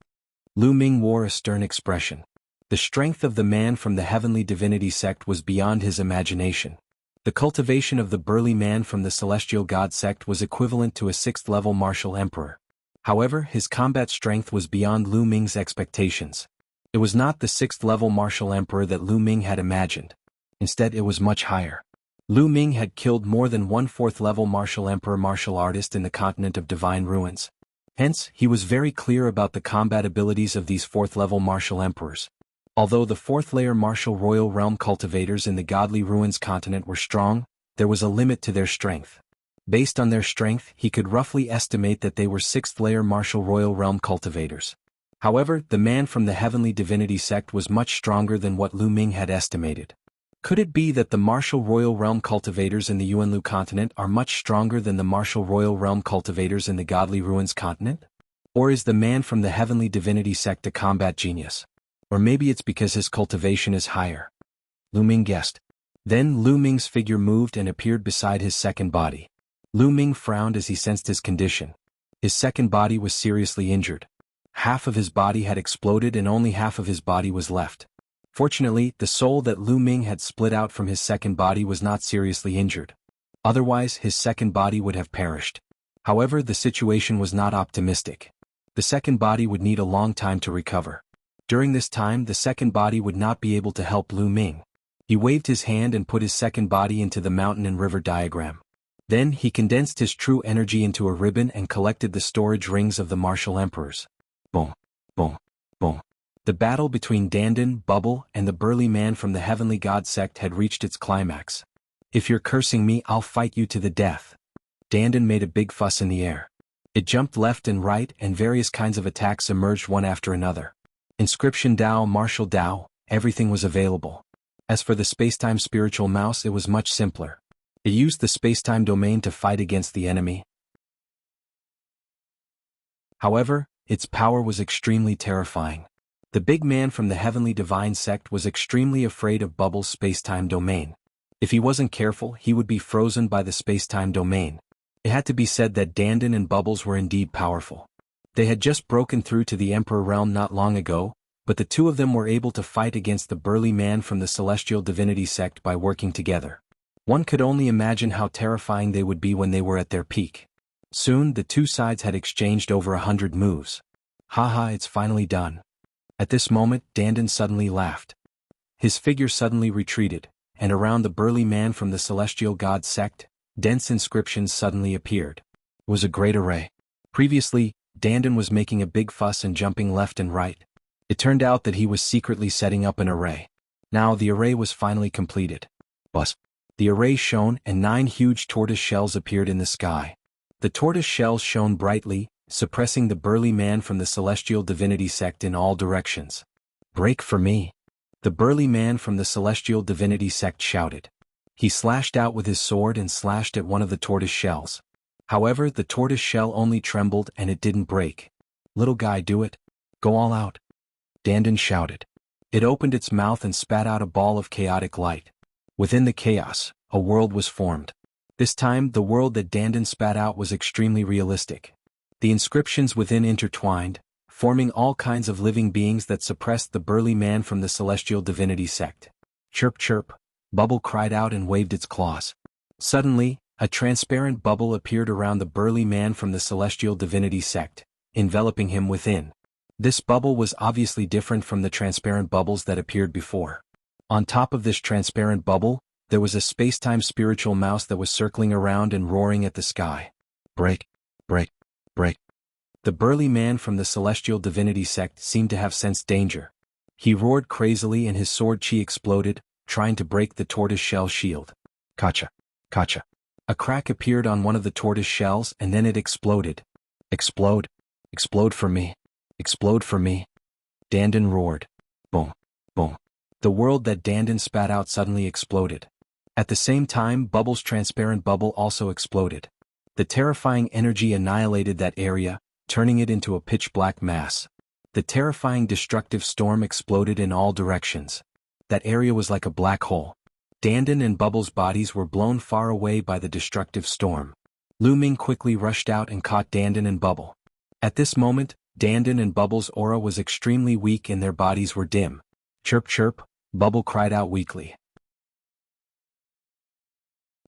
Lu Ming wore a stern expression. The strength of the man from the heavenly divinity sect was beyond his imagination. The cultivation of the burly man from the celestial god sect was equivalent to a 6th-level martial emperor. However, his combat strength was beyond Lu Ming's expectations. It was not the 6th-level martial emperor that Lu Ming had imagined. Instead, it was much higher. Lu Ming had killed more than one 4th-level martial emperor martial artist in the continent of divine ruins. Hence, he was very clear about the combat abilities of these 4th-level martial emperors. Although the 4th-layer martial royal realm cultivators in the godly ruins continent were strong, there was a limit to their strength. Based on their strength, he could roughly estimate that they were 6th-layer martial royal realm cultivators. However, the man from the heavenly divinity sect was much stronger than what Lu Ming had estimated. Could it be that the martial royal realm cultivators in the Yuanlu continent are much stronger than the martial royal realm cultivators in the godly ruins continent? Or is the man from the heavenly divinity sect a combat genius? Or maybe it's because his cultivation is higher. Lu Ming guessed. Then Lu Ming's figure moved and appeared beside his second body. Lu Ming frowned as he sensed his condition. His second body was seriously injured. Half of his body had exploded and only half of his body was left. Fortunately, the soul that Lu Ming had split out from his second body was not seriously injured. Otherwise, his second body would have perished. However, the situation was not optimistic. The second body would need a long time to recover. During this time, the second body would not be able to help Lu Ming. He waved his hand and put his second body into the mountain and river diagram. Then he condensed his true energy into a ribbon and collected the storage rings of the martial emperors. Boom, boom, boom. The battle between Dandan, Bubble, and the burly man from the heavenly god sect had reached its climax. If you're cursing me, I'll fight you to the death. Dandan made a big fuss in the air. It jumped left and right and various kinds of attacks emerged one after another. Inscription Dao, Martial Dao, everything was available. As for the spacetime spiritual mouse, it was much simpler. It used the spacetime domain to fight against the enemy. However, its power was extremely terrifying. The big man from the heavenly divine sect was extremely afraid of Bubble's spacetime domain. If he wasn't careful, he would be frozen by the spacetime domain. It had to be said that Dandan and Bubbles were indeed powerful. They had just broken through to the Emperor realm not long ago, but the two of them were able to fight against the burly man from the celestial divinity sect by working together. One could only imagine how terrifying they would be when they were at their peak. Soon, the two sides had exchanged over 100 moves. Haha, it's finally done. At this moment, Dandan suddenly laughed. His figure suddenly retreated, and around the burly man from the celestial god sect, dense inscriptions suddenly appeared. It was a great array. Previously, Dandan was making a big fuss and jumping left and right. It turned out that he was secretly setting up an array. Now the array was finally completed. Buzz. The array shone and 9 huge tortoise shells appeared in the sky. The tortoise shells shone brightly, suppressing the burly man from the celestial divinity sect in all directions. Break for me. The burly man from the celestial divinity sect shouted. He slashed out with his sword and slashed at one of the tortoise shells. However, the tortoise shell only trembled and it didn't break. Little guy, do it. Go all out. Dandan shouted. It opened its mouth and spat out a ball of chaotic light. Within the chaos, a world was formed. This time, the world that Dandan spat out was extremely realistic. The inscriptions within intertwined, forming all kinds of living beings that suppressed the burly man from the celestial divinity sect. Chirp chirp, Bubble cried out and waved its claws. Suddenly, a transparent bubble appeared around the burly man from the celestial divinity sect, enveloping him within. This bubble was obviously different from the transparent bubbles that appeared before. On top of this transparent bubble, there was a spacetime spiritual mouse that was circling around and roaring at the sky. Break, break, break. The burly man from the celestial divinity sect seemed to have sensed danger. He roared crazily and his sword chi exploded, trying to break the tortoise shell shield. Kacha, kacha. A crack appeared on one of the tortoise shells and then it exploded. Explode. Explode for me. Explode for me. Dandan roared. Boom. Boom. The world that Dandan spat out suddenly exploded. At the same time, Bubble's transparent bubble also exploded. The terrifying energy annihilated that area, turning it into a pitch-black mass. The terrifying destructive storm exploded in all directions. That area was like a black hole. Dandan and Bubble's bodies were blown far away by the destructive storm. Lu Ming quickly rushed out and caught Dandan and Bubble. At this moment, Dandan and Bubble's aura was extremely weak and their bodies were dim. Chirp chirp, Bubble cried out weakly.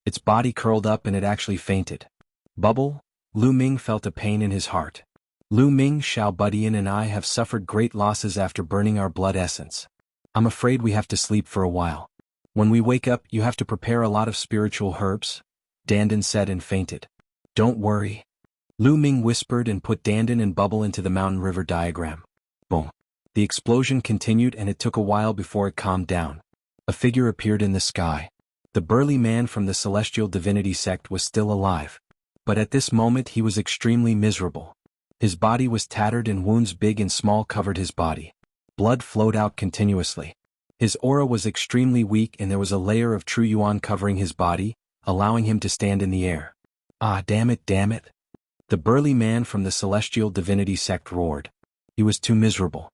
Its body curled up and it actually fainted. Bubble, Lu Ming felt a pain in his heart. Lu Ming, Xiao Budian and I have suffered great losses after burning our blood essence. I'm afraid we have to sleep for a while. When we wake up, you have to prepare a lot of spiritual herbs, Dandan said and fainted. Don't worry. Lu Ming whispered and put Dandan and Bubble into the mountain river diagram. Boom. The explosion continued and it took a while before it calmed down. A figure appeared in the sky. The burly man from the celestial divinity sect was still alive. But at this moment he was extremely miserable. His body was tattered and wounds big and small covered his body. Blood flowed out continuously. His aura was extremely weak and there was a layer of true yuan covering his body, allowing him to stand in the air. Ah, damn it, damn it. The burly man from the celestial divinity sect roared. He was too miserable.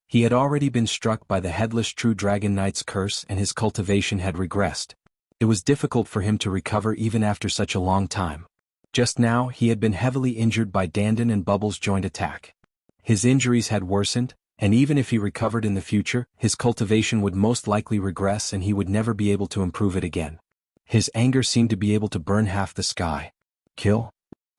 He had already been struck by the headless true dragon knight's curse and his cultivation had regressed. It was difficult for him to recover even after such a long time. Just now he had been heavily injured by Dandan and Bubble's joint attack. His injuries had worsened, and even if he recovered in the future, his cultivation would most likely regress and he would never be able to improve it again. His anger seemed to be able to burn half the sky. Kill?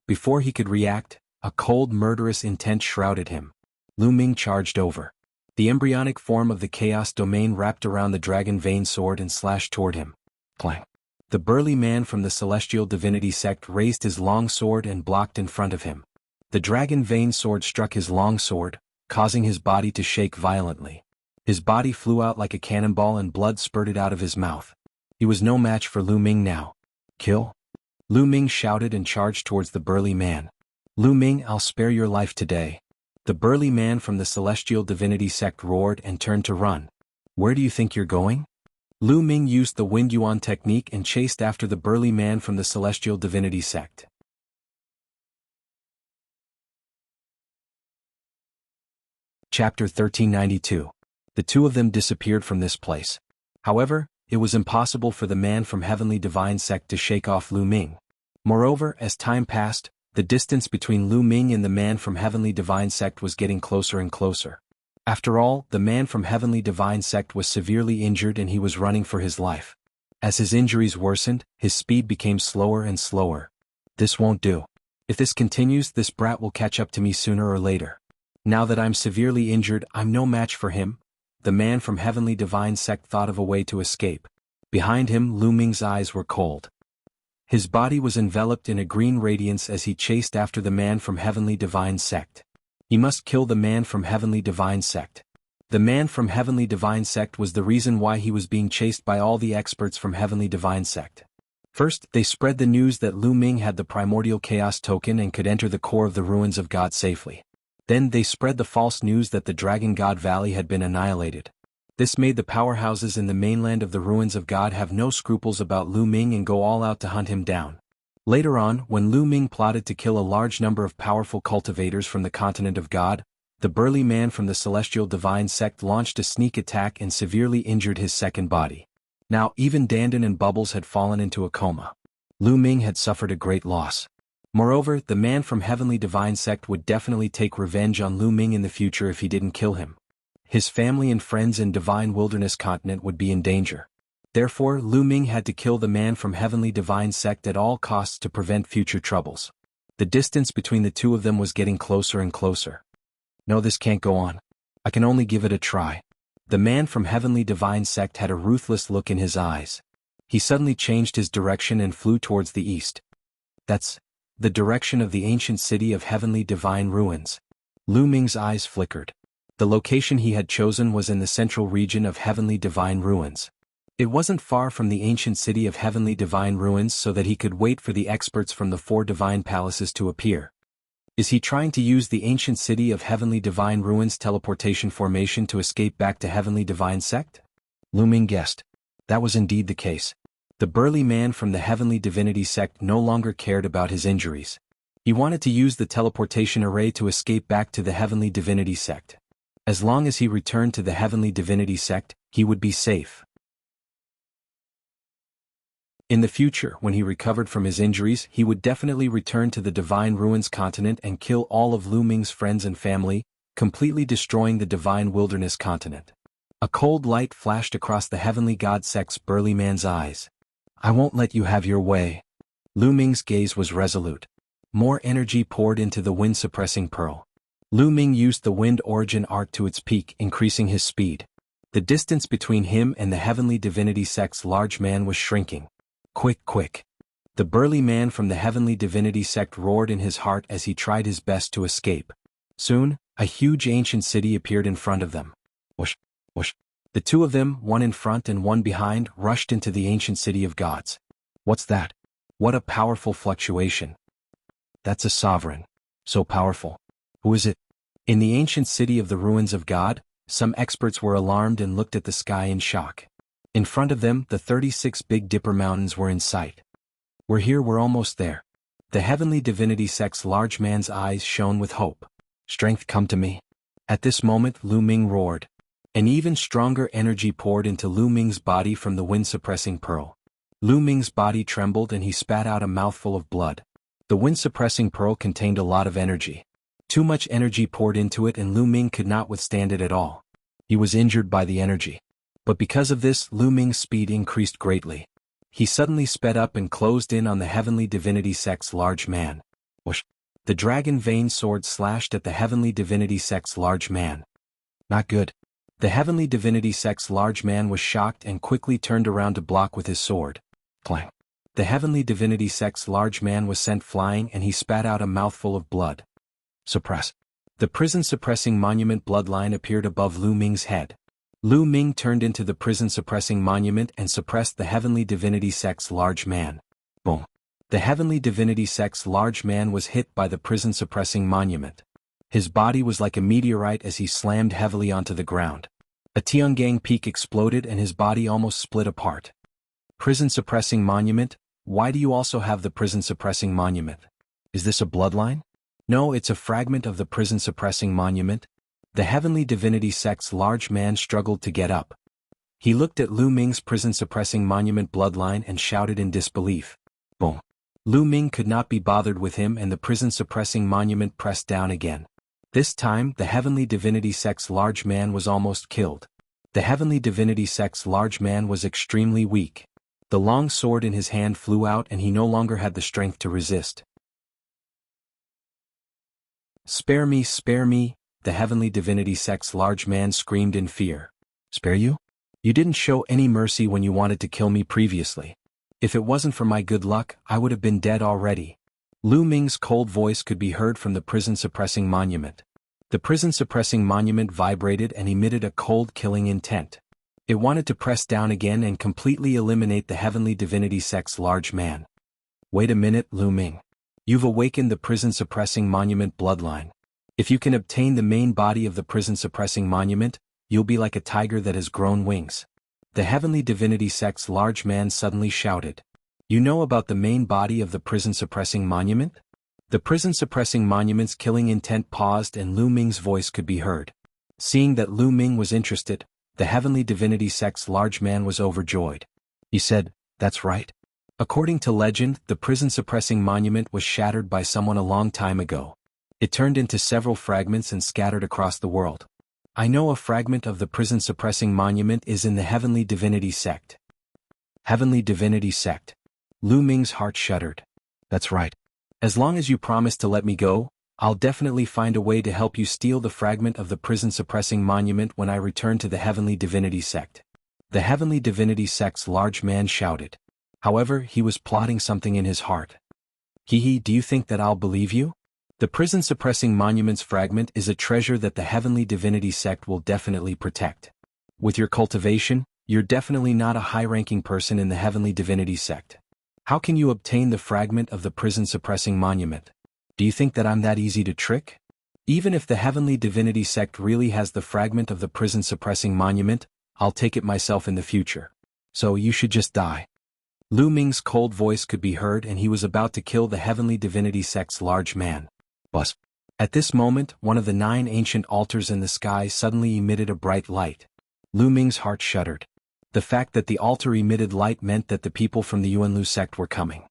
Before he could react, a cold murderous intent shrouded him. Lu Ming charged over. The embryonic form of the chaos domain wrapped around the dragon vein sword and slashed toward him. Clang. The burly man from the celestial divinity sect raised his long sword and blocked in front of him. The dragon vein sword struck his long sword, causing his body to shake violently. His body flew out like a cannonball and blood spurted out of his mouth. He was no match for Lu Ming now. Kill? Lu Ming shouted and charged towards the burly man. Lu Ming, I'll spare your life today. The burly man from the celestial divinity sect roared and turned to run. Where do you think you're going? Lu Ming used the Wind Yuan technique and chased after the burly man from the celestial divinity sect. Chapter 1392. The two of them disappeared from this place. However, it was impossible for the man from heavenly divine sect to shake off Lu Ming. Moreover, as time passed, the distance between Lu Ming and the man from heavenly divine sect was getting closer and closer. After all, the man from heavenly divine sect was severely injured and he was running for his life. As his injuries worsened, his speed became slower and slower. This won't do. If this continues, this brat will catch up to me sooner or later. Now that I'm severely injured, I'm no match for him. The man from heavenly divine sect thought of a way to escape. Behind him, Lu Ming's eyes were cold. His body was enveloped in a green radiance as he chased after the man from heavenly divine sect. He must kill the man from heavenly divine sect. The man from heavenly divine sect was the reason why he was being chased by all the experts from heavenly divine sect. First, they spread the news that Lu Ming had the primordial chaos token and could enter the core of the ruins of God safely. Then they spread the false news that the Dragon God Valley had been annihilated. This made the powerhouses in the mainland of the ruins of God have no scruples about Lu Ming and go all out to hunt him down. Later on, when Lu Ming plotted to kill a large number of powerful cultivators from the continent of God, the burly man from the celestial divine sect launched a sneak attack and severely injured his second body. Now even Dandan and Bubbles had fallen into a coma. Lu Ming had suffered a great loss. Moreover, the man from heavenly divine sect would definitely take revenge on Lu Ming in the future if he didn't kill him. His family and friends in divine wilderness continent would be in danger. Therefore, Lu Ming had to kill the man from heavenly divine sect at all costs to prevent future troubles. The distance between the two of them was getting closer and closer. No, this can't go on. I can only give it a try. The man from heavenly divine sect had a ruthless look in his eyes. He suddenly changed his direction and flew towards the east. That's the direction of the ancient city of heavenly divine ruins. Lu Ming's eyes flickered. The location he had chosen was in the central region of heavenly divine ruins. It wasn't far from the ancient city of heavenly divine ruins so that he could wait for the experts from the 4 divine palaces to appear. Is he trying to use the ancient city of heavenly divine ruins teleportation formation to escape back to heavenly divine sect? Lu Ming guessed. That was indeed the case. The burly man from the heavenly divinity sect no longer cared about his injuries. He wanted to use the teleportation array to escape back to the heavenly divinity sect. As long as he returned to the heavenly divinity sect, he would be safe. In the future, when he recovered from his injuries, he would definitely return to the Divine Ruins continent and kill all of Lu Ming's friends and family, completely destroying the Divine Wilderness continent. A cold light flashed across the heavenly god sect's burly man's eyes. I won't let you have your way. Lu Ming's gaze was resolute. More energy poured into the wind-suppressing pearl. Lu Ming used the wind origin art to its peak, increasing his speed. The distance between him and the heavenly divinity sect's large man was shrinking. Quick, quick. The burly man from the heavenly divinity sect roared in his heart as he tried his best to escape. Soon, a huge ancient city appeared in front of them. Whoosh, whoosh. The two of them, one in front and one behind, rushed into the ancient city of gods. What's that? What a powerful fluctuation. That's a sovereign. So powerful. Who is it? In the ancient city of the ruins of God, some experts were alarmed and looked at the sky in shock. In front of them, the 36 Big Dipper Mountains were in sight. We're here, we're almost there. The heavenly divinity sect's large man's eyes shone with hope. Strength, come to me. At this moment, Lu Ming roared. An even stronger energy poured into Lu Ming's body from the wind-suppressing pearl. Lu Ming's body trembled and he spat out a mouthful of blood. The wind-suppressing pearl contained a lot of energy. Too much energy poured into it and Lu Ming could not withstand it at all. He was injured by the energy. But because of this, Lu Ming's speed increased greatly. He suddenly sped up and closed in on the heavenly divinity sect's large man. Whoosh! The dragon vein sword slashed at the heavenly divinity sect's large man. Not good. The heavenly divinity sect's large man was shocked and quickly turned around to block with his sword. Clang! The heavenly divinity sect's large man was sent flying and he spat out a mouthful of blood. Suppress. The prison-suppressing monument bloodline appeared above Lu Ming's head. Lu Ming turned into the prison-suppressing monument and suppressed the heavenly divinity sect's large man. Boom. The heavenly divinity sect's large man was hit by the prison-suppressing monument. His body was like a meteorite as he slammed heavily onto the ground. A Tiangang peak exploded and his body almost split apart. Prison-suppressing monument? Why do you also have the prison-suppressing monument? Is this a bloodline? No, it's a fragment of the prison-suppressing monument. The heavenly divinity sect's large man struggled to get up. He looked at Lu Ming's prison-suppressing monument bloodline and shouted in disbelief. Boom. Lu Ming could not be bothered with him and the prison-suppressing monument pressed down again. This time, the heavenly divinity sect's large man was almost killed. The heavenly divinity sect's large man was extremely weak. The long sword in his hand flew out and he no longer had the strength to resist. Spare me, spare me, the heavenly divinity sect's large man screamed in fear. Spare you? You didn't show any mercy when you wanted to kill me previously. If it wasn't for my good luck, I would have been dead already. Lu Ming's cold voice could be heard from the prison-suppressing monument. The prison-suppressing monument vibrated and emitted a cold killing intent. It wanted to press down again and completely eliminate the heavenly divinity sect's large man. Wait a minute, Lu Ming. You've awakened the prison-suppressing monument bloodline. If you can obtain the main body of the prison-suppressing monument, you'll be like a tiger that has grown wings. The heavenly divinity sect's large man suddenly shouted. You know about the main body of the prison-suppressing monument? The prison-suppressing monument's killing intent paused and Lu Ming's voice could be heard. Seeing that Lu Ming was interested, the heavenly divinity sect's large man was overjoyed. He said, that's right. According to legend, the prison-suppressing monument was shattered by someone a long time ago. It turned into several fragments and scattered across the world. I know a fragment of the prison-suppressing monument is in the heavenly divinity sect. Heavenly divinity sect. Lu Ming's heart shuddered. That's right. As long as you promise to let me go, I'll definitely find a way to help you steal the fragment of the prison-suppressing monument when I return to the heavenly divinity sect. The heavenly divinity sect's large man shouted. However, he was plotting something in his heart. Hee, do you think that I'll believe you? The prison-suppressing monument's fragment is a treasure that the heavenly divinity sect will definitely protect. With your cultivation, you're definitely not a high-ranking person in the heavenly divinity sect. How can you obtain the fragment of the prison-suppressing monument? Do you think that I'm that easy to trick? Even if the heavenly divinity sect really has the fragment of the prison-suppressing monument, I'll take it myself in the future. So you should just die. Lu Ming's cold voice could be heard and he was about to kill the heavenly divinity sect's large man. But at this moment, one of the 9 ancient altars in the sky suddenly emitted a bright light. Lu Ming's heart shuddered. The fact that the altar emitted light meant that the people from the Yuanlu sect were coming.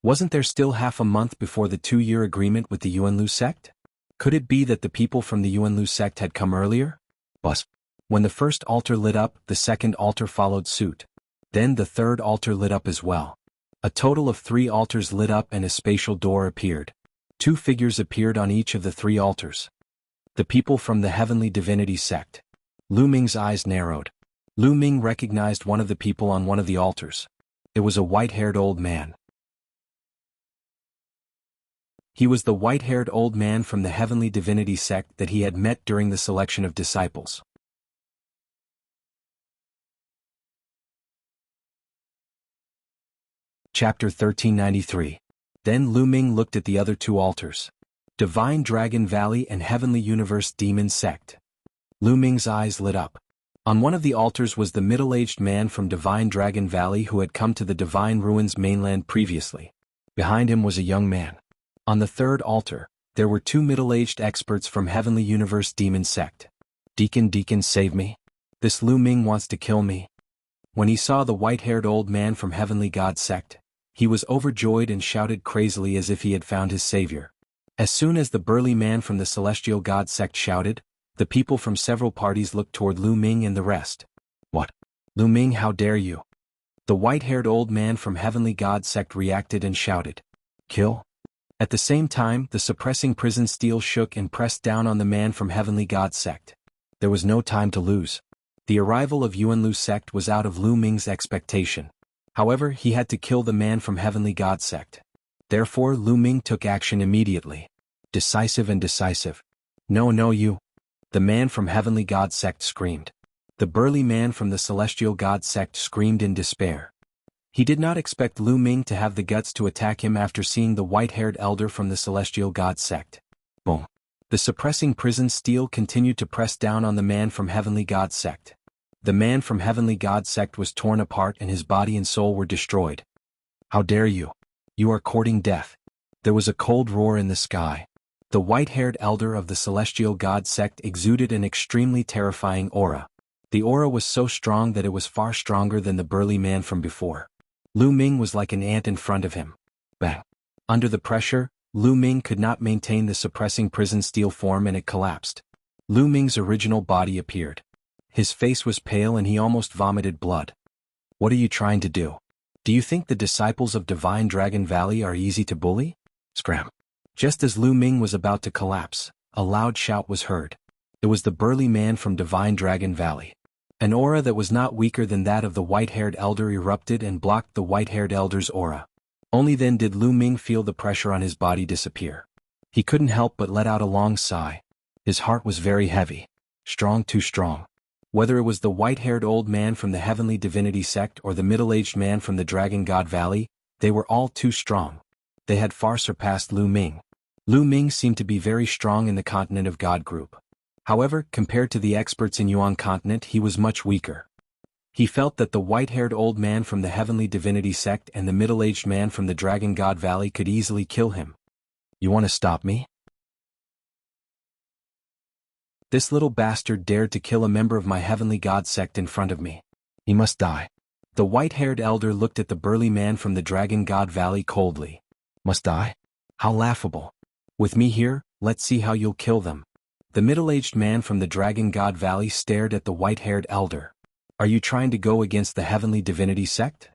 Wasn't there still half a month before the 2-year agreement with the Yuanlu sect? Could it be that the people from the Yuanlu sect had come earlier? But When the first altar lit up, the second altar followed suit. Then the third altar lit up as well. A total of 3 altars lit up and a spatial door appeared. 2 figures appeared on each of the 3 altars. The people from the Heavenly Divinity sect. Lu Ming's eyes narrowed. Lu Ming recognized one of the people on one of the altars. It was a white-haired old man. He was the white-haired old man from the Heavenly Divinity sect that he had met during the selection of disciples. Chapter 1393. Then Lu Ming looked at the other 2 altars. Divine Dragon Valley and Heavenly Universe Demon Sect. Lu Ming's eyes lit up. On one of the altars was the middle-aged man from Divine Dragon Valley who had come to the Divine Ruins mainland previously. Behind him was a young man. On the third altar, there were 2 middle-aged experts from Heavenly Universe Demon Sect. Deacon, save me. This Lu Ming wants to kill me. When he saw the white-haired old man from Heavenly God Sect, he was overjoyed and shouted crazily as if he had found his savior. As soon as the burly man from the Celestial God Sect shouted, the people from several parties looked toward Lu Ming and the rest. What? Lu Ming, how dare you? The white-haired old man from Heavenly God Sect reacted and shouted. Kill? At the same time, the suppressing prison steel shook and pressed down on the man from Heavenly God Sect. There was no time to lose. The arrival of Yuanlu sect was out of Lu Ming's expectation. However, he had to kill the man from Heavenly God Sect. Therefore, Lu Ming took action immediately. Decisive. No, you. The man from Heavenly God Sect screamed. The burly man from the Celestial God Sect screamed in despair. He did not expect Lu Ming to have the guts to attack him after seeing the white-haired elder from the Celestial God Sect. Boom. The suppressing prison steel continued to press down on the man from Heavenly God Sect. The man from Heavenly God Sect was torn apart and his body and soul were destroyed. How dare you? You are courting death. There was a cold roar in the sky. The white-haired elder of the Celestial God Sect exuded an extremely terrifying aura. The aura was so strong that it was far stronger than the burly man from before. Lu Ming was like an ant in front of him. Bang. Under the pressure, Lu Ming could not maintain the suppressing prison steel form and it collapsed. Lu Ming's original body appeared. His face was pale and he almost vomited blood. What are you trying to do? Do you think the disciples of Divine Dragon Valley are easy to bully? Scram. Just as Lu Ming was about to collapse, a loud shout was heard. It was the burly man from Divine Dragon Valley. An aura that was not weaker than that of the white-haired elder erupted and blocked the white-haired elder's aura. Only then did Lu Ming feel the pressure on his body disappear. He couldn't help but let out a long sigh. His heart was very heavy. Strong, too strong. Whether it was the white-haired old man from the Heavenly Divinity sect or the middle-aged man from the Dragon God Valley, they were all too strong. They had far surpassed Lu Ming. Lu Ming seemed to be very strong in the Continent of God group. However, compared to the experts in Yuan continent, he was much weaker. He felt that the white-haired old man from the Heavenly Divinity sect and the middle-aged man from the Dragon God Valley could easily kill him. You want to stop me? This little bastard dared to kill a member of my Heavenly God sect in front of me. He must die. The white-haired elder looked at the burly man from the Dragon God Valley coldly. Must die? How laughable. With me here, let's see how you'll kill them. The middle-aged man from the Dragon God Valley stared at the white-haired elder. Are you trying to go against the Heavenly Divinity sect?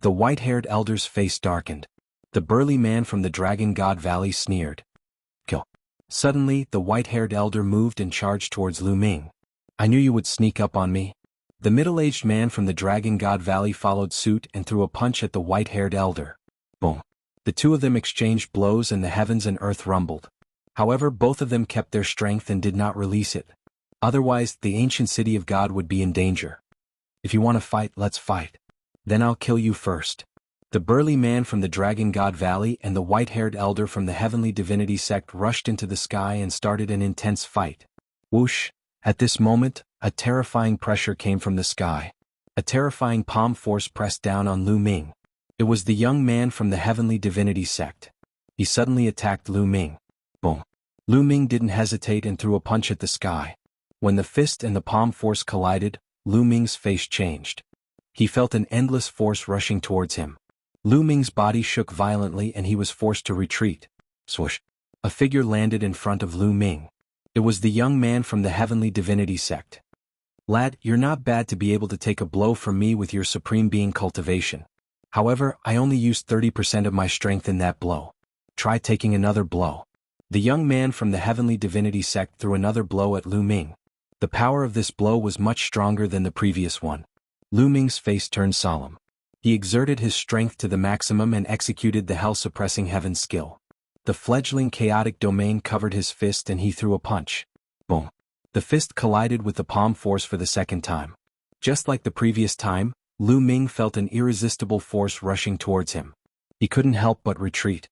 The white-haired elder's face darkened. The burly man from the Dragon God Valley sneered. Kill. Suddenly, the white-haired elder moved and charged towards Lu Ming. I knew you would sneak up on me. The middle-aged man from the Dragon God Valley followed suit and threw a punch at the white-haired elder. Boom. The two of them exchanged blows and the heavens and earth rumbled. However, both of them kept their strength and did not release it. Otherwise, the ancient city of God would be in danger. If you want to fight, let's fight. Then I'll kill you first. The burly man from the Dragon God Valley and the white-haired elder from the Heavenly Divinity sect rushed into the sky and started an intense fight. Whoosh! At this moment, a terrifying pressure came from the sky. A terrifying palm force pressed down on Lu Ming. It was the young man from the Heavenly Divinity sect. He suddenly attacked Lu Ming. Boom. Lu Ming didn't hesitate and threw a punch at the sky. When the fist and the palm force collided, Lu Ming's face changed. He felt an endless force rushing towards him. Lu Ming's body shook violently and he was forced to retreat. Swoosh. A figure landed in front of Lu Ming. It was the young man from the Heavenly Divinity sect. Lad, you're not bad to be able to take a blow from me with your supreme being cultivation. However, I only used 30% of my strength in that blow. Try taking another blow. The young man from the heavenly divinity sect threw another blow at Lu Ming. The power of this blow was much stronger than the previous one. Lu Ming's face turned solemn. He exerted his strength to the maximum and executed the hell-suppressing heaven skill. The fledgling chaotic domain covered his fist and he threw a punch. Boom. The fist collided with the palm force for the second time. Just like the previous time, Lu Ming felt an irresistible force rushing towards him. He couldn't help but retreat.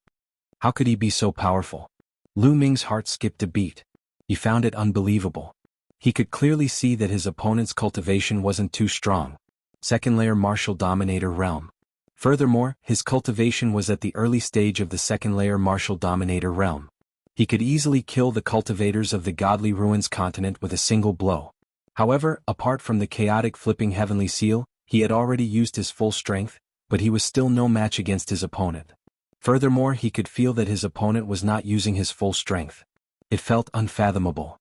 How could he be so powerful? Lu Ming's heart skipped a beat. He found it unbelievable. He could clearly see that his opponent's cultivation wasn't too strong. Second-layer martial dominator realm. Furthermore, his cultivation was at the early stage of the second-layer martial dominator realm. He could easily kill the cultivators of the godly ruins continent with a single blow. However, apart from the chaotic flipping heavenly seal, he had already used his full strength, but he was still no match against his opponent. Furthermore, he could feel that his opponent was not using his full strength. It felt unfathomable.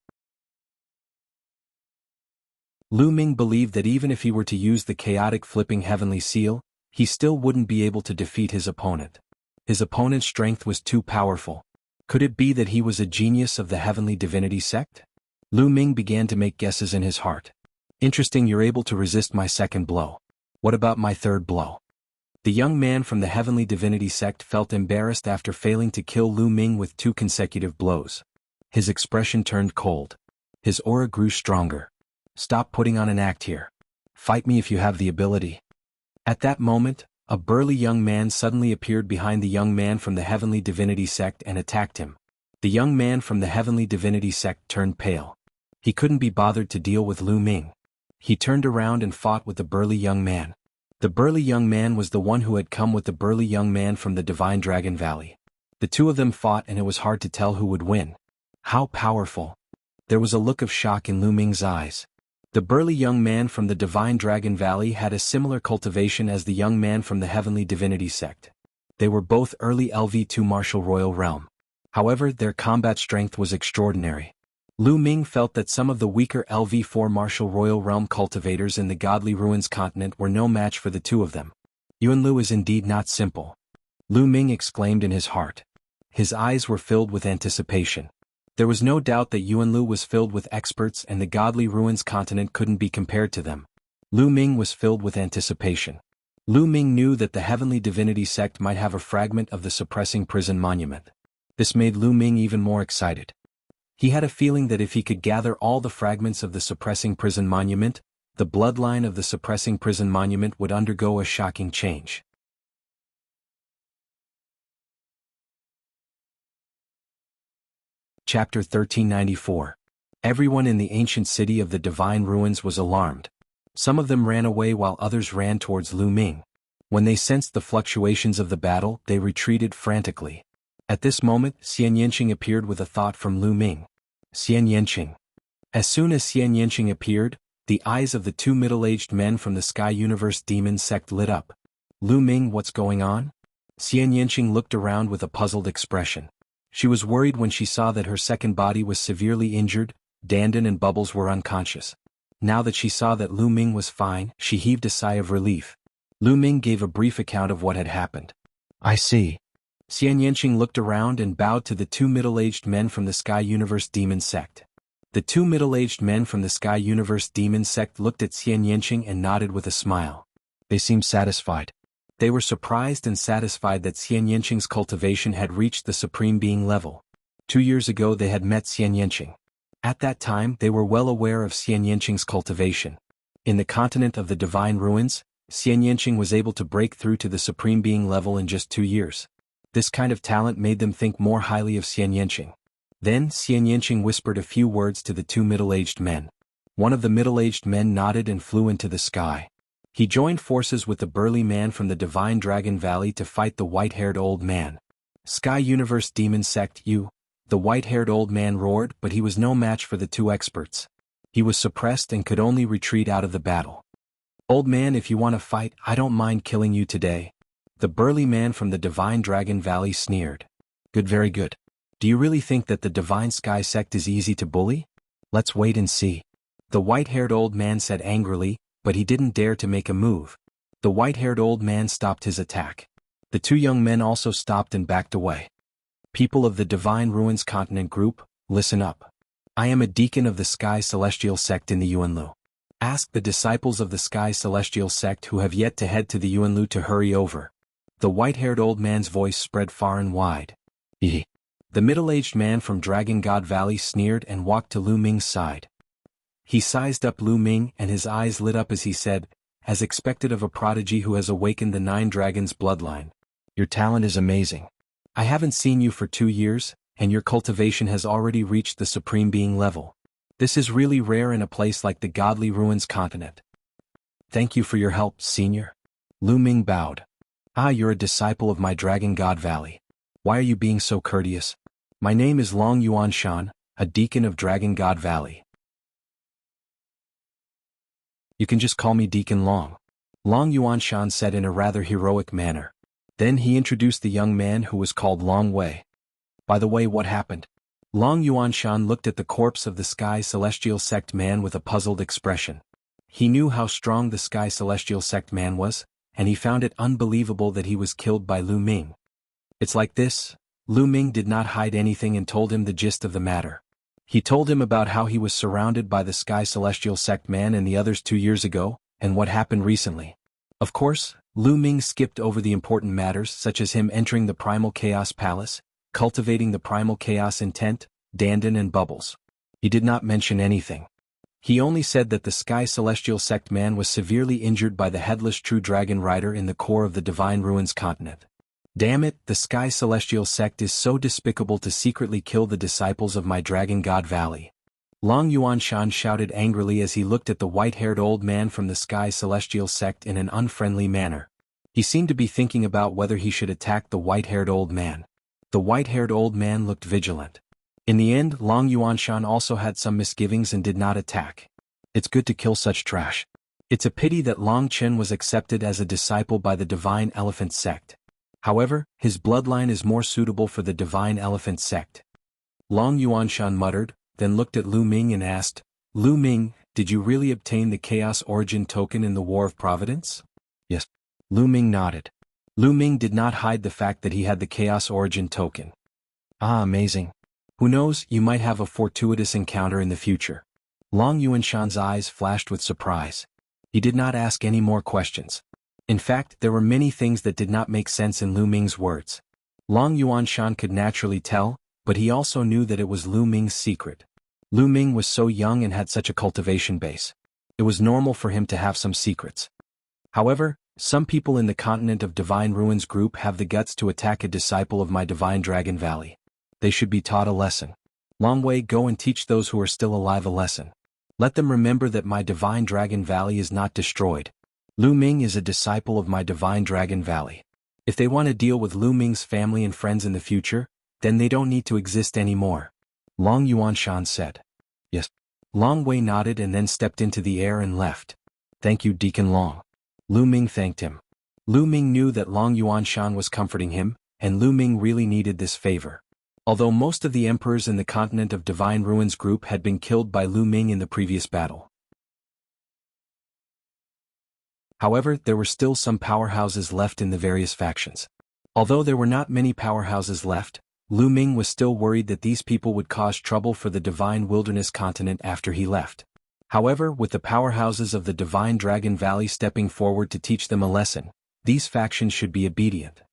Lu Ming believed that even if he were to use the chaotic flipping heavenly seal, he still wouldn't be able to defeat his opponent. His opponent's strength was too powerful. Could it be that he was a genius of the heavenly divinity sect? Lu Ming began to make guesses in his heart. Interesting, you're able to resist my second blow. What about my third blow? The young man from the heavenly divinity sect felt embarrassed after failing to kill Lu Ming with 2 consecutive blows. His expression turned cold. His aura grew stronger. Stop putting on an act here. Fight me if you have the ability. At that moment, a burly young man suddenly appeared behind the young man from the heavenly divinity sect and attacked him. The young man from the heavenly divinity sect turned pale. He couldn't be bothered to deal with Lu Ming. He turned around and fought with the burly young man. The burly young man was the one who had come with the burly young man from the Divine Dragon Valley. The two of them fought and it was hard to tell who would win. How powerful! There was a look of shock in Lu Ming's eyes. The burly young man from the Divine Dragon Valley had a similar cultivation as the young man from the Heavenly Divinity sect. They were both early LV2 Martial Royal Realm. However, their combat strength was extraordinary. Lu Ming felt that some of the weaker LV4 Martial Royal Realm cultivators in the Godly Ruins continent were no match for the two of them. Yuanlu is indeed not simple. Lu Ming exclaimed in his heart. His eyes were filled with anticipation. There was no doubt that Yuanlu was filled with experts and the Godly Ruins continent couldn't be compared to them. Lu Ming was filled with anticipation. Lu Ming knew that the Heavenly Divinity sect might have a fragment of the Suppressing Prison Monument. This made Lu Ming even more excited. He had a feeling that if he could gather all the fragments of the Suppressing Prison Monument, the bloodline of the Suppressing Prison Monument would undergo a shocking change. Chapter 1394. Everyone in the ancient city of the Divine Ruins was alarmed. Some of them ran away while others ran towards Lu Ming. When they sensed the fluctuations of the battle, they retreated frantically. At this moment, Xian Yanqing appeared with a thought from Lu Ming. Xian Yanqing. As soon as Xian Yanqing appeared, the eyes of the two middle-aged men from the Sky Universe Demon sect lit up. Lu Ming, what's going on? Xian Yanqing looked around with a puzzled expression. She was worried when she saw that her second body was severely injured, Dandan and Bubbles were unconscious. Now that she saw that Lu Ming was fine, she heaved a sigh of relief. Lu Ming gave a brief account of what had happened. I see. Xian Yanqing looked around and bowed to the two middle-aged men from the Sky Universe Demon sect. The two middle-aged men from the Sky Universe Demon sect looked at Xian Yanqing and nodded with a smile. They seemed satisfied. They were surprised and satisfied that Xian Yanqing's cultivation had reached the Supreme Being level. 2 years ago they had met Xian Yanqing. At that time they were well aware of Xian Yanqing's cultivation. In the continent of the Divine Ruins, Xian Yanqing was able to break through to the Supreme Being level in just 2 years. This kind of talent made them think more highly of Xian Yanqing. Then Xian Yanqing whispered a few words to the two middle-aged men. One of the middle-aged men nodded and flew into the sky. He joined forces with the burly man from the Divine Dragon Valley to fight the white-haired old man. Sky Universe Demon Sect, you! The white-haired old man roared, but he was no match for the two experts. He was suppressed and could only retreat out of the battle. Old man, if you want to fight, I don't mind killing you today. The burly man from the Divine Dragon Valley sneered. Good, very good. Do you really think that the Divine Sky Sect is easy to bully? Let's wait and see. the white-haired old man said angrily, but he didn't dare to make a move. The white-haired old man stopped his attack. The two young men also stopped and backed away. People of the Divine Ruins Continent Group, listen up. I am a deacon of the Sky Celestial Sect in the Yuanlu. Ask the disciples of the Sky Celestial Sect who have yet to head to the Yuanlu to hurry over. The white-haired old man's voice spread far and wide. The middle-aged man from Dragon God Valley sneered and walked to Lu Ming's side. He sized up Lu Ming and his eyes lit up as he said, as expected of a prodigy who has awakened the 9 dragons' bloodline. Your talent is amazing. I haven't seen you for 2 years, and your cultivation has already reached the Supreme Being level. This is really rare in a place like the Godly Ruins Continent. Thank you for your help, Senior. Lu Ming bowed. Ah, you're a disciple of my Dragon God Valley. Why are you being so courteous? My name is Long Yuan Shan, a deacon of Dragon God Valley. You can just call me Deacon Long. Long Yuan Shan said in a rather heroic manner. Then he introduced the young man who was called Long Wei. By the way, what happened? Long Yuan Shan looked at the corpse of the Sky Celestial Sect man with a puzzled expression. He knew how strong the Sky Celestial Sect man was, and he found it unbelievable that he was killed by Lu Ming. It's like this. Lu Ming did not hide anything and told him the gist of the matter. He told him about how he was surrounded by the Sky Celestial Sect man and the others 2 years ago, and what happened recently. Of course, Lu Ming skipped over the important matters such as him entering the Primal Chaos Palace, cultivating the Primal Chaos intent, Dandan and Bubbles. He did not mention anything. He only said that the Sky Celestial Sect man was severely injured by the headless True Dragon Rider in the core of the Divine Ruins Continent. Damn it, the Sky Celestial Sect is so despicable to secretly kill the disciples of my Dragon God Valley. Long Yuan Shan shouted angrily as he looked at the white-haired old man from the Sky Celestial Sect in an unfriendly manner. He seemed to be thinking about whether he should attack the white-haired old man. The white-haired old man looked vigilant. In the end, Long Yuan Shan also had some misgivings and did not attack. It's good to kill such trash. It's a pity that Long Chen was accepted as a disciple by the Divine Elephant Sect. However, his bloodline is more suitable for the Divine Elephant Sect. Long Yuanshan muttered, then looked at Lu Ming and asked, Lu Ming, did you really obtain the Chaos Origin token in the War of Providence? Yes. Lu Ming nodded. Lu Ming did not hide the fact that he had the Chaos Origin token. Ah, amazing. Who knows, you might have a fortuitous encounter in the future. Long Yuanshan's eyes flashed with surprise. He did not ask any more questions. In fact, there were many things that did not make sense in Lu Ming's words. Long Yuanshan could naturally tell, but he also knew that it was Lu Ming's secret. Lu Ming was so young and had such a cultivation base. It was normal for him to have some secrets. However, some people in the continent of Divine Ruins group have the guts to attack a disciple of my Divine Dragon Valley. They should be taught a lesson. Long Wei, go and teach those who are still alive a lesson. Let them remember that my Divine Dragon Valley is not destroyed. Lu Ming is a disciple of my Divine Dragon Valley. If they want to deal with Lu Ming's family and friends in the future, then they don't need to exist anymore. Long Yuanshan said. Yes. Long Wei nodded and then stepped into the air and left. Thank you, Deacon Long. Lu Ming thanked him. Lu Ming knew that Long Yuanshan was comforting him, and Lu Ming really needed this favor. Although most of the emperors in the continent of Divine Ruins group had been killed by Lu Ming in the previous battle. However, there were still some powerhouses left in the various factions. Although there were not many powerhouses left, Lu Ming was still worried that these people would cause trouble for the Divine Wilderness continent after he left. However, with the powerhouses of the Divine Dragon Valley stepping forward to teach them a lesson, these factions should be obedient.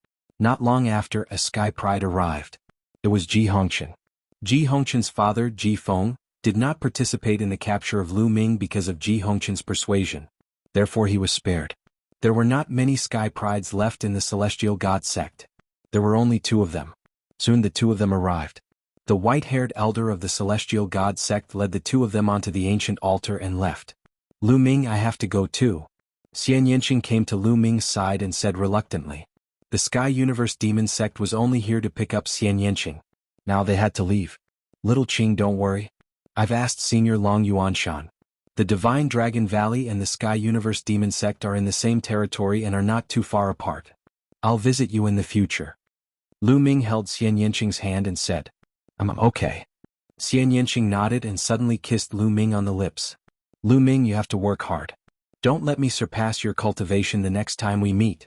Not long after, a Sky Pride arrived. It was Ji Hongchen. Ji Hongchen's father, Ji Feng, did not participate in the capture of Lu Ming because of Ji Hongchen's persuasion. Therefore he was spared. There were not many Sky Prides left in the Celestial God sect. There were only 2 of them. Soon the 2 of them arrived. The white-haired elder of the Celestial God sect led the 2 of them onto the ancient altar and left. Lu Ming, I have to go too. Xian Yanqing came to Lu Ming's side and said reluctantly. The Sky Universe Demon sect was only here to pick up Xian Yanqing. Now they had to leave. Little Qing, don't worry. I've asked Senior Long Yuanshan. The Divine Dragon Valley and the Sky Universe Demon sect are in the same territory and are not too far apart. I'll visit you in the future. Lu Ming held Xian Yanqing's hand and said, I'm okay. Xian Yanqing nodded and suddenly kissed Lu Ming on the lips. Lu Ming, you have to work hard. Don't let me surpass your cultivation the next time we meet.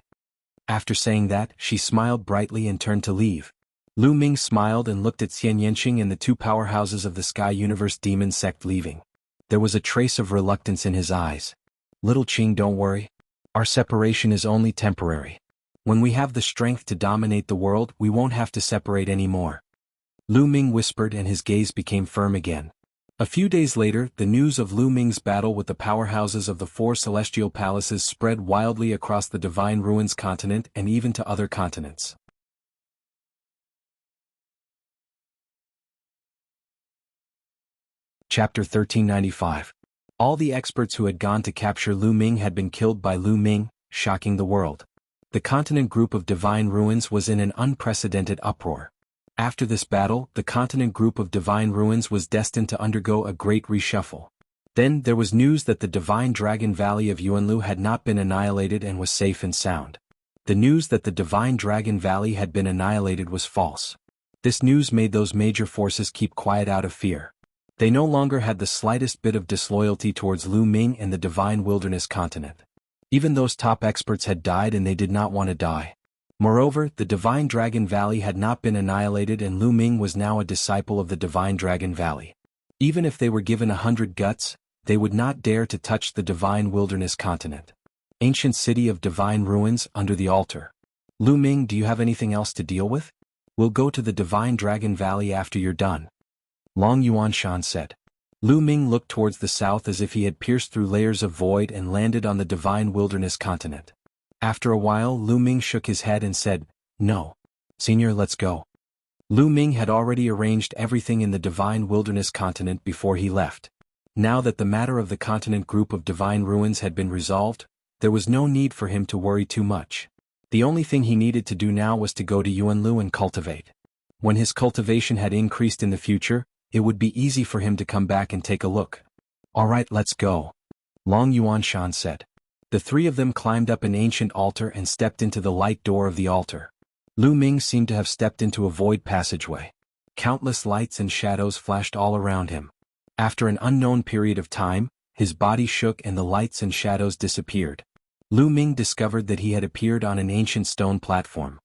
After saying that, she smiled brightly and turned to leave. Lu Ming smiled and looked at Xian Yanqing and the two powerhouses of the Sky Universe Demon Sect leaving. There was a trace of reluctance in his eyes. Little Qing, don't worry. Our separation is only temporary. When we have the strength to dominate the world, we won't have to separate anymore. Lu Ming whispered and his gaze became firm again. A few days later, the news of Lu Ming's battle with the powerhouses of the four celestial palaces spread wildly across the Divine Ruins continent and even to other continents. Chapter 1395. All the experts who had gone to capture Lu Ming had been killed by Lu Ming, shocking the world. The continent group of Divine Ruins was in an unprecedented uproar. After this battle, the continent group of Divine Ruins was destined to undergo a great reshuffle. Then there was news that the Divine Dragon Valley of Yuanlu had not been annihilated and was safe and sound. The news that the Divine Dragon Valley had been annihilated was false. This news made those major forces keep quiet out of fear. They no longer had the slightest bit of disloyalty towards Lu Ming and the Divine Wilderness continent. Even those top experts had died and they did not want to die. Moreover, the Divine Dragon Valley had not been annihilated and Lu Ming was now a disciple of the Divine Dragon Valley. Even if they were given 100 guts, they would not dare to touch the Divine Wilderness continent. Ancient city of Divine Ruins under the altar. Lu Ming, do you have anything else to deal with? We'll go to the Divine Dragon Valley after you're done. Long Yuanshan said. Lu Ming looked towards the south as if he had pierced through layers of void and landed on the Divine Wilderness continent. After a while, Lu Ming shook his head and said, "No. Senior, let's go." Lu Ming had already arranged everything in the Divine Wilderness continent before he left. Now that the matter of the continent group of Divine Ruins had been resolved, there was no need for him to worry too much. The only thing he needed to do now was to go to Yuanlu and cultivate. When his cultivation had increased in the future, it would be easy for him to come back and take a look. "All right, let's go," Long Yuanshan said. The three of them climbed up an ancient altar and stepped into the light door of the altar. Lu Ming seemed to have stepped into a void passageway. Countless lights and shadows flashed all around him. After an unknown period of time, his body shook and the lights and shadows disappeared. Lu Ming discovered that he had appeared on an ancient stone platform.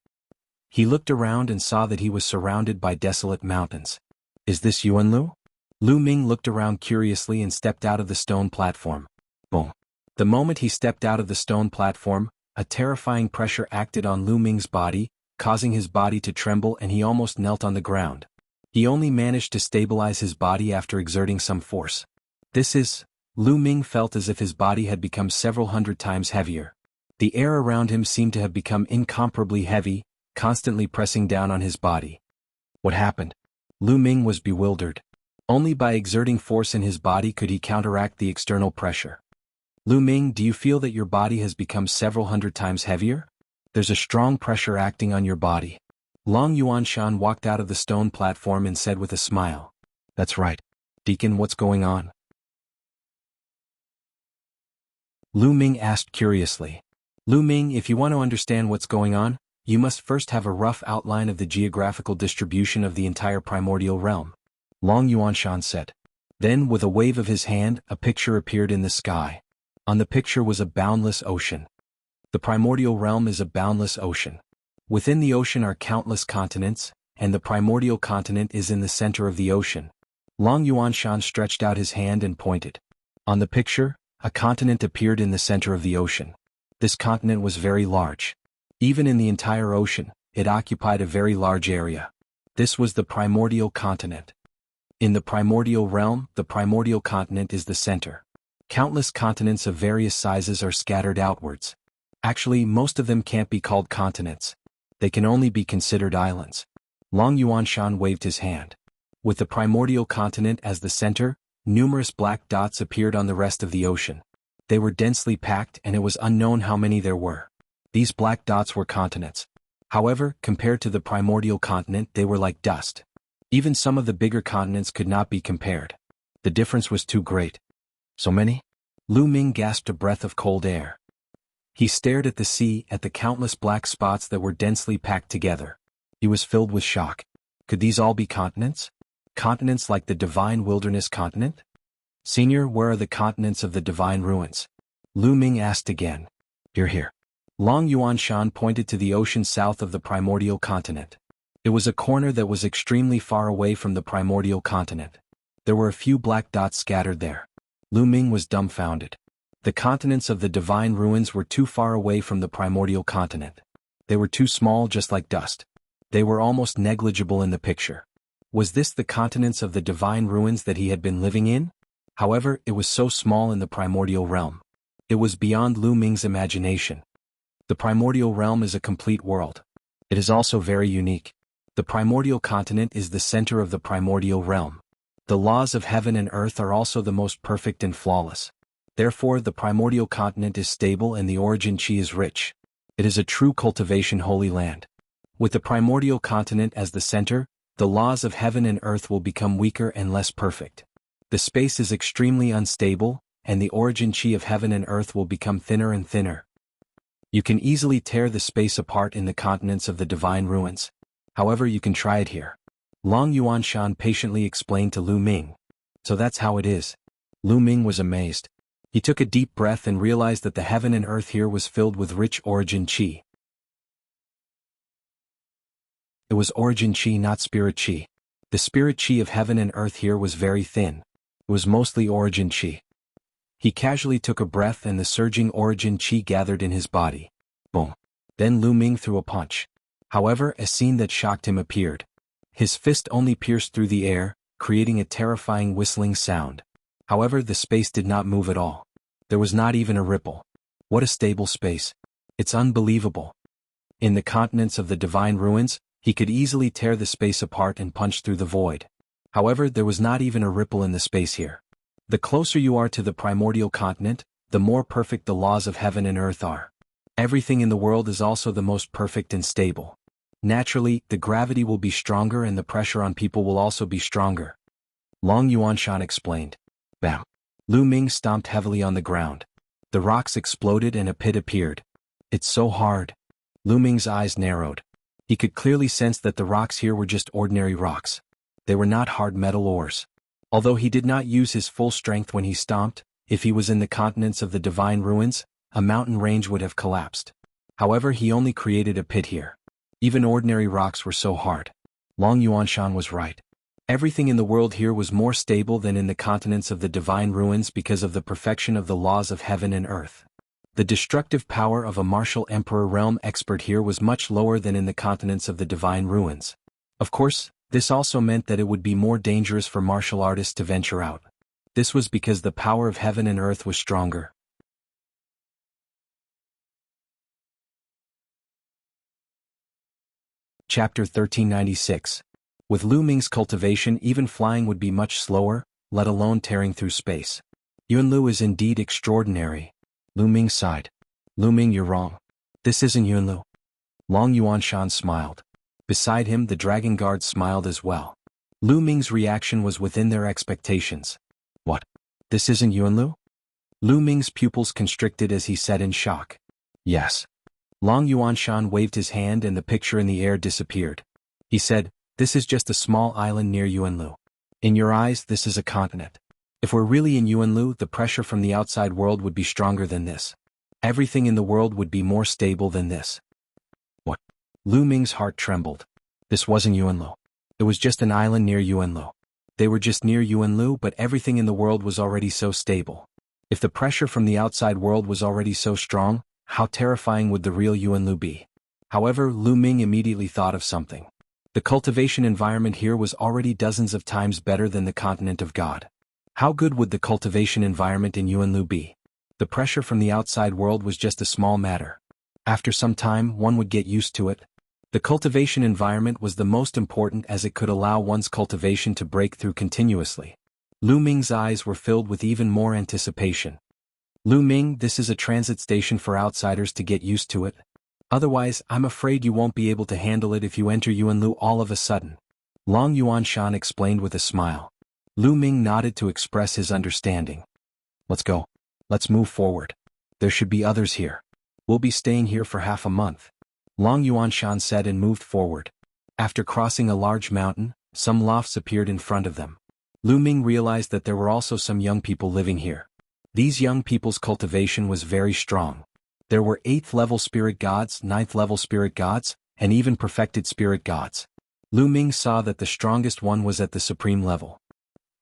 He looked around and saw that he was surrounded by desolate mountains. "Is this Yuanlu?" Lu Ming looked around curiously and stepped out of the stone platform. Boom. The moment he stepped out of the stone platform, a terrifying pressure acted on Lu Ming's body, causing his body to tremble and he almost knelt on the ground. He only managed to stabilize his body after exerting some force. Lu Ming felt as if his body had become several hundred times heavier. The air around him seemed to have become incomparably heavy, constantly pressing down on his body. What happened? Lu Ming was bewildered. Only by exerting force in his body could he counteract the external pressure. "Lu Ming, do you feel that your body has become several hundred times heavier? There's a strong pressure acting on your body." Long Yuanshan walked out of the stone platform and said with a smile, "That's right. Deacon, what's going on?" Lu Ming asked curiously. "Lu Ming, if you want to understand what's going on, you must first have a rough outline of the geographical distribution of the entire primordial realm," Long Yuanshan said. Then, with a wave of his hand, a picture appeared in the sky. On the picture was a boundless ocean. The primordial realm is a boundless ocean. Within the ocean are countless continents, and the primordial continent is in the center of the ocean. Long Yuanshan stretched out his hand and pointed. On the picture, a continent appeared in the center of the ocean. This continent was very large. Even in the entire ocean, it occupied a very large area. This was the primordial continent. In the primordial realm, the primordial continent is the center. Countless continents of various sizes are scattered outwards. Actually, most of them can't be called continents. They can only be considered islands. Long Yuanshan waved his hand. With the primordial continent as the center, numerous black dots appeared on the rest of the ocean. They were densely packed and it was unknown how many there were. These black dots were continents. However, compared to the primordial continent, they were like dust. Even some of the bigger continents could not be compared. The difference was too great. "So many?" Lu Ming gasped a breath of cold air. He stared at the sea, at the countless black spots that were densely packed together. He was filled with shock. Could these all be continents? Continents like the Divine Wilderness continent? Senior, where are the continents of the divine ruins? Lu Ming asked again. Here. Long Yuanshan pointed to the ocean south of the primordial continent. It was a corner that was extremely far away from the primordial continent. There were a few black dots scattered there. Lu Ming was dumbfounded. The continents of the divine ruins were too far away from the primordial continent. They were too small, just like dust. They were almost negligible in the picture. Was this the continents of the divine ruins that he had been living in? However, it was so small in the primordial realm. It was beyond Lu Ming's imagination. The primordial realm is a complete world. It is also very unique. The primordial continent is the center of the primordial realm. The laws of heaven and earth are also the most perfect and flawless. Therefore, the primordial continent is stable and the origin chi is rich. It is a true cultivation holy land. With the primordial continent as the center, the laws of heaven and earth will become weaker and less perfect. The space is extremely unstable, and the origin chi of heaven and earth will become thinner and thinner. You can easily tear the space apart in the continents of the divine ruins. However, you can try it here. Long Yuanshan patiently explained to Lu Ming. So that's how it is. Lu Ming was amazed. He took a deep breath and realized that the heaven and earth here was filled with rich origin chi. It was origin chi, not spirit chi. The spirit chi of heaven and earth here was very thin. It was mostly origin chi. He casually took a breath and the surging origin chi gathered in his body. Boom. Then Lu Ming threw a punch. However, a scene that shocked him appeared. His fist only pierced through the air, creating a terrifying whistling sound. However, the space did not move at all. There was not even a ripple. What a stable space. It's unbelievable. In the continents of the divine ruins, he could easily tear the space apart and punch through the void. However, there was not even a ripple in the space here. The closer you are to the primordial continent, the more perfect the laws of heaven and earth are. Everything in the world is also the most perfect and stable. Naturally, the gravity will be stronger and the pressure on people will also be stronger. Long Yuanshan explained. Bam. Lu Ming stomped heavily on the ground. The rocks exploded and a pit appeared. It's so hard. Lu Ming's eyes narrowed. He could clearly sense that the rocks here were just ordinary rocks. They were not hard metal ores. Although he did not use his full strength when he stomped, if he was in the continents of the divine ruins, a mountain range would have collapsed. However, he only created a pit here. Even ordinary rocks were so hard. Long Yuanshan was right. Everything in the world here was more stable than in the continents of the divine ruins because of the perfection of the laws of heaven and earth. The destructive power of a martial emperor realm expert here was much lower than in the continents of the divine ruins. Of course, this also meant that it would be more dangerous for martial artists to venture out. This was because the power of heaven and earth was stronger. Chapter 1396. With Lu Ming's cultivation, even flying would be much slower, let alone tearing through space. Yunlu is indeed extraordinary. Lu Ming sighed. Lu Ming, you're wrong. This isn't Yunlu. Long Yuanshan smiled. Beside him, the dragon guards smiled as well. Lu Ming's reaction was within their expectations. What? This isn't Yunlu? Lu Ming's pupils constricted as he said in shock. Yes. Long Yuanshan waved his hand and the picture in the air disappeared. He said, this is just a small island near Yunlu. In your eyes, this is a continent. If we're really in Yunlu, the pressure from the outside world would be stronger than this. Everything in the world would be more stable than this. What? Lu Ming's heart trembled. This wasn't Yunlu. It was just an island near Yunlu. They were just near Yunlu, but everything in the world was already so stable. If the pressure from the outside world was already so strong, how terrifying would the real Yunlu be? However, Lu Ming immediately thought of something. The cultivation environment here was already dozens of times better than the continent of God. How good would the cultivation environment in Yunlu be? The pressure from the outside world was just a small matter. After some time, one would get used to it. The cultivation environment was the most important as it could allow one's cultivation to break through continuously. Lu Ming's eyes were filled with even more anticipation. Lu Ming, this is a transit station for outsiders to get used to it. Otherwise, I'm afraid you won't be able to handle it if you enter Yunlu all of a sudden. Long Yuanshan explained with a smile. Lu Ming nodded to express his understanding. Let's go. Let's move forward. There should be others here. We'll be staying here for half a month. Long Yuanshan said and moved forward. After crossing a large mountain, some lofts appeared in front of them. Lu Ming realized that there were also some young people living here. These young people's cultivation was very strong. There were 8th level spirit gods, 9th level spirit gods, and even perfected spirit gods. Lu Ming saw that the strongest one was at the supreme level.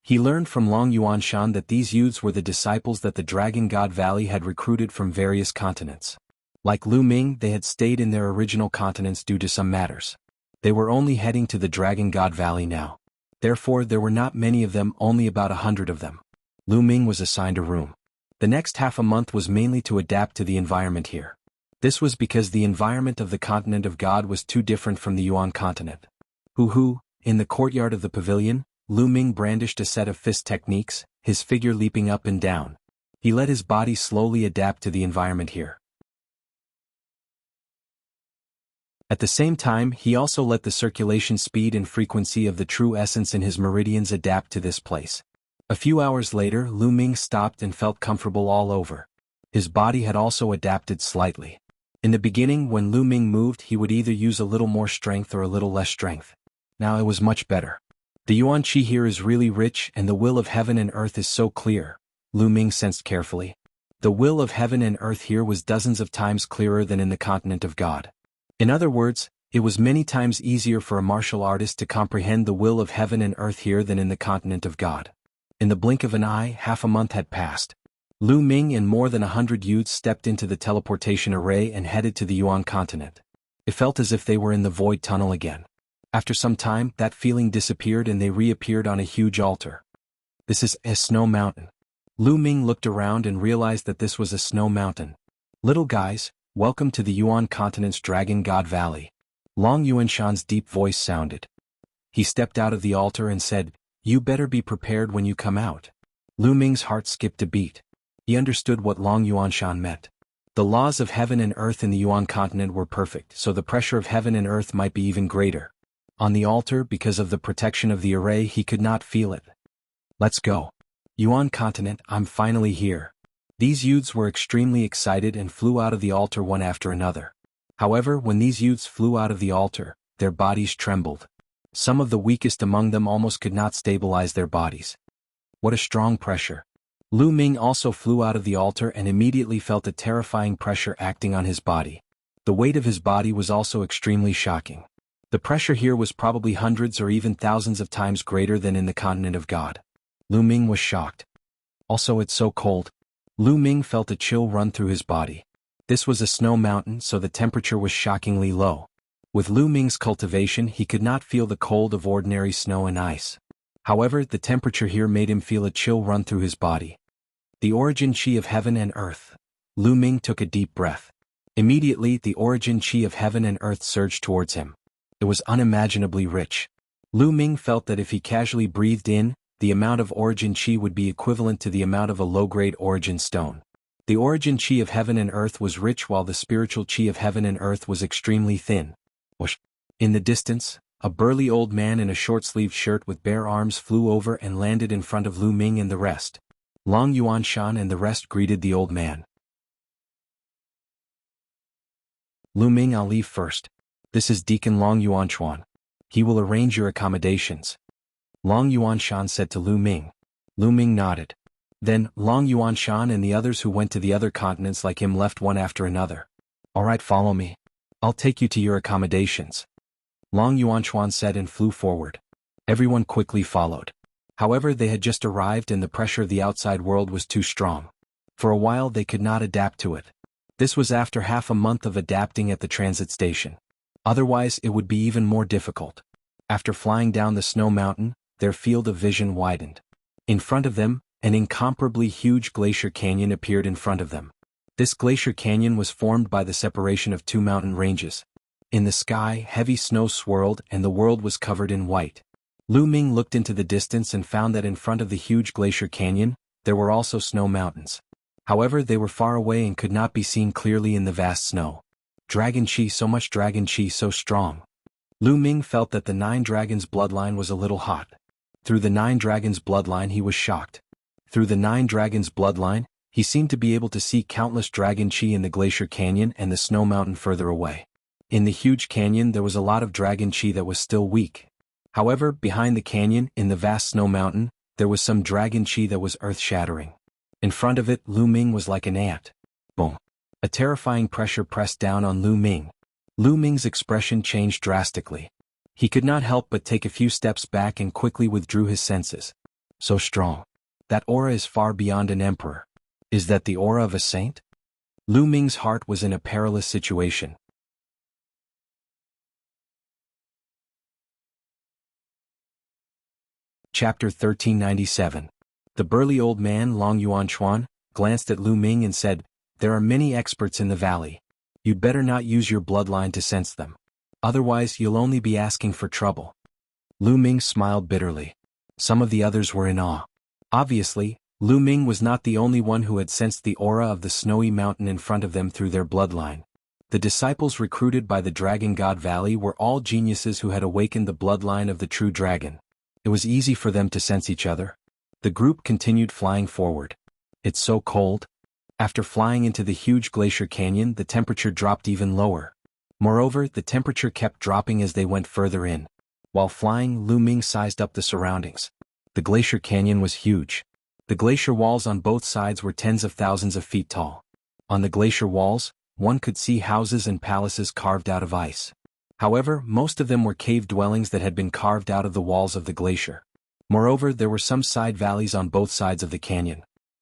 He learned from Long Yuanshan that these youths were the disciples that the Dragon God Valley had recruited from various continents. Like Lu Ming, they had stayed in their original continents due to some matters. They were only heading to the Dragon God Valley now. Therefore there were not many of them, only about 100 of them. Lu Ming was assigned a room. The next half a month was mainly to adapt to the environment here. This was because the environment of the continent of God was too different from the Yuan continent. In the courtyard of the pavilion, Lu Ming brandished a set of fist techniques, his figure leaping up and down. He let his body slowly adapt to the environment here. At the same time, he also let the circulation speed and frequency of the true essence in his meridians adapt to this place. A few hours later, Lu Ming stopped and felt comfortable all over. His body had also adapted slightly. In the beginning, when Lu Ming moved, he would either use a little more strength or a little less strength. Now it was much better. The Yuan Qi here is really rich and the will of heaven and earth is so clear, Lu Ming sensed carefully. The will of heaven and earth here was dozens of times clearer than in the continent of God. In other words, it was many times easier for a martial artist to comprehend the will of heaven and earth here than in the continent of God. In the blink of an eye, half a month had passed. Lu Ming and more than 100 youths stepped into the teleportation array and headed to the Yuan continent. It felt as if they were in the void tunnel again. After some time, that feeling disappeared and they reappeared on a huge altar. This is a snow mountain. Lu Ming looked around and realized that this was a snow mountain. Little guys, welcome to the Yuan continent's Dragon God Valley. Long Yuanshan's deep voice sounded. He stepped out of the altar and said, "You better be prepared when you come out." Lu Ming's heart skipped a beat. He understood what Long Yuanshan meant. The laws of heaven and earth in the Yuan continent were perfect, so the pressure of heaven and earth might be even greater. On the altar, because of the protection of the array, he could not feel it. Let's go. Yuan continent, I'm finally here. These youths were extremely excited and flew out of the altar one after another. However, when these youths flew out of the altar, their bodies trembled. Some of the weakest among them almost could not stabilize their bodies. What a strong pressure. Lu Ming also flew out of the altar and immediately felt a terrifying pressure acting on his body. The weight of his body was also extremely shocking. The pressure here was probably hundreds or even thousands of times greater than in the continent of God. Lu Ming was shocked. Also, it's so cold. Lu Ming felt a chill run through his body. This was a snow mountain, so the temperature was shockingly low. With Lu Ming's cultivation, he could not feel the cold of ordinary snow and ice. However, the temperature here made him feel a chill run through his body. The origin qi of heaven and earth. Lu Ming took a deep breath. Immediately, the origin qi of heaven and earth surged towards him. It was unimaginably rich. Lu Ming felt that if he casually breathed in, the amount of origin qi would be equivalent to the amount of a low-grade origin stone. The origin qi of heaven and earth was rich while the spiritual qi of heaven and earth was extremely thin. Whoosh. In the distance, a burly old man in a short-sleeved shirt with bare arms flew over and landed in front of Lu Ming and the rest. Long Yuanshan and the rest greeted the old man. Lu Ming, I'll leave first. This is Deacon Long Yuanshan. He will arrange your accommodations. Long Yuanshan said to Lu Ming. Lu Ming nodded. Then, Long Yuanshan and the others who went to the other continents like him left one after another. All right, follow me. I'll take you to your accommodations. Long Yuanshan said and flew forward. Everyone quickly followed. However, they had just arrived and the pressure of the outside world was too strong. For a while they could not adapt to it. This was after half a month of adapting at the transit station. Otherwise it would be even more difficult. After flying down the snow mountain, their field of vision widened. In front of them, an incomparably huge glacier canyon appeared in front of them. This glacier canyon was formed by the separation of two mountain ranges. In the sky, heavy snow swirled and the world was covered in white. Lu Ming looked into the distance and found that in front of the huge glacier canyon, there were also snow mountains. However, they were far away and could not be seen clearly in the vast snow. Dragon Qi, so much Dragon Qi, so strong. Lu Ming felt that the 9 dragons' bloodline was a little hot. Through the 9 dragons' bloodline he was shocked. Through the 9 dragons' bloodline, he seemed to be able to see countless Dragon Qi in the glacier canyon and the snow mountain further away. In the huge canyon there was a lot of Dragon Qi that was still weak. However, behind the canyon, in the vast snow mountain, there was some dragon chi that was earth-shattering. In front of it, Lu Ming was like an ant. Boom. A terrifying pressure pressed down on Lu Ming. Lu Ming's expression changed drastically. He could not help but take a few steps back and quickly withdrew his senses. So strong. That aura is far beyond an emperor. Is that the aura of a saint? Lu Ming's heart was in a perilous situation. Chapter 1397. The burly old man Long Yuanchuan glanced at Lu Ming and said, "There are many experts in the valley. You'd better not use your bloodline to sense them. Otherwise you'll only be asking for trouble." Lu Ming smiled bitterly. Some of the others were in awe. Obviously, Lu Ming was not the only one who had sensed the aura of the snowy mountain in front of them through their bloodline. The disciples recruited by the Dragon God Valley were all geniuses who had awakened the bloodline of the true dragon. It was easy for them to sense each other. The group continued flying forward. It's so cold. After flying into the huge glacier canyon, the temperature dropped even lower. Moreover, the temperature kept dropping as they went further in. While flying, Lu Ming sized up the surroundings. The glacier canyon was huge. The glacier walls on both sides were tens of thousands of feet tall. On the glacier walls, one could see houses and palaces carved out of ice. However, most of them were cave dwellings that had been carved out of the walls of the glacier. Moreover, there were some side valleys on both sides of the canyon.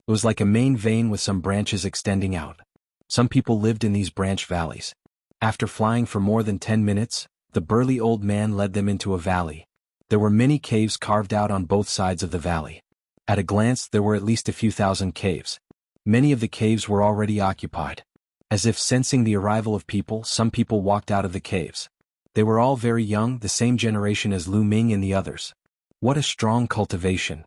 It was like a main vein with some branches extending out. Some people lived in these branch valleys. After flying for more than 10 minutes, the burly old man led them into a valley. There were many caves carved out on both sides of the valley. At a glance, there were at least a few thousand caves. Many of the caves were already occupied. As if sensing the arrival of people, some people walked out of the caves. They were all very young, the same generation as Lu Ming and the others. What a strong cultivation.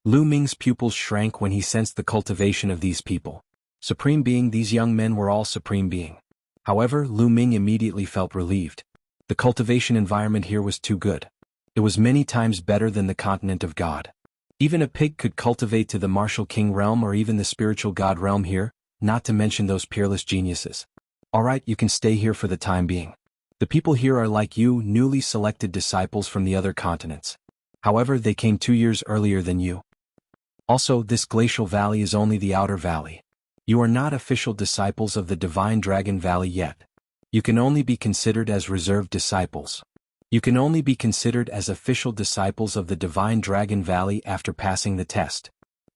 Lu Ming's pupils shrank when he sensed the cultivation of these people. Supreme Being, these young men were all Supreme Being. However, Lu Ming immediately felt relieved. The cultivation environment here was too good. It was many times better than the continent of God. Even a pig could cultivate to the martial king realm or even the spiritual god realm here, not to mention those peerless geniuses. Alright, you can stay here for the time being. The people here are like you, newly selected disciples from the other continents. However, they came 2 years earlier than you. Also, this glacial valley is only the outer valley. You are not official disciples of the Divine Dragon Valley yet. You can only be considered as reserved disciples. You can only be considered as official disciples of the Divine Dragon Valley after passing the test.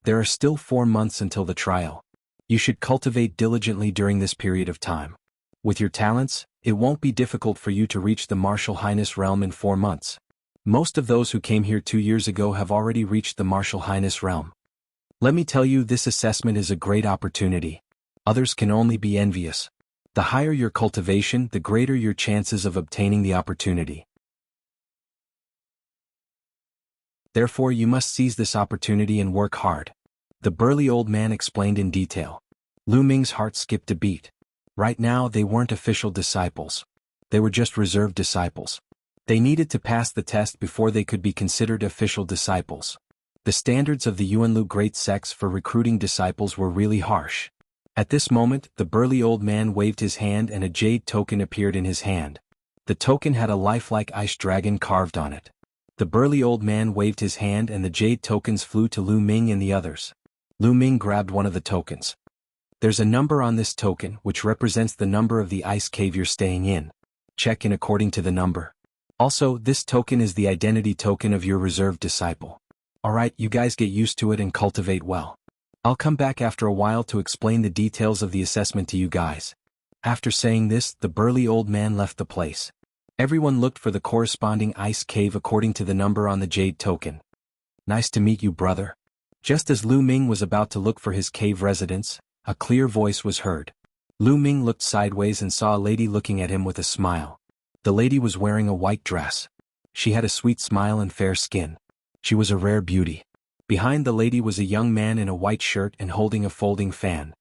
There are still 4 months until the trial. You should cultivate diligently during this period of time. With your talents, it won't be difficult for you to reach the Martial Highness realm in 4 months. Most of those who came here 2 years ago have already reached the Martial Highness realm. Let me tell you, this assessment is a great opportunity. Others can only be envious. The higher your cultivation, the greater your chances of obtaining the opportunity. Therefore, you must seize this opportunity and work hard. The burly old man explained in detail. Lu Ming's heart skipped a beat. Right now, they weren't official disciples. They were just reserved disciples. They needed to pass the test before they could be considered official disciples. The standards of the Yuanlu great sects for recruiting disciples were really harsh. At this moment, the burly old man waved his hand and a jade token appeared in his hand. The token had a lifelike ice dragon carved on it. The burly old man waved his hand and the jade tokens flew to Lu Ming and the others. Lu Ming grabbed one of the tokens. There's a number on this token which represents the number of the ice cave you're staying in. Check in according to the number. Also, this token is the identity token of your reserved disciple. Alright, you guys get used to it and cultivate well. I'll come back after a while to explain the details of the assessment to you guys. After saying this, the burly old man left the place. Everyone looked for the corresponding ice cave according to the number on the jade token. Nice to meet you, brother. Just as Lu Ming was about to look for his cave residence, a clear voice was heard. Lu Ming looked sideways and saw a lady looking at him with a smile. The lady was wearing a white dress. She had a sweet smile and fair skin. She was a rare beauty. Behind the lady was a young man in a white shirt and holding a folding fan.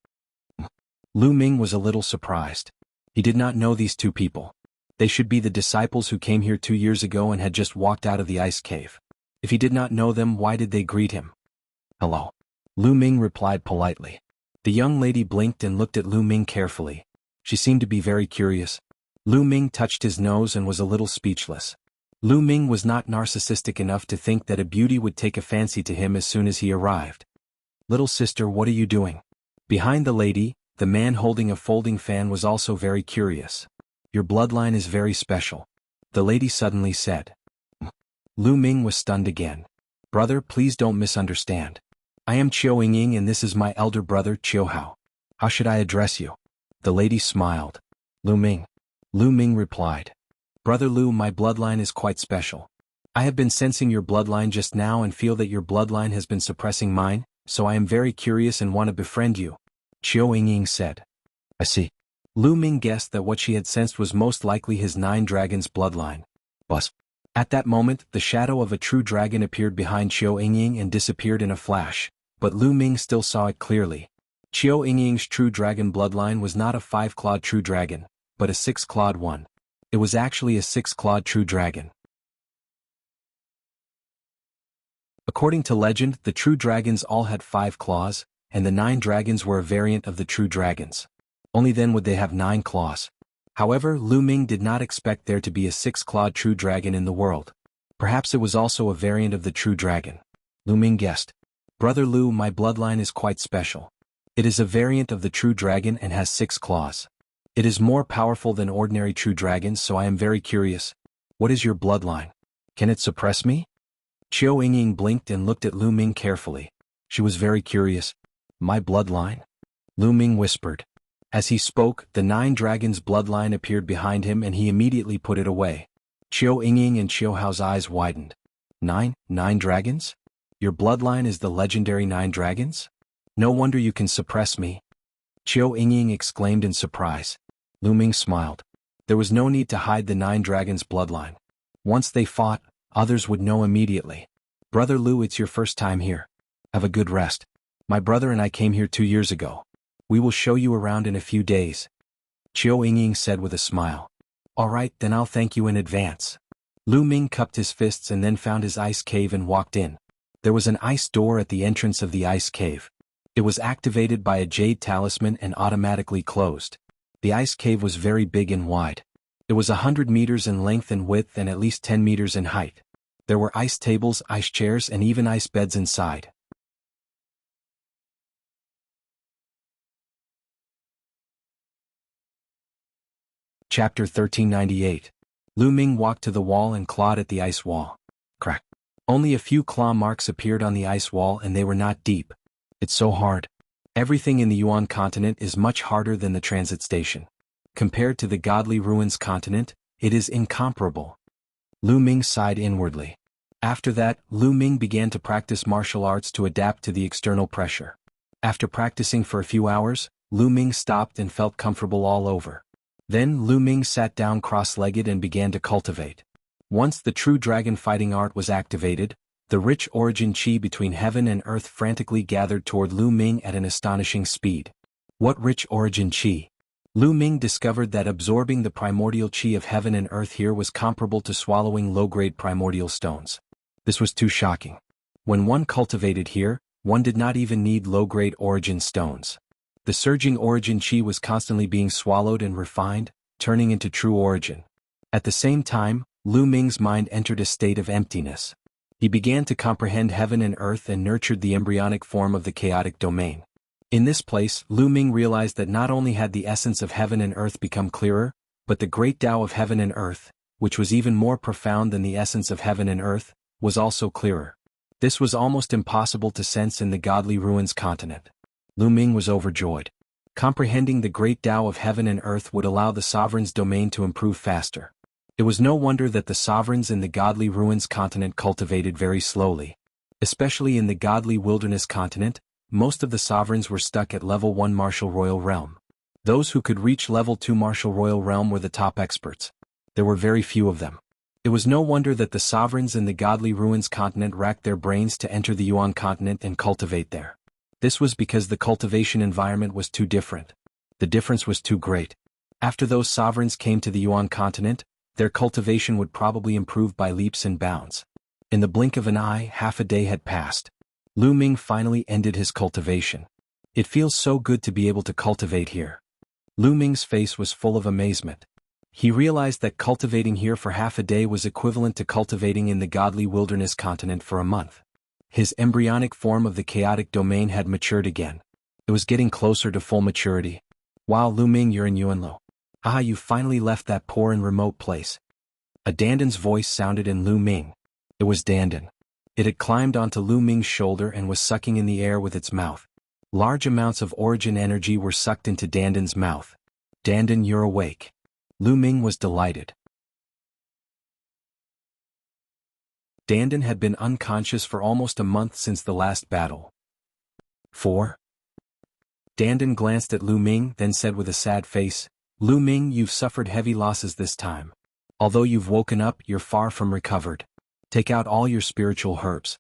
Lu Ming was a little surprised. He did not know these two people. They should be the disciples who came here 2 years ago and had just walked out of the ice cave. If he did not know them, why did they greet him? Hello. Lu Ming replied politely. The young lady blinked and looked at Lu Ming carefully. She seemed to be very curious. Lu Ming touched his nose and was a little speechless. Lu Ming was not narcissistic enough to think that a beauty would take a fancy to him as soon as he arrived. "Little sister, what are you doing?" Behind the lady, the man holding a folding fan was also very curious. "Your bloodline is very special," the lady suddenly said. Lu Ming was stunned again. "Brother, please don't misunderstand. I am Qiu Yingying and this is my elder brother Qiu Hao. How should I address you?" The lady smiled. "Lu Ming." Lu Ming replied. "Brother Lu, my bloodline is quite special. I have been sensing your bloodline just now and feel that your bloodline has been suppressing mine, so I am very curious and want to befriend you," Qiu Yingying said. "I see." Lu Ming guessed that what she had sensed was most likely his 9 dragons bloodline. Buzz. At that moment, the shadow of a true dragon appeared behind Qiu Yingying and disappeared in a flash, but Lu Ming still saw it clearly. Qiu Yingying's true dragon bloodline was not a 5-clawed true dragon, but a 6-clawed one. It was actually a 6-clawed true dragon. According to legend, the true dragons all had 5 claws, and the 9 dragons were a variant of the true dragons. Only then would they have 9 claws. However, Lu Ming did not expect there to be a 6-clawed true dragon in the world. Perhaps it was also a variant of the true dragon. Lu Ming guessed. "Brother Lu, my bloodline is quite special. It is a variant of the true dragon and has 6 claws. It is more powerful than ordinary true dragons, so I am very curious. What is your bloodline? Can it suppress me?" Qiu Yingying blinked and looked at Lu Ming carefully. She was very curious. "My bloodline?" Lu Ming whispered. As he spoke, the 9 dragons' bloodline appeared behind him and he immediately put it away. Qiu Yingying and Qiu Hao's eyes widened. Nine dragons? Your bloodline is the legendary 9 dragons? No wonder you can suppress me." Qiu Yingying exclaimed in surprise. Lu Ming smiled. There was no need to hide the 9 dragons' bloodline. Once they fought, others would know immediately. "Brother Lu, it's your first time here. Have a good rest. My brother and I came here 2 years ago. We will show you around in a few days," Qiu Yingying said with a smile. "All right, then I'll thank you in advance." Lu Ming cupped his fists and then found his ice cave and walked in. There was an ice door at the entrance of the ice cave. It was activated by a jade talisman and automatically closed. The ice cave was very big and wide. It was 100 meters in length and width and at least 10 meters in height. There were ice tables, ice chairs, and even ice beds inside. Chapter 1398. Lu Ming walked to the wall and clawed at the ice wall. Crack. Only a few claw marks appeared on the ice wall and they were not deep. "It's so hard. Everything in the Yuan continent is much harder than the transit station. Compared to the Godly Ruins continent, it is incomparable." Lu Ming sighed inwardly. After that, Lu Ming began to practice martial arts to adapt to the external pressure. After practicing for a few hours, Lu Ming stopped and felt comfortable all over. Then Lu Ming sat down cross-legged and began to cultivate. Once the true dragon fighting art was activated, the rich origin qi between heaven and earth frantically gathered toward Lu Ming at an astonishing speed. What rich origin qi? Lu Ming discovered that absorbing the primordial qi of heaven and earth here was comparable to swallowing low-grade primordial stones. This was too shocking. When one cultivated here, one did not even need low-grade origin stones. The surging origin qi was constantly being swallowed and refined, turning into true origin. At the same time, Lu Ming's mind entered a state of emptiness. He began to comprehend heaven and earth and nurtured the embryonic form of the chaotic domain. In this place, Lu Ming realized that not only had the essence of heaven and earth become clearer, but the great Tao of heaven and earth, which was even more profound than the essence of heaven and earth, was also clearer. This was almost impossible to sense in the Godly Ruins continent. Lu Ming was overjoyed. Comprehending the great Tao of heaven and earth would allow the sovereign's domain to improve faster. It was no wonder that the sovereigns in the Godly Ruins continent cultivated very slowly. Especially in the Godly Wilderness continent, most of the sovereigns were stuck at level 1 Martial Royal Realm. Those who could reach level 2 Martial Royal Realm were the top experts. There were very few of them. It was no wonder that the sovereigns in the Godly Ruins continent racked their brains to enter the Yuan continent and cultivate there. This was because the cultivation environment was too different. The difference was too great. After those sovereigns came to the Yuan continent, their cultivation would probably improve by leaps and bounds. In the blink of an eye, half a day had passed. Lu Ming finally ended his cultivation. "It feels so good to be able to cultivate here." Lu Ming's face was full of amazement. He realized that cultivating here for half a day was equivalent to cultivating in the godly wilderness continent for a month. His embryonic form of the chaotic domain had matured again. It was getting closer to full maturity. Wow, Lu Ming, you're in Yuanlo. Ah, you finally left that poor and remote place. A Dandan's voice sounded in Lu Ming. It was Dandan. It had climbed onto Lu Ming's shoulder and was sucking in the air with its mouth. Large amounts of origin energy were sucked into Dandan's mouth. Dandan, you're awake. Lu Ming was delighted. Dandan had been unconscious for almost a month since the last battle. 4. Dandan glanced at Lu Ming, then said with a sad face, Lu Ming, you've suffered heavy losses this time. Although you've woken up, you're far from recovered. Take out all your spiritual herbs.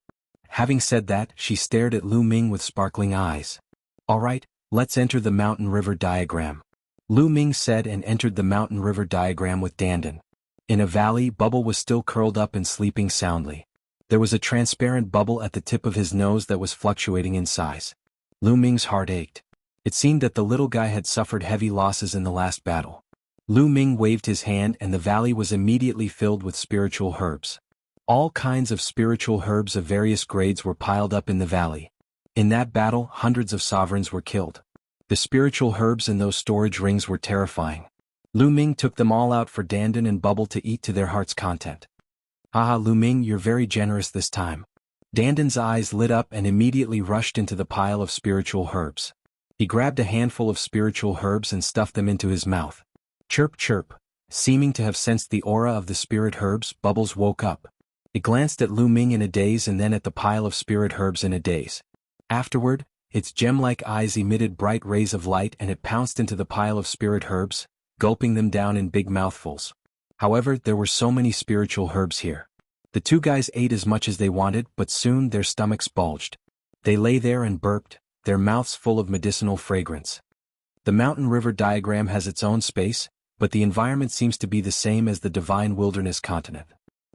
Having said that, she stared at Lu Ming with sparkling eyes. All right, let's enter the mountain river diagram. Lu Ming said and entered the mountain river diagram with Dandan. In a valley, Bubble was still curled up and sleeping soundly. There was a transparent bubble at the tip of his nose that was fluctuating in size. Lu Ming's heart ached. It seemed that the little guy had suffered heavy losses in the last battle. Lu Ming waved his hand and the valley was immediately filled with spiritual herbs. All kinds of spiritual herbs of various grades were piled up in the valley. In that battle, hundreds of sovereigns were killed. The spiritual herbs in those storage rings were terrifying. Lu Ming took them all out for Dandan and Bubble to eat to their heart's content. Ah, Lu Ming, you're very generous this time. Dandan's eyes lit up and immediately rushed into the pile of spiritual herbs. He grabbed a handful of spiritual herbs and stuffed them into his mouth. Chirp chirp. Seeming to have sensed the aura of the spirit herbs, Bubbles woke up. It glanced at Lu Ming in a daze and then at the pile of spirit herbs in a daze. Afterward, its gem-like eyes emitted bright rays of light and it pounced into the pile of spirit herbs, gulping them down in big mouthfuls. However, there were so many spiritual herbs here. The two guys ate as much as they wanted, but soon their stomachs bulged. They lay there and burped, their mouths full of medicinal fragrance. The mountain river diagram has its own space, but the environment seems to be the same as the divine wilderness continent.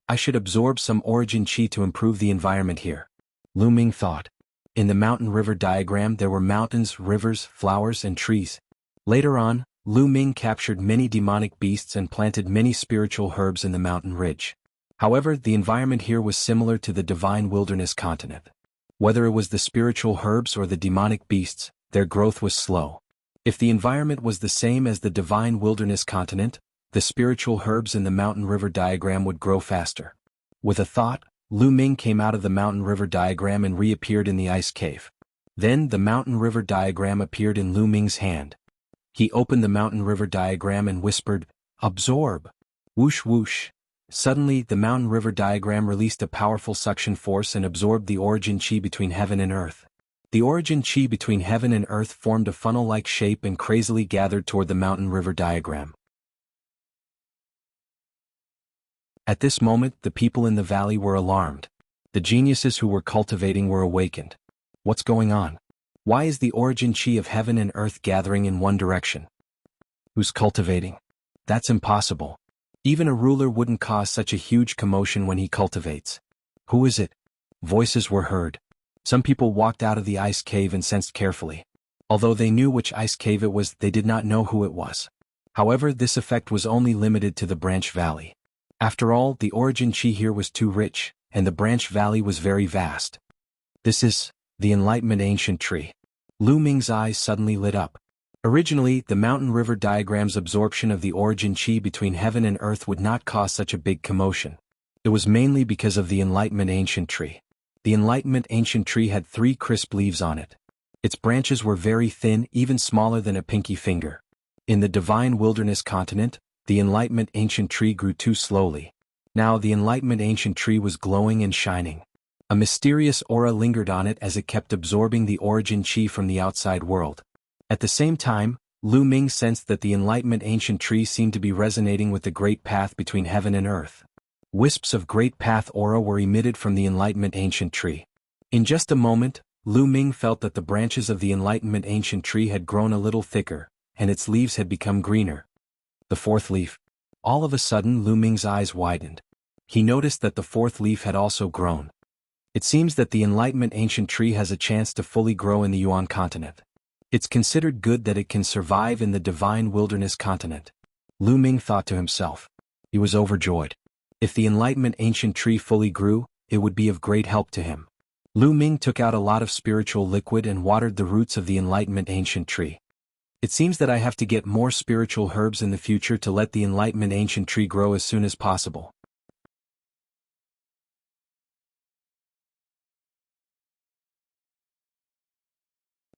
I should absorb some origin chi to improve the environment here. Lu Ming thought. In the mountain river diagram there were mountains, rivers, flowers, and trees. Later on, Lu Ming captured many demonic beasts and planted many spiritual herbs in the mountain ridge. However, the environment here was similar to the divine wilderness continent. Whether it was the spiritual herbs or the demonic beasts, their growth was slow. If the environment was the same as the divine wilderness continent, the spiritual herbs in the mountain river diagram would grow faster. With a thought, Lu Ming came out of the mountain river diagram and reappeared in the ice cave. Then the mountain river diagram appeared in Lu Ming's hand. He opened the mountain river diagram and whispered, "Absorb." Whoosh whoosh. Suddenly, the mountain river diagram released a powerful suction force and absorbed the origin chi between heaven and earth. The origin chi between heaven and earth formed a funnel-like shape and crazily gathered toward the mountain river diagram. At this moment, the people in the valley were alarmed. The geniuses who were cultivating were awakened. What's going on? Why is the origin chi of heaven and earth gathering in one direction? Who's cultivating? That's impossible. Even a ruler wouldn't cause such a huge commotion when he cultivates. Who is it? Voices were heard. Some people walked out of the ice cave and sensed carefully. Although they knew which ice cave it was, they did not know who it was. However, this effect was only limited to the branch valley. After all, the origin chi here was too rich, and the branch valley was very vast. This is the Enlightenment Ancient Tree. Lu Ming's eyes suddenly lit up. Originally, the mountain river diagram's absorption of the origin chi between heaven and earth would not cause such a big commotion. It was mainly because of the Enlightenment Ancient Tree. The Enlightenment Ancient Tree had 3 crisp leaves on it. Its branches were very thin, even smaller than a pinky finger. In the divine wilderness continent, the Enlightenment Ancient Tree grew too slowly. Now the Enlightenment Ancient Tree was glowing and shining. A mysterious aura lingered on it as it kept absorbing the origin chi from the outside world. At the same time, Lu Ming sensed that the Enlightenment Ancient Tree seemed to be resonating with the great path between heaven and earth. Wisps of great path aura were emitted from the Enlightenment Ancient Tree. In just a moment, Lu Ming felt that the branches of the Enlightenment Ancient Tree had grown a little thicker, and its leaves had become greener. The 4th leaf. All of a sudden Lu Ming's eyes widened. He noticed that the 4th leaf had also grown. It seems that the Enlightenment Ancient Tree has a chance to fully grow in the Yuan continent. It's considered good that it can survive in the divine wilderness continent. Lu Ming thought to himself. He was overjoyed. If the Enlightenment Ancient Tree fully grew, it would be of great help to him. Lu Ming took out a lot of spiritual liquid and watered the roots of the Enlightenment Ancient Tree. It seems that I have to get more spiritual herbs in the future to let the Enlightenment Ancient Tree grow as soon as possible.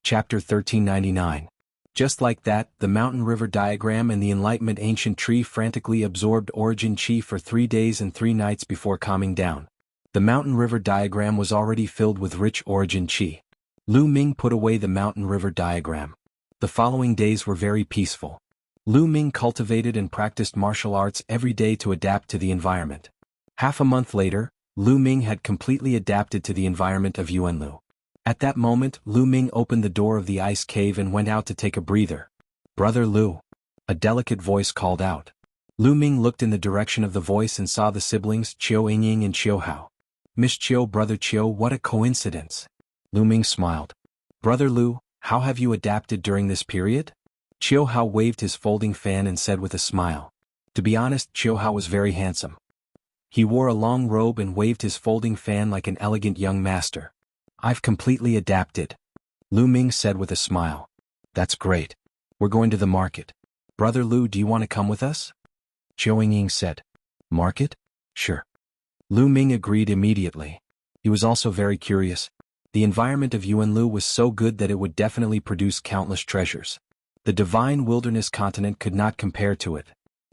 Chapter 1399. Just like that, the Mountain River Diagram and the Enlightenment Ancient Tree frantically absorbed Origin Chi for 3 days and 3 nights before calming down. The Mountain River Diagram was already filled with rich Origin Chi. Lu Ming put away the Mountain River Diagram. The following days were very peaceful. Lu Ming cultivated and practiced martial arts every day to adapt to the environment. Half a month later, Lu Ming had completely adapted to the environment of Yuanlu. At that moment, Lu Ming opened the door of the ice cave and went out to take a breather. "Brother Lu." A delicate voice called out. Lu Ming looked in the direction of the voice and saw the siblings Qiu Yingying and Qiu Hao. "Miss Qiu, Brother Qiu, what a coincidence." Lu Ming smiled. "Brother Lu, how have you adapted during this period?" Qiu Hao waved his folding fan and said with a smile. To be honest, Qiu Hao was very handsome. He wore a long robe and waved his folding fan like an elegant young master. "I've completely adapted," Lu Ming said with a smile. "That's great. We're going to the market. Brother Lu, do you want to come with us?" Qiu Yingying said. "Market? Sure." Lu Ming agreed immediately. He was also very curious. The environment of Yuanlu was so good that it would definitely produce countless treasures. The divine wilderness continent could not compare to it.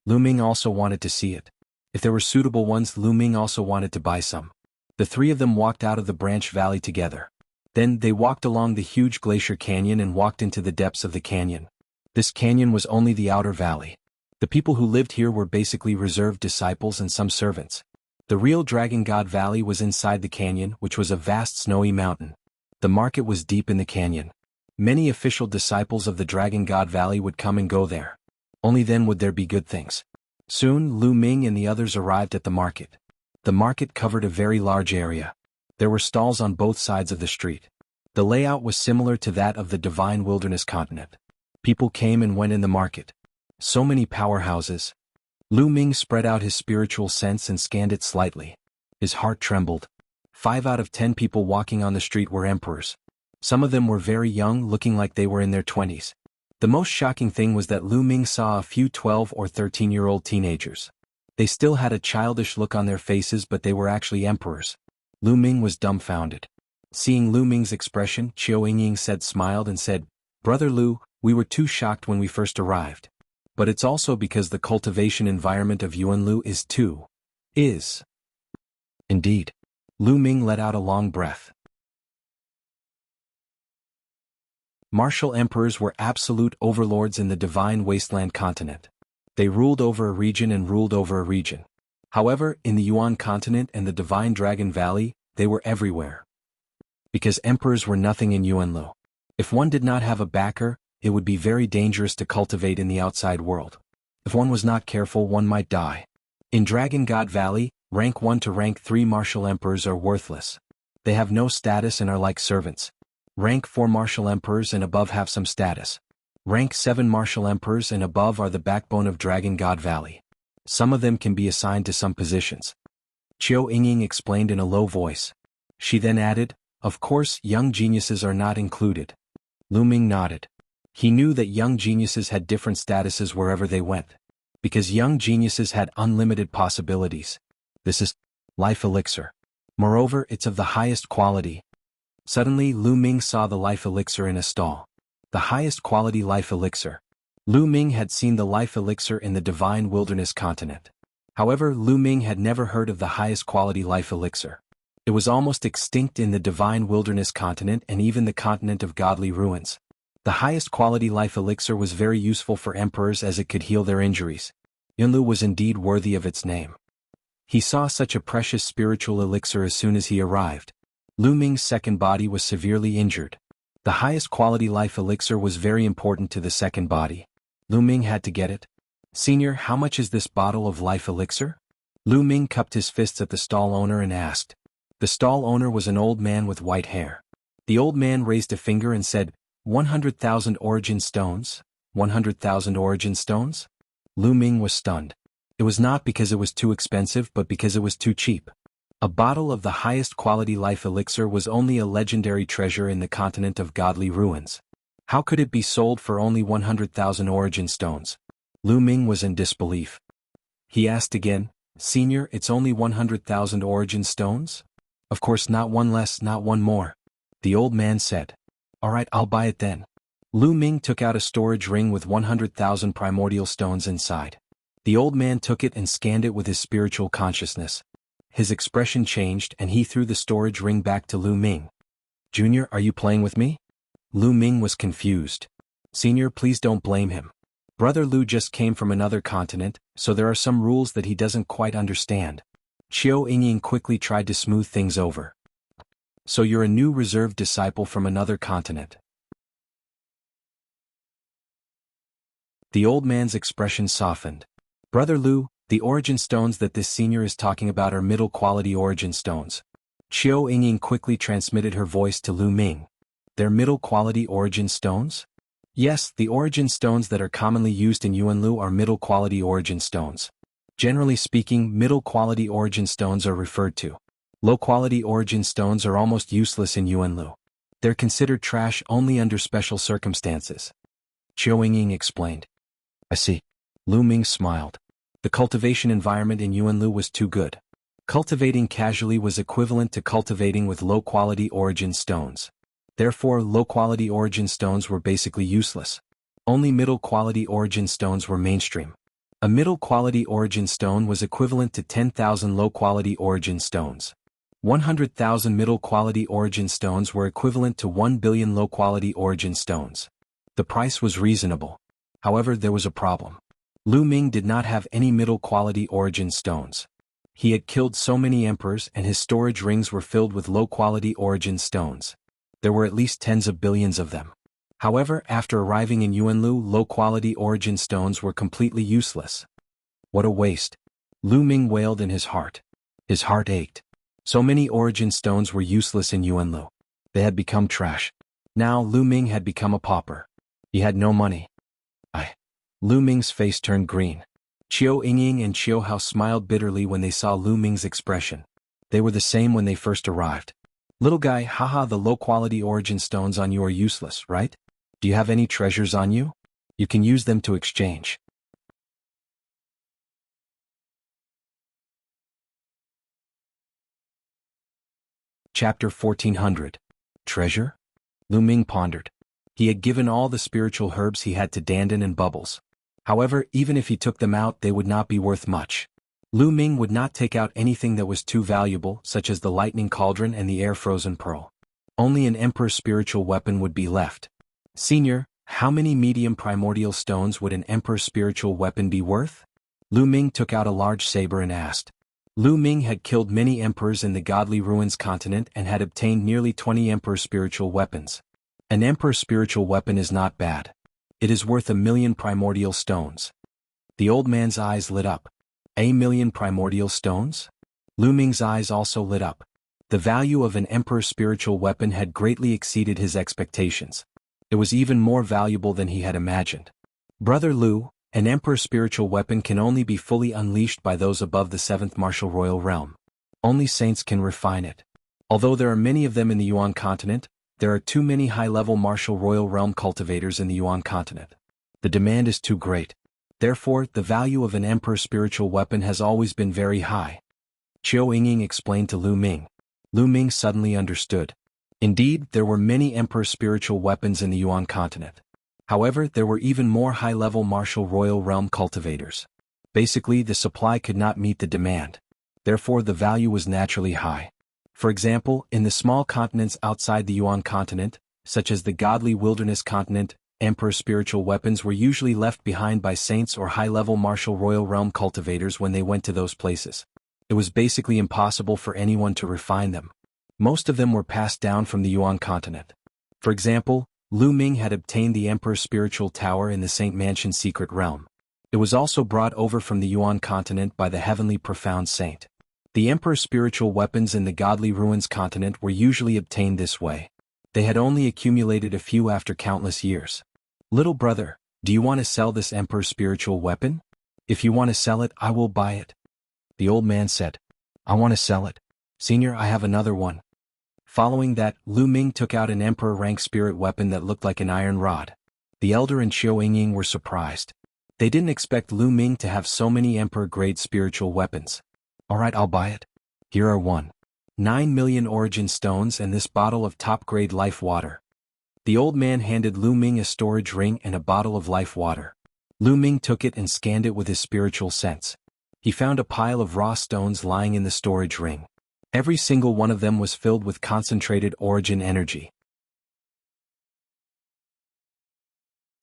Lu Ming also wanted to see it. If there were suitable ones, Lu Ming also wanted to buy some. The three of them walked out of the branch valley together. Then they walked along the huge glacier canyon and walked into the depths of the canyon. This canyon was only the outer valley. The people who lived here were basically reserved disciples and some servants. The real Dragon God Valley was inside the canyon, which was a vast snowy mountain. The market was deep in the canyon. Many official disciples of the Dragon God Valley would come and go there. Only then would there be good things. Soon Lu Ming and the others arrived at the market. The market covered a very large area. There were stalls on both sides of the street. The layout was similar to that of the divine wilderness continent. People came and went in the market. So many powerhouses. Lu Ming spread out his spiritual sense and scanned it slightly. His heart trembled. 5 out of 10 people walking on the street were emperors. Some of them were very young, looking like they were in their 20s. The most shocking thing was that Lu Ming saw a few 12 or 13-year-old teenagers. They still had a childish look on their faces, but they were actually emperors. Lu Ming was dumbfounded. Seeing Lu Ming's expression, Qiu Yingying smiled and said, "Brother Lu, we were too shocked when we first arrived. But it's also because the cultivation environment of Yuanlu is. Indeed." Lu Ming let out a long breath. Martial emperors were absolute overlords in the divine wasteland continent. They ruled over a region and ruled over a region. However, in the Yuan continent and the Divine Dragon Valley, they were everywhere. Because emperors were nothing in Yuanlu. If one did not have a backer, it would be very dangerous to cultivate in the outside world. If one was not careful, one might die. In Dragon God Valley, rank 1 to rank 3 martial emperors are worthless. They have no status and are like servants. Rank 4 martial emperors and above have some status. Rank 7 martial emperors and above are the backbone of Dragon God Valley. Some of them can be assigned to some positions. Qiu Yingying explained in a low voice. She then added, "Of course, young geniuses are not included." Lu Ming nodded. He knew that young geniuses had different statuses wherever they went. Because young geniuses had unlimited possibilities. This is life elixir. Moreover, it's of the highest quality. Suddenly, Lu Ming saw the life elixir in a stall. The highest quality life elixir. Lu Ming had seen the life elixir in the divine wilderness continent. However, Lu Ming had never heard of the highest quality life elixir. It was almost extinct in the divine wilderness continent and even the continent of godly ruins. The highest quality life elixir was very useful for emperors as it could heal their injuries. Yunlu was indeed worthy of its name. He saw such a precious spiritual elixir as soon as he arrived. Lu Ming's second body was severely injured. The highest quality life elixir was very important to the second body. Lu Ming had to get it. "Senior, how much is this bottle of life elixir?" Lu Ming cupped his fists at the stall owner and asked. The stall owner was an old man with white hair. The old man raised a finger and said, 100,000 origin stones. 100,000 origin stones? Lu Ming was stunned. It was not because it was too expensive but because it was too cheap. A bottle of the highest quality life elixir was only a legendary treasure in the continent of godly ruins. How could it be sold for only 100,000 origin stones? Lu Ming was in disbelief. He asked again, "Senior, it's only 100,000 origin stones?" "Of course, not one less, not one more," the old man said. "All right, I'll buy it then." Lu Ming took out a storage ring with 100,000 primordial stones inside. The old man took it and scanned it with his spiritual consciousness. His expression changed and he threw the storage ring back to Lu Ming. "Junior, are you playing with me?" Lu Ming was confused. "Senior, please don't blame him. Brother Lu just came from another continent, so there are some rules that he doesn't quite understand." Qiu Yingying quickly tried to smooth things over. "So you're a new reserved disciple from another continent?" The old man's expression softened. "Brother Lu, the origin stones that this senior is talking about are middle-quality origin stones." Qiu Yingying quickly transmitted her voice to Lu Ming. "They're middle-quality origin stones?" "Yes, the origin stones that are commonly used in Yuanlu are middle-quality origin stones. Generally speaking, middle-quality origin stones are referred to. Low-quality origin stones are almost useless in Yuanlu. They're considered trash only under special circumstances." Qiu Yingying explained. "I see." Lu Ming smiled. The cultivation environment in Yuanlu was too good. Cultivating casually was equivalent to cultivating with low-quality origin stones. Therefore, low-quality origin stones were basically useless. Only middle-quality origin stones were mainstream. A middle-quality origin stone was equivalent to 10,000 low-quality origin stones. 100,000 middle-quality origin stones were equivalent to 1 billion low-quality origin stones. The price was reasonable. However, there was a problem. Lu Ming did not have any middle-quality origin stones. He had killed so many emperors and his storage rings were filled with low-quality origin stones. There were at least tens of billions of them. However, after arriving in Yuanlu, low-quality origin stones were completely useless. What a waste! Lu Ming wailed in his heart. His heart ached. So many origin stones were useless in Yuanlu. They had become trash. Now Lu Ming had become a pauper. He had no money. Lu Ming's face turned green. Qiu Yingying and Qiu Hao smiled bitterly when they saw Lu Ming's expression. They were the same when they first arrived. "Little guy, haha, the low-quality origin stones on you are useless, right? Do you have any treasures on you? You can use them to exchange." Chapter 1400. Treasure? Lu Ming pondered. He had given all the spiritual herbs he had to Dandan and Bubbles. However, even if he took them out, they would not be worth much. Lu Ming would not take out anything that was too valuable, such as the lightning cauldron and the air-frozen pearl. Only an emperor's spiritual weapon would be left. "Senior, how many medium primordial stones would an emperor's spiritual weapon be worth?" Lu Ming took out a large saber and asked. Lu Ming had killed many emperors in the Godly Ruins continent and had obtained nearly 20 emperor's spiritual weapons. An emperor's spiritual weapon is not bad. It is worth 1,000,000 primordial stones. The old man's eyes lit up. 1,000,000 primordial stones? Lu Ming's eyes also lit up. The value of an emperor's spiritual weapon had greatly exceeded his expectations. It was even more valuable than he had imagined. "Brother Lu, an emperor's spiritual weapon can only be fully unleashed by those above the 7th martial royal realm. Only saints can refine it. Although there are many of them in the Yuan continent, there are too many high-level martial royal realm cultivators in the Yuan continent. The demand is too great. Therefore, the value of an emperor's spiritual weapon has always been very high." Qiu Yingying explained to Lu Ming. Lu Ming suddenly understood. Indeed, there were many emperor's spiritual weapons in the Yuan continent. However, there were even more high-level martial royal realm cultivators. Basically, the supply could not meet the demand. Therefore, the value was naturally high. For example, in the small continents outside the Yuan continent, such as the Godly Wilderness continent, emperor's spiritual weapons were usually left behind by saints or high-level martial royal realm cultivators when they went to those places. It was basically impossible for anyone to refine them. Most of them were passed down from the Yuan continent. For example, Lu Ming had obtained the emperor's spiritual tower in the Saint Mansion secret realm. It was also brought over from the Yuan continent by the heavenly profound saint. The emperor's spiritual weapons in the Godly Ruins continent were usually obtained this way. They had only accumulated a few after countless years. "Little brother, do you want to sell this emperor's spiritual weapon?" If you want to sell it, I will buy it. The old man said. I want to sell it. Senior, I have another one. Following that, Lu Ming took out an emperor-rank spirit weapon that looked like an iron rod. The elder and Qiu Yingying were surprised. They didn't expect Lu Ming to have so many emperor-grade spiritual weapons. Alright, I'll buy it. Here are 9 million origin stones and this bottle of top-grade life water. The old man handed Lu Ming a storage ring and a bottle of life water. Lu Ming took it and scanned it with his spiritual sense. He found a pile of raw stones lying in the storage ring. Every single one of them was filled with concentrated origin energy.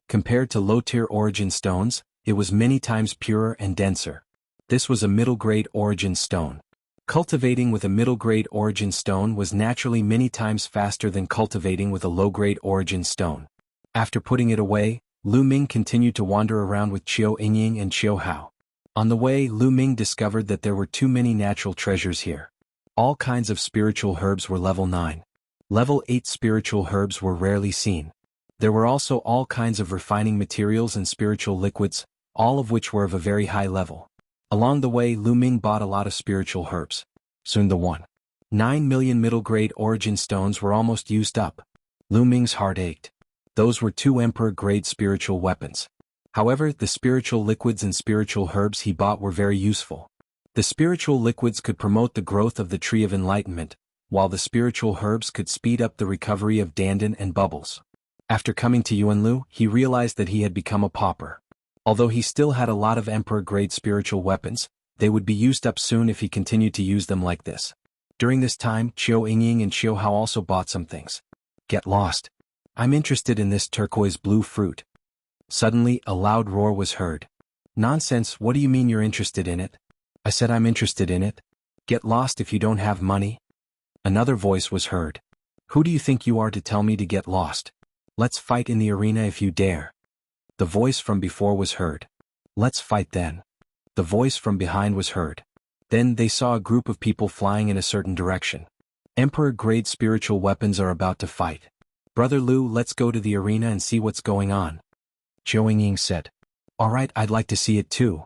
Compared to low-tier origin stones, it was many times purer and denser. This was a middle-grade origin stone. Cultivating with a middle-grade origin stone was naturally many times faster than cultivating with a low-grade origin stone. After putting it away, Lu Ming continued to wander around with Qiu Yingying and Qiu Hao. On the way, Lu Ming discovered that there were too many natural treasures here. All kinds of spiritual herbs were level 9. Level 8 spiritual herbs were rarely seen. There were also all kinds of refining materials and spiritual liquids, all of which were of a very high level. Along the way, Lu Ming bought a lot of spiritual herbs. Soon the 9 million middle-grade origin stones were almost used up. Lu Ming's heart ached. Those were 2 emperor-grade spiritual weapons. However, the spiritual liquids and spiritual herbs he bought were very useful. The spiritual liquids could promote the growth of the Tree of Enlightenment, while the spiritual herbs could speed up the recovery of Dandan and Bubbles. After coming to Yuanlu, he realized that he had become a pauper. Although he still had a lot of emperor-grade spiritual weapons, they would be used up soon if he continued to use them like this. During this time, Qiu Yingying and Qiu Hao also bought some things. Get lost. I'm interested in this turquoise blue fruit. Suddenly, a loud roar was heard. Nonsense, what do you mean you're interested in it? I said I'm interested in it. Get lost if you don't have money. Another voice was heard. Who do you think you are to tell me to get lost? Let's fight in the arena if you dare. The voice from before was heard. Let's fight then. The voice from behind was heard. Then they saw a group of people flying in a certain direction. Emperor-grade spiritual weapons are about to fight. Brother Lu, let's go to the arena and see what's going on. Qiu Yingying said. Alright, I'd like to see it too.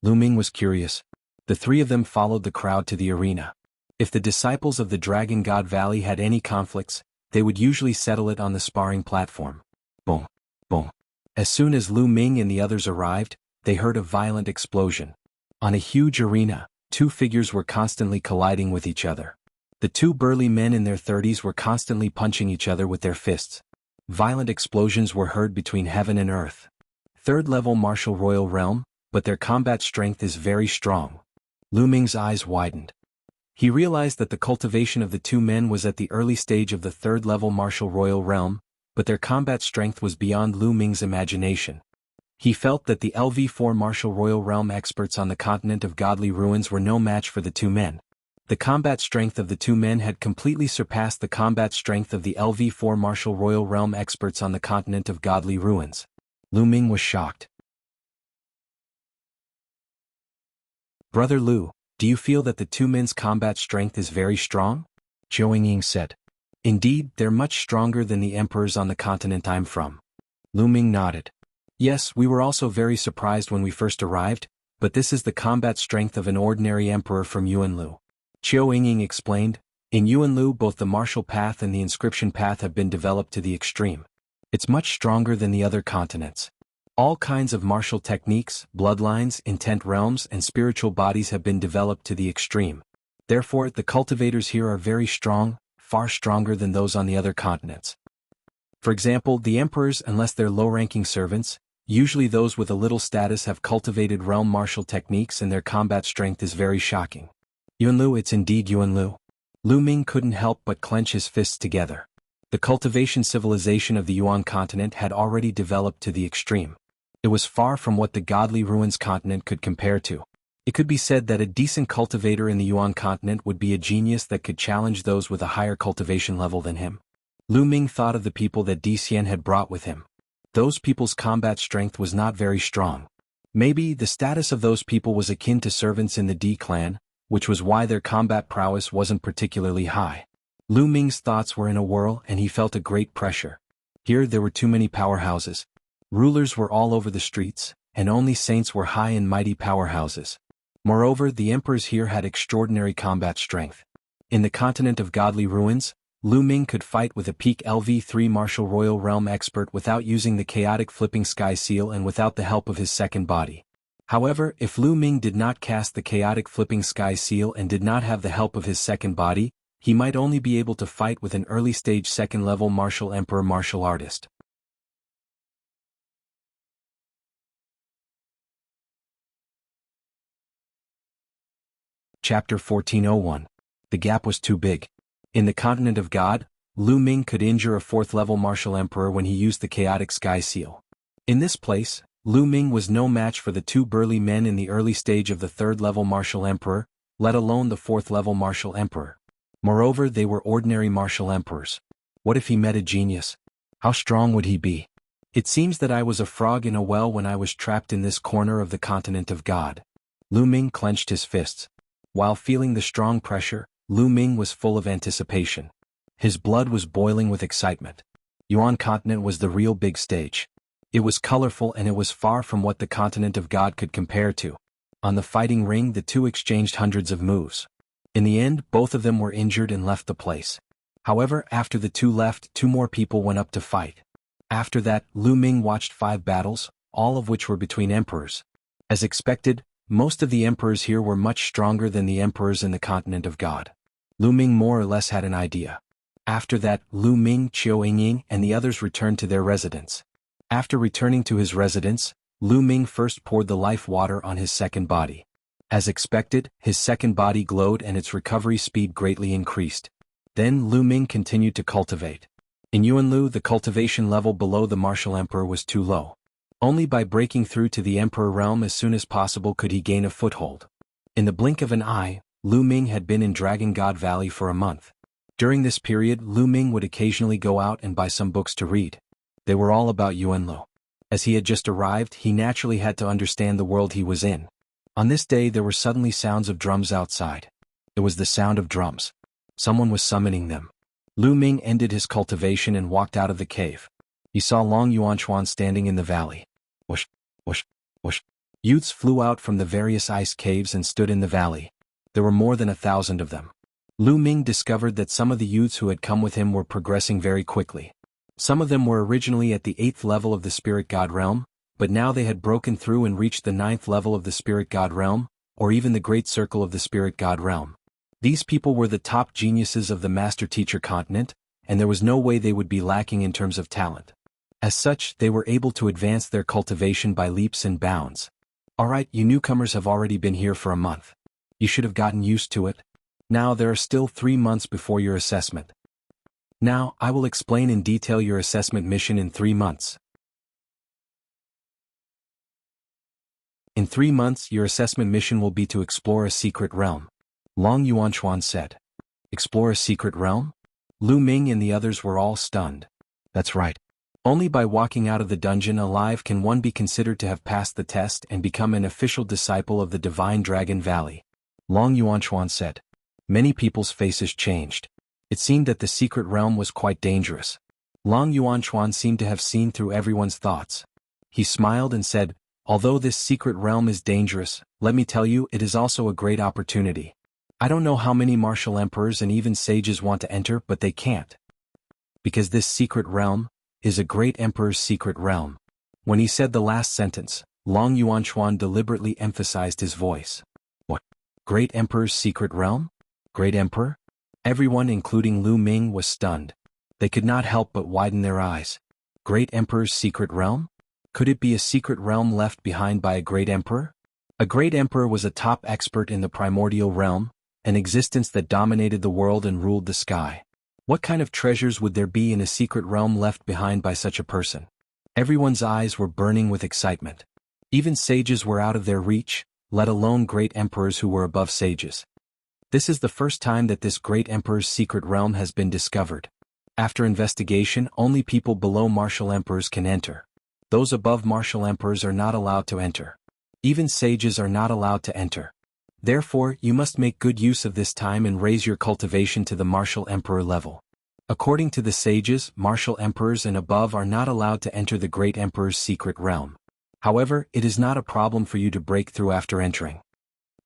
Lu Ming was curious. The 3 of them followed the crowd to the arena. If the disciples of the Dragon God Valley had any conflicts, they would usually settle it on the sparring platform. Boom, boom. As soon as Lu Ming and the others arrived, they heard a violent explosion. On a huge arena, 2 figures were constantly colliding with each other. The 2 burly men in their 30s were constantly punching each other with their fists. Violent explosions were heard between heaven and earth. 3rd level martial royal realm, but their combat strength is very strong. Lu Ming's eyes widened. He realized that the cultivation of the 2 men was at the early stage of the 3rd level martial royal realm, but their combat strength was beyond Lu Ming's imagination. He felt that the LV4 martial royal realm experts on the continent of godly ruins were no match for the 2 men. The combat strength of the 2 men had completely surpassed the combat strength of the LV4 martial royal realm experts on the continent of godly ruins. Lu Ming was shocked. Brother Lu, do you feel that the 2 men's combat strength is very strong? Qiu Yingying said. Indeed, they're much stronger than the emperors on the continent I'm from. Lu Ming nodded. Yes, we were also very surprised when we first arrived, but this is the combat strength of an ordinary emperor from Yuanlu. Qiu Yingying explained. In Yuanlu, both the martial path and the inscription path have been developed to the extreme. It's much stronger than the other continents. All kinds of martial techniques, bloodlines, intent realms, and spiritual bodies have been developed to the extreme. Therefore, the cultivators here are very strong, far stronger than those on the other continents. For example, the emperors, unless they're low-ranking servants, usually those with a little status, have cultivated realm martial techniques and their combat strength is very shocking. Yuanlu, it's indeed Yuanlu. Lu Ming couldn't help but clench his fists together. The cultivation civilization of the Yuan continent had already developed to the extreme. It was far from what the godly ruins continent could compare to. It could be said that a decent cultivator in the Yuan continent would be a genius that could challenge those with a higher cultivation level than him. Lu Ming thought of the people that Di Xian had brought with him. Those people's combat strength was not very strong. Maybe the status of those people was akin to servants in the Di clan, which was why their combat prowess wasn't particularly high. Lu Ming's thoughts were in a whirl and he felt a great pressure. Here there were too many powerhouses. Rulers were all over the streets, and only saints were high and mighty powerhouses. Moreover, the emperors here had extraordinary combat strength. In the continent of godly ruins, Lu Ming could fight with a peak LV3 martial royal realm expert without using the chaotic flipping sky seal and without the help of his second body. However, if Lu Ming did not cast the chaotic flipping sky seal and did not have the help of his second body, he might only be able to fight with an early-stage second-level martial emperor martial artist. Chapter 1401. The gap was too big. In the continent of God, Lu Ming could injure a fourth-level martial emperor when he used the chaotic sky seal. In this place, Lu Ming was no match for the two burly men in the early stage of the third-level martial emperor, let alone the fourth-level martial emperor. Moreover, they were ordinary martial emperors. What if he met a genius? How strong would he be? It seems that I was a frog in a well when I was trapped in this corner of the continent of God. Lu Ming clenched his fists. While feeling the strong pressure, Lu Ming was full of anticipation. His blood was boiling with excitement. Yuan continent was the real big stage. It was colorful and it was far from what the continent of God could compare to. On the fighting ring, the two exchanged hundreds of moves. In the end, both of them were injured and left the place. However, after the two left, two more people went up to fight. After that, Lu Ming watched 5 battles, all of which were between emperors. As expected, most of the emperors here were much stronger than the emperors in the continent of God. Lu Ming more or less had an idea. After that, Lu Ming, Qiu Yingying, and the others returned to their residence. After returning to his residence, Lu Ming first poured the life water on his second body. As expected, his second body glowed and its recovery speed greatly increased. Then Lu Ming continued to cultivate. In Yuanlu, the cultivation level below the martial emperor was too low. Only by breaking through to the emperor realm as soon as possible could he gain a foothold. In the blink of an eye, Lu Ming had been in Dragon God Valley for a month. During this period, Lu Ming would occasionally go out and buy some books to read. They were all about Yuanlu. As he had just arrived, he naturally had to understand the world he was in. On this day there were suddenly sounds of drums outside. It was the sound of drums. Someone was summoning them. Lu Ming ended his cultivation and walked out of the cave. He saw Long Yuanchuan standing in the valley. Whoosh, whoosh, whoosh. Youths flew out from the various ice caves and stood in the valley. There were more than 1,000 of them. Lu Ming discovered that some of the youths who had come with him were progressing very quickly. Some of them were originally at the 8th level of the Spirit God realm, but now they had broken through and reached the 9th level of the Spirit God realm, or even the Great Circle of the Spirit God realm. These people were the top geniuses of the Master Teacher continent, and there was no way they would be lacking in terms of talent. As such, they were able to advance their cultivation by leaps and bounds. Alright, you newcomers have already been here for a month. You should have gotten used to it. Now there are still 3 months before your assessment. Now, I will explain in detail your assessment mission in 3 months. In 3 months, your assessment mission will be to explore a secret realm. Long Yuanchuan said. Explore a secret realm? Lu Ming and the others were all stunned. That's right. Only by walking out of the dungeon alive can one be considered to have passed the test and become an official disciple of the Divine Dragon Valley. Long Yuanchuan said. Many people's faces changed. It seemed that the secret realm was quite dangerous. Long Yuanchuan seemed to have seen through everyone's thoughts. He smiled and said, although this secret realm is dangerous, let me tell you, it is also a great opportunity. I don't know how many martial emperors and even sages want to enter, but they can't. Because this secret realm is a great emperor's secret realm. When he said the last sentence, Long Yuanchuan deliberately emphasized his voice. What? Great emperor's secret realm? Great emperor? Everyone, including Lu Ming, was stunned. They could not help but widen their eyes. Great emperor's secret realm? Could it be a secret realm left behind by a great emperor? A great emperor was a top expert in the primordial realm, an existence that dominated the world and ruled the sky. What kind of treasures would there be in a secret realm left behind by such a person? Everyone's eyes were burning with excitement. Even sages were out of their reach, let alone great emperors who were above sages. This is the first time that this great emperor's secret realm has been discovered. After investigation, only people below martial emperors can enter. Those above martial emperors are not allowed to enter. Even sages are not allowed to enter. Therefore, you must make good use of this time and raise your cultivation to the martial emperor level. According to the sages, martial emperors and above are not allowed to enter the great emperor's secret realm. However, it is not a problem for you to break through after entering.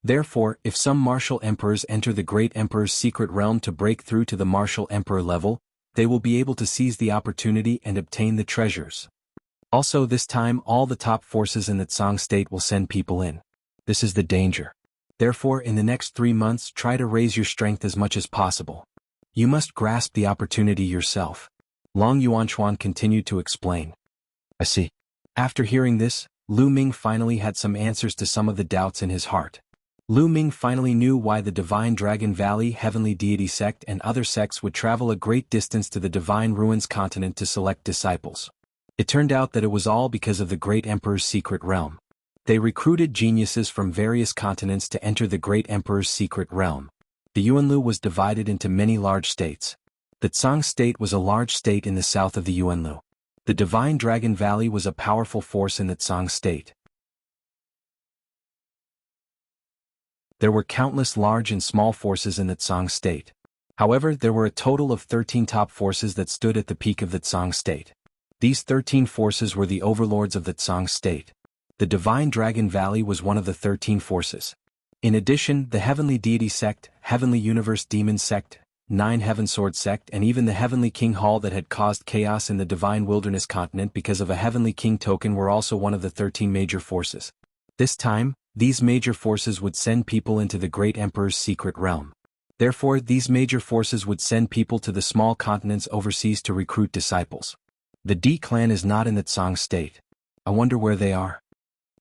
Therefore, if some martial emperors enter the Great Emperor's secret realm to break through to the martial emperor level, they will be able to seize the opportunity and obtain the treasures. Also, this time all the top forces in the Tsang state will send people in. This is the danger. Therefore, in the next 3 months, try to raise your strength as much as possible. You must grasp the opportunity yourself. Long Yuanchuan continued to explain. I see. After hearing this, Lu Ming finally had some answers to some of the doubts in his heart. Lu Ming finally knew why the Divine Dragon Valley Heavenly Deity sect and other sects would travel a great distance to the Divine Ruins continent to select disciples. It turned out that it was all because of the Great Emperor's secret realm. They recruited geniuses from various continents to enter the Great Emperor's secret realm. The Yuanlu was divided into many large states. The Tsang state was a large state in the south of the Yuanlu. The Divine Dragon Valley was a powerful force in the Tsang state. There were countless large and small forces in the Tsang state. However, there were a total of 13 top forces that stood at the peak of the Tsang state. These 13 forces were the overlords of the Tsang state. The Divine Dragon Valley was one of the 13 forces. In addition, the Heavenly Deity sect, Heavenly Universe Demon sect, Nine Heaven Sword sect, and even the Heavenly King Hall that had caused chaos in the Divine Wilderness continent because of a Heavenly King token were also one of the 13 major forces. This time, these major forces would send people into the Great Emperor's secret realm. Therefore, these major forces would send people to the small continents overseas to recruit disciples. The D clan is not in the Tsang state. I wonder where they are.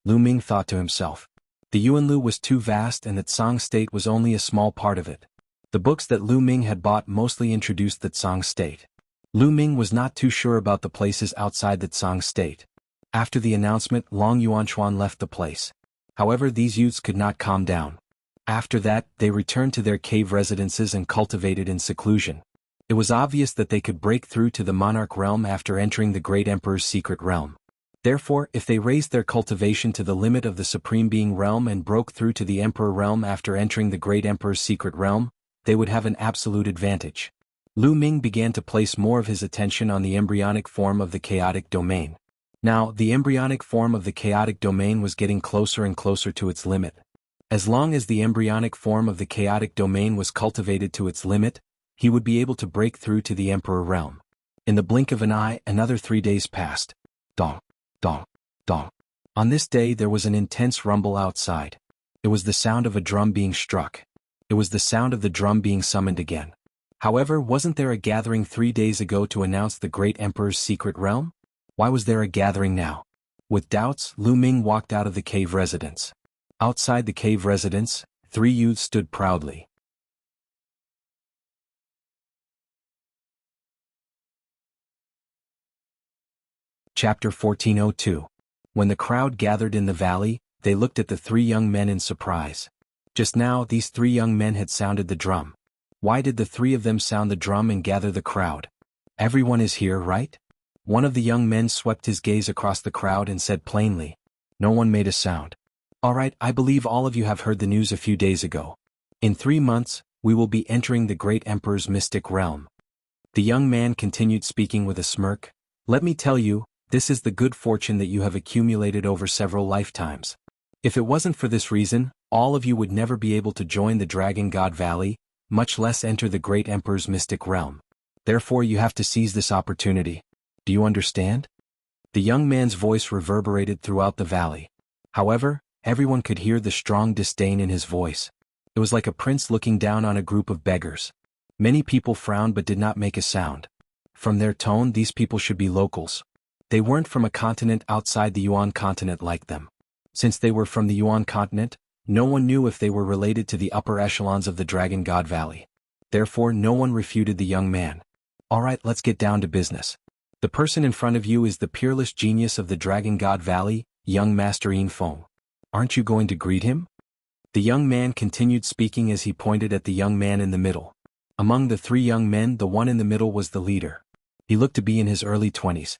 Lu Ming thought to himself. The Yuanlu was too vast and the Tsang state was only a small part of it. The books that Lu Ming had bought mostly introduced the Tsang state. Lu Ming was not too sure about the places outside the Tsang state. After the announcement, Long Yuanchuan left the place. However, these youths could not calm down. After that, they returned to their cave residences and cultivated in seclusion. It was obvious that they could break through to the monarch realm after entering the Great Emperor's secret realm. Therefore, if they raised their cultivation to the limit of the Supreme Being realm and broke through to the Emperor realm after entering the Great Emperor's secret realm, they would have an absolute advantage. Lu Ming began to place more of his attention on the embryonic form of the chaotic domain. Now, the embryonic form of the chaotic domain was getting closer and closer to its limit. As long as the embryonic form of the chaotic domain was cultivated to its limit, he would be able to break through to the Emperor realm. In the blink of an eye, another 3 days passed. Dong, dong, dong. On this day there was an intense rumble outside. It was the sound of a drum being struck. It was the sound of the drum being summoned again. However, wasn't there a gathering 3 days ago to announce the Great Emperor's secret realm? Why was there a gathering now? With doubts, Lu Ming walked out of the cave residence. Outside the cave residence, 3 youths stood proudly. Chapter 1402. When the crowd gathered in the valley, they looked at the 3 young men in surprise. Just now, these 3 young men had sounded the drum. Why did the 3 of them sound the drum and gather the crowd? Everyone is here, right? One of the young men swept his gaze across the crowd and said plainly. No one made a sound. All right, I believe all of you have heard the news a few days ago. In 3 months, we will be entering the Great Emperor's mystic realm. The young man continued speaking with a smirk. Let me tell you, this is the good fortune that you have accumulated over several lifetimes. If it wasn't for this reason, all of you would never be able to join the Dragon God Valley, much less enter the Great Emperor's mystic realm. Therefore you have to seize this opportunity. Do you understand? The young man's voice reverberated throughout the valley. However, everyone could hear the strong disdain in his voice. It was like a prince looking down on a group of beggars. Many people frowned but did not make a sound. From their tone, these people should be locals. They weren't from a continent outside the Yuan continent like them. Since they were from the Yuan continent, no one knew if they were related to the upper echelons of the Dragon God Valley. Therefore, no one refuted the young man. All right, let's get down to business. The person in front of you is the peerless genius of the Dragon God Valley, young Master Yin Feng. Aren't you going to greet him? The young man continued speaking as he pointed at the young man in the middle. Among the 3 young men, the one in the middle was the leader. He looked to be in his early 20s.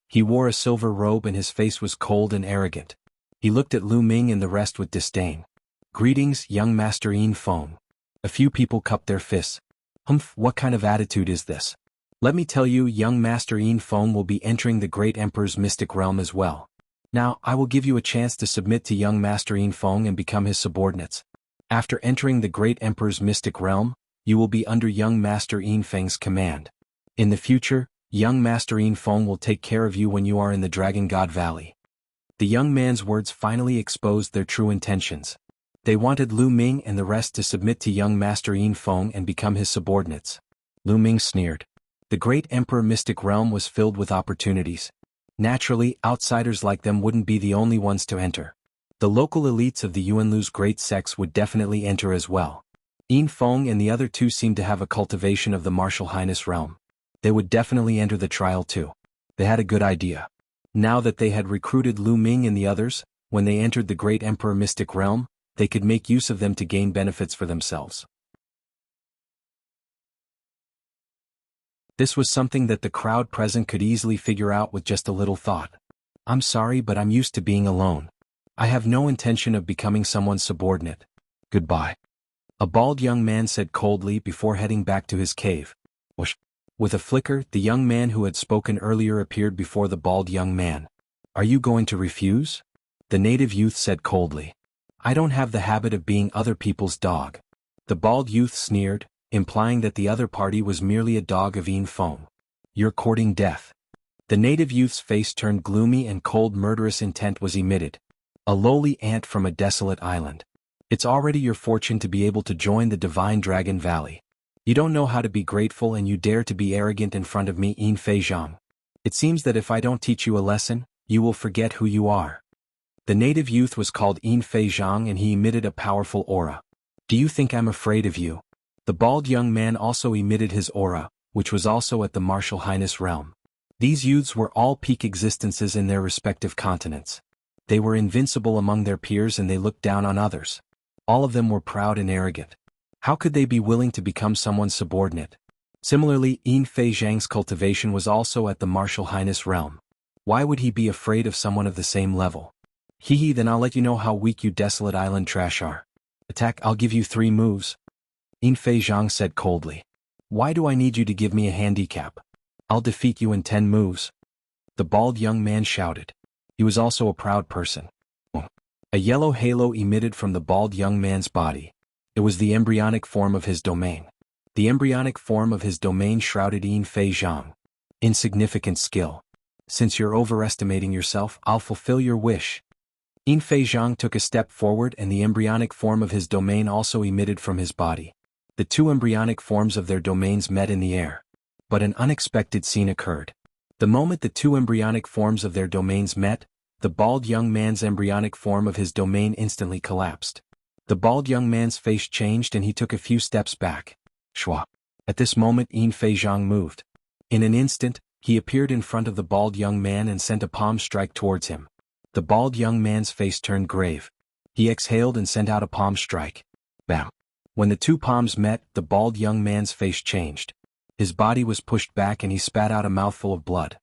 He wore a silver robe and his face was cold and arrogant. He looked at Lu Ming and the rest with disdain. Greetings, young Master Yin Feng. A few people cupped their fists. Humph, what kind of attitude is this? Let me tell you, young Master Yin Feng will be entering the Great Emperor's mystic realm as well. Now, I will give you a chance to submit to young Master Yin Feng and become his subordinates. After entering the Great Emperor's mystic realm, you will be under young Master Yin Feng's command. In the future, young Master Yin Feng will take care of you when you are in the Dragon God Valley. The young man's words finally exposed their true intentions. They wanted Lu Ming and the rest to submit to young Master Yin Feng and become his subordinates. Lu Ming sneered. The Great Emperor mystic realm was filled with opportunities. Naturally, outsiders like them wouldn't be the only ones to enter. The local elites of the Yuanlu's great sects would definitely enter as well. Yin Feng and the other two seemed to have a cultivation of the martial highness realm. They would definitely enter the trial too. They had a good idea. Now that they had recruited Lu Ming and the others, when they entered the Great Emperor mystic realm, they could make use of them to gain benefits for themselves. This was something that the crowd present could easily figure out with just a little thought. I'm sorry, but I'm used to being alone. I have no intention of becoming someone's subordinate. Goodbye. A bald young man said coldly before heading back to his cave. Whoosh. With a flicker, the young man who had spoken earlier appeared before the bald young man. Are you going to refuse? The native youth said coldly. I don't have the habit of being other people's dog. The bald youth sneered, implying that the other party was merely a dog of Yin Feng. You're courting death. The native youth's face turned gloomy and cold. Murderous intent was emitted. A lowly ant from a desolate island. It's already your fortune to be able to join the Divine Dragon Valley. You don't know how to be grateful and you dare to be arrogant in front of me, Yin Fei Zhang. It seems that if I don't teach you a lesson, you will forget who you are. The native youth was called Yin Fei Zhang and he emitted a powerful aura. Do you think I'm afraid of you? The bald young man also emitted his aura, which was also at the martial highness realm. These youths were all peak existences in their respective continents. They were invincible among their peers and they looked down on others. All of them were proud and arrogant. How could they be willing to become someone's subordinate? Similarly, Yin Fei Zhang's cultivation was also at the martial highness realm. Why would he be afraid of someone of the same level? Hee, then I'll let you know how weak you desolate island trash are. Attack, I'll give you 3 moves. Yin Fei Zhang said coldly. Why do I need you to give me a handicap? I'll defeat you in 10 moves. The bald young man shouted. He was also a proud person. A yellow halo emitted from the bald young man's body. It was the embryonic form of his domain. The embryonic form of his domain shrouded Yin Fei Zhang. Insignificant skill. Since you're overestimating yourself, I'll fulfill your wish. Yin Fei Zhang took a step forward and the embryonic form of his domain also emitted from his body. The two embryonic forms of their domains met in the air. But an unexpected scene occurred. The moment the two embryonic forms of their domains met, the bald young man's embryonic form of his domain instantly collapsed. The bald young man's face changed and he took a few steps back. Shwa. At this moment Yin Fei Zhang moved. In an instant, he appeared in front of the bald young man and sent a palm strike towards him. The bald young man's face turned grave. He exhaled and sent out a palm strike. Bam. When the two palms met, the bald young man's face changed. His body was pushed back and he spat out a mouthful of blood.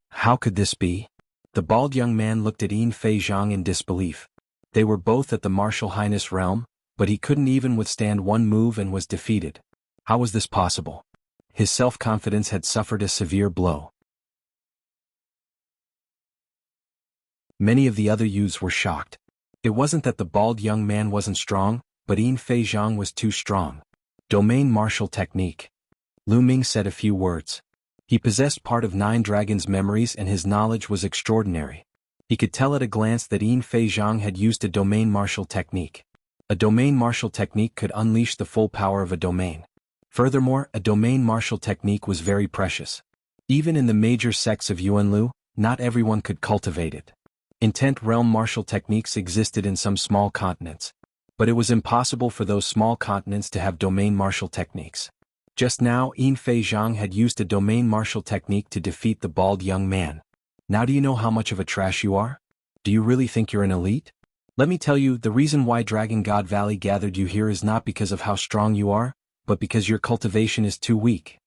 How could this be? The bald young man looked at Yin Fei Zhang in disbelief. They were both at the martial highness realm, but he couldn't even withstand one move and was defeated. How was this possible? His self-confidence had suffered a severe blow. Many of the other youths were shocked. It wasn't that the bald young man wasn't strong, but Yin Fei Zhang was too strong. Domain martial technique. Lu Ming said a few words. He possessed part of 9 Dragons' memories and his knowledge was extraordinary. He could tell at a glance that Yin Fei Zhang had used a domain martial technique. A domain martial technique could unleash the full power of a domain. Furthermore, a domain martial technique was very precious. Even in the major sects of Yuanlu, not everyone could cultivate it. Intent realm martial techniques existed in some small continents. But it was impossible for those small continents to have domain martial techniques. Just now, Yin Fei Zhang had used a domain martial technique to defeat the bald young man. Now do you know how much of a trash you are? Do you really think you're an elite? Let me tell you, the reason why Dragon God Valley gathered you here is not because of how strong you are, but because your cultivation is too weak.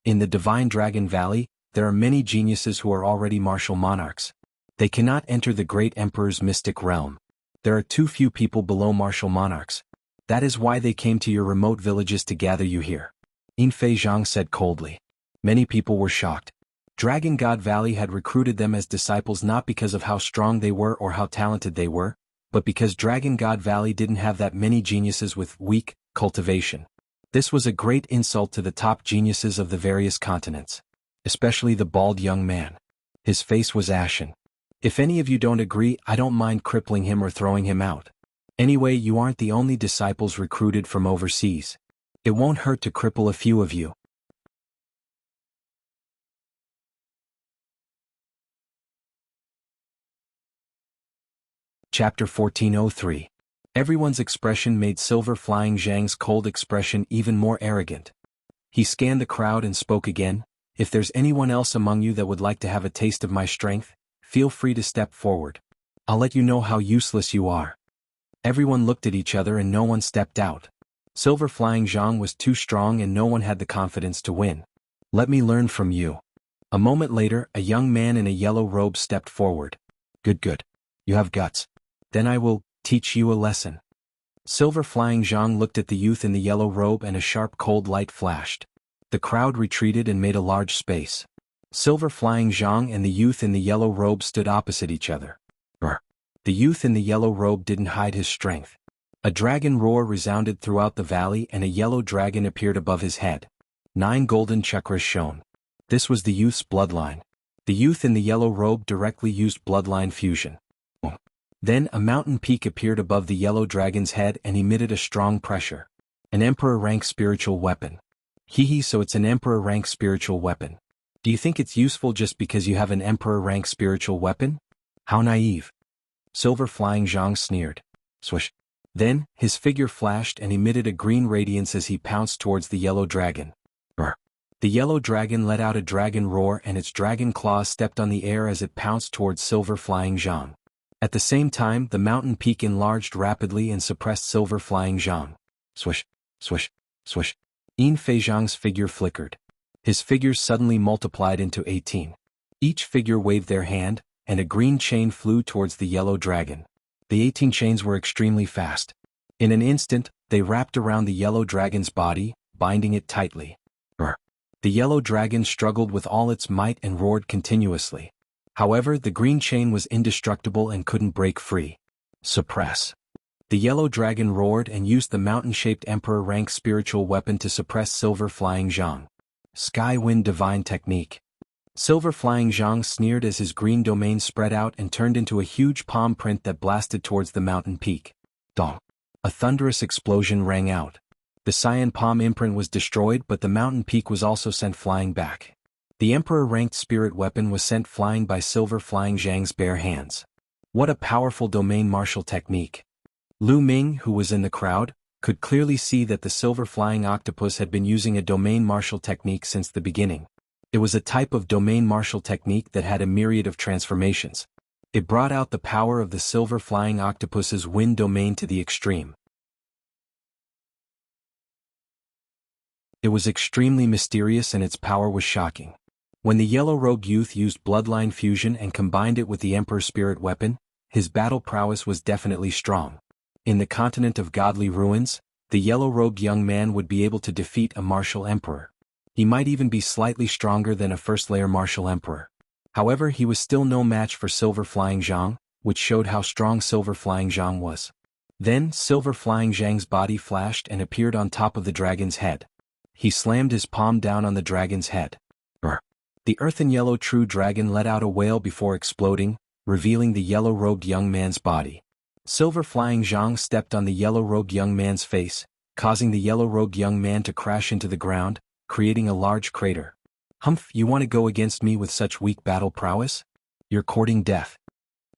In the Divine Dragon Valley, there are many geniuses who are already martial monarchs. They cannot enter the Great Emperor's mystic realm. There are too few people below martial monarchs. That is why they came to your remote villages to gather you here. Yin Fei Zhang said coldly. Many people were shocked. Dragon God Valley had recruited them as disciples not because of how strong they were or how talented they were, but because Dragon God Valley didn't have that many geniuses with weak cultivation. This was a great insult to the top geniuses of the various continents, especially the bald young man. His face was ashen. If any of you don't agree, I don't mind crippling him or throwing him out. Anyway, you aren't the only disciples recruited from overseas. It won't hurt to cripple a few of you. Chapter 1403. Everyone's expression made Silver Flying Zhang's cold expression even more arrogant. He scanned the crowd and spoke again. If there's anyone else among you that would like to have a taste of my strength, feel free to step forward. I'll let you know how useless you are. Everyone looked at each other and no one stepped out. Silver Flying Zhang was too strong and no one had the confidence to win. Let me learn from you. A moment later, a young man in a yellow robe stepped forward. Good. You have guts. Then I will teach you a lesson. Silver Flying Zhang looked at the youth in the yellow robe and a sharp cold light flashed. The crowd retreated and made a large space. Silver Flying Zhang and the youth in the yellow robe stood opposite each other. The youth in the yellow robe didn't hide his strength. A dragon roar resounded throughout the valley and a yellow dragon appeared above his head. 9 golden chakras shone. This was the youth's bloodline. The youth in the yellow robe directly used bloodline fusion. Then a mountain peak appeared above the yellow dragon's head and emitted a strong pressure. An emperor-rank spiritual weapon. So it's an emperor-rank spiritual weapon. Do you think it's useful just because you have an emperor-rank spiritual weapon? How naive. Silver Flying Zhang sneered. Swish. Then, his figure flashed and emitted a green radiance as he pounced towards the yellow dragon. The yellow dragon let out a dragon roar and its dragon claws stepped on the air as it pounced towards Silver Flying Zhang. At the same time, the mountain peak enlarged rapidly and suppressed Silver Flying Zhang. Swish. Yin Fei Zhang's figure flickered. His figures suddenly multiplied into 18. Each figure waved their hand, and a green chain flew towards the yellow dragon. The 18 chains were extremely fast. In an instant, they wrapped around the yellow dragon's body, binding it tightly. The yellow dragon struggled with all its might and roared continuously. However, the green chain was indestructible and couldn't break free. Suppress. The yellow dragon roared and used the mountain-shaped emperor-rank spiritual weapon to suppress Silver Flying Zhang. Sky Wind Divine Technique. Silver Flying Zhang sneered as his green domain spread out and turned into a huge palm print that blasted towards the mountain peak. Dong. A thunderous explosion rang out. The cyan palm imprint was destroyed, but the mountain peak was also sent flying back. The emperor-ranked spirit weapon was sent flying by Silver Flying Zhang's bare hands. What a powerful domain martial technique. Lu Ming, who was in the crowd, could clearly see that the Silver Flying Octopus had been using a domain martial technique since the beginning. It was a type of domain martial technique that had a myriad of transformations. It brought out the power of the Silver Flying Octopus's wind domain to the extreme. It was extremely mysterious and its power was shocking. When the yellow-robed youth used bloodline fusion and combined it with the Emperor Spirit weapon, his battle prowess was definitely strong. In the continent of godly ruins, the yellow-robed young man would be able to defeat a martial emperor. He might even be slightly stronger than a first-layer martial emperor. However, he was still no match for Silver Flying Zhang, which showed how strong Silver Flying Zhang was. Then, Silver Flying Zhang's body flashed and appeared on top of the dragon's head. He slammed his palm down on the dragon's head. The earthen yellow true dragon let out a wail before exploding, revealing the yellow-robed young man's body. Silver Flying Zhang stepped on the yellow-robed young man's face, causing the yellow-robed young man to crash into the ground, creating a large crater. Humph, you want to go against me with such weak battle prowess? You're courting death.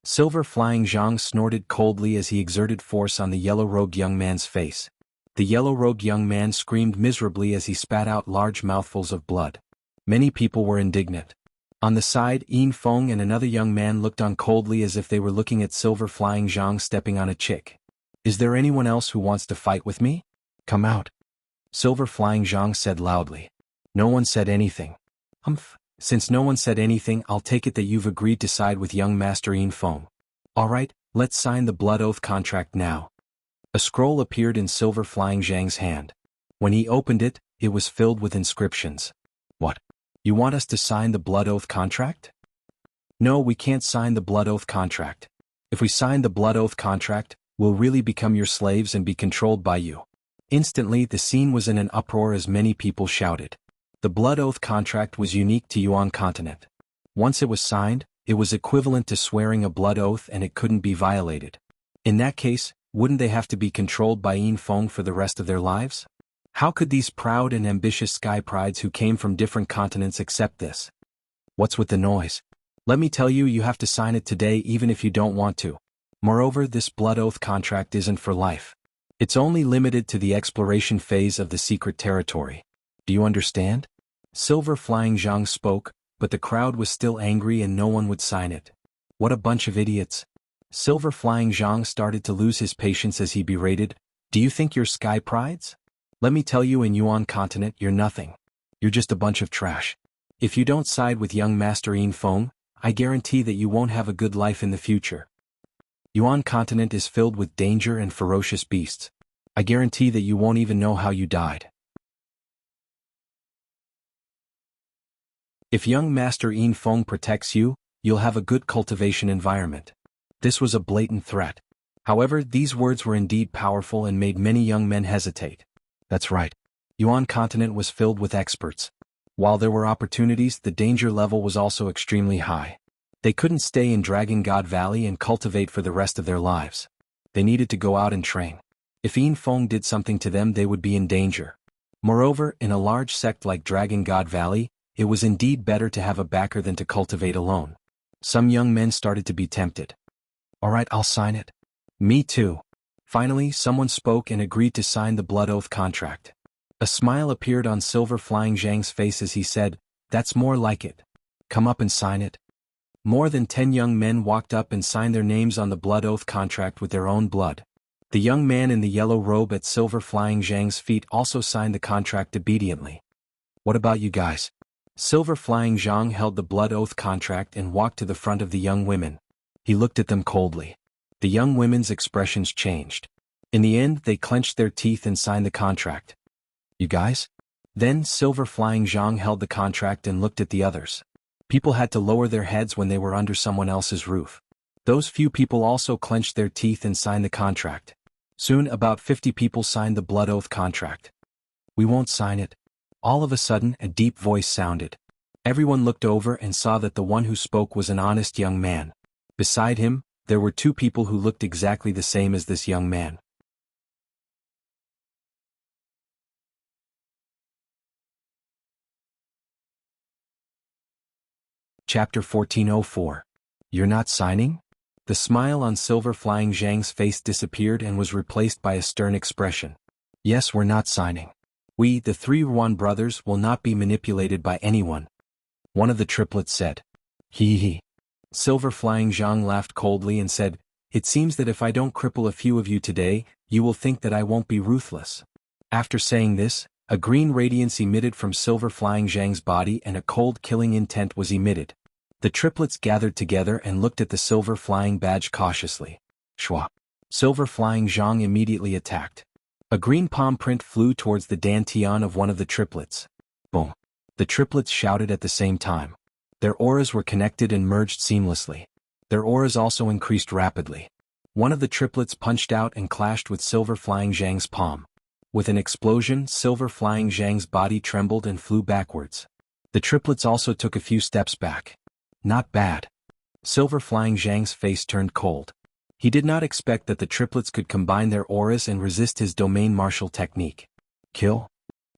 Silver Flying Zhang snorted coldly as he exerted force on the yellow-robed young man's face. The yellow-robed young man screamed miserably as he spat out large mouthfuls of blood. Many people were indignant. On the side, Yin Feng and another young man looked on coldly as if they were looking at Silver Flying Zhang stepping on a chick. Is there anyone else who wants to fight with me? Come out. Silver Flying Zhang said loudly. No one said anything. Humph. Since no one said anything, I'll take it that you've agreed to side with young Master Yin Feng. Alright, let's sign the Blood Oath contract now. A scroll appeared in Silver Flying Zhang's hand. When he opened it, it was filled with inscriptions. What? You want us to sign the blood oath contract? No, we can't sign the blood oath contract. If we sign the blood oath contract, we'll really become your slaves and be controlled by you. Instantly, the scene was in an uproar as many people shouted. The blood oath contract was unique to Yuan continent. Once it was signed, it was equivalent to swearing a blood oath and it couldn't be violated. In that case, wouldn't they have to be controlled by Yin Feng for the rest of their lives? How could these proud and ambitious sky prides who came from different continents accept this? What's with the noise? Let me tell you, you have to sign it today even if you don't want to. Moreover, this blood oath contract isn't for life. It's only limited to the exploration phase of the secret territory. Do you understand? Silver Flying Zhang spoke, but the crowd was still angry and no one would sign it. What a bunch of idiots. Silver Flying Zhang started to lose his patience as he berated, "Do you think you're sky prides? Let me tell you, in Yuan continent you're nothing. You're just a bunch of trash. If you don't side with young Master Yin Feng, I guarantee that you won't have a good life in the future. Yuan continent is filled with danger and ferocious beasts. I guarantee that you won't even know how you died. If young Master Yin Feng protects you, you'll have a good cultivation environment." This was a blatant threat. However, these words were indeed powerful and made many young men hesitate. That's right. Yuan continent was filled with experts. While there were opportunities, the danger level was also extremely high. They couldn't stay in Dragon God Valley and cultivate for the rest of their lives. They needed to go out and train. If Yin Feng did something to them, they would be in danger. Moreover, in a large sect like Dragon God Valley, it was indeed better to have a backer than to cultivate alone. Some young men started to be tempted. Alright, I'll sign it. Me too. Finally, someone spoke and agreed to sign the blood oath contract. A smile appeared on Silver Flying Zhang's face as he said, "That's more like it. Come up and sign it." More than 10 young men walked up and signed their names on the blood oath contract with their own blood. The young man in the yellow robe at Silver Flying Zhang's feet also signed the contract obediently. What about you guys? Silver Flying Zhang held the blood oath contract and walked to the front of the young women. He looked at them coldly. The young women's expressions changed. In the end, they clenched their teeth and signed the contract. You guys? Then Silver Flying Zhang held the contract and looked at the others. People had to lower their heads when they were under someone else's roof. Those few people also clenched their teeth and signed the contract. Soon, about 50 people signed the blood oath contract. We won't sign it. All of a sudden, a deep voice sounded. Everyone looked over and saw that the one who spoke was an honest young man. Beside him, there were 2 people who looked exactly the same as this young man. Chapter 1404. You're not signing? The smile on Silver Flying Zhang's face disappeared and was replaced by a stern expression. Yes, we're not signing. We, the 3 Yuan brothers, will not be manipulated by anyone. One of the triplets said. Hee. Silver Flying Zhang laughed coldly and said, "It seems that if I don't cripple a few of you today, you will think that I won't be ruthless." After saying this, a green radiance emitted from Silver Flying Zhang's body and a cold killing intent was emitted. The triplets gathered together and looked at the Silver Flying badge cautiously. Shwa. Silver Flying Zhang immediately attacked. A green palm print flew towards the dantian of one of the triplets. Boom. The triplets shouted at the same time. Their auras were connected and merged seamlessly. Their auras also increased rapidly. One of the triplets punched out and clashed with Silver Flying Zhang's palm. With an explosion, Silver Flying Zhang's body trembled and flew backwards. The triplets also took a few steps back. Not bad. Silver Flying Zhang's face turned cold. He did not expect that the triplets could combine their auras and resist his domain martial technique. Kill?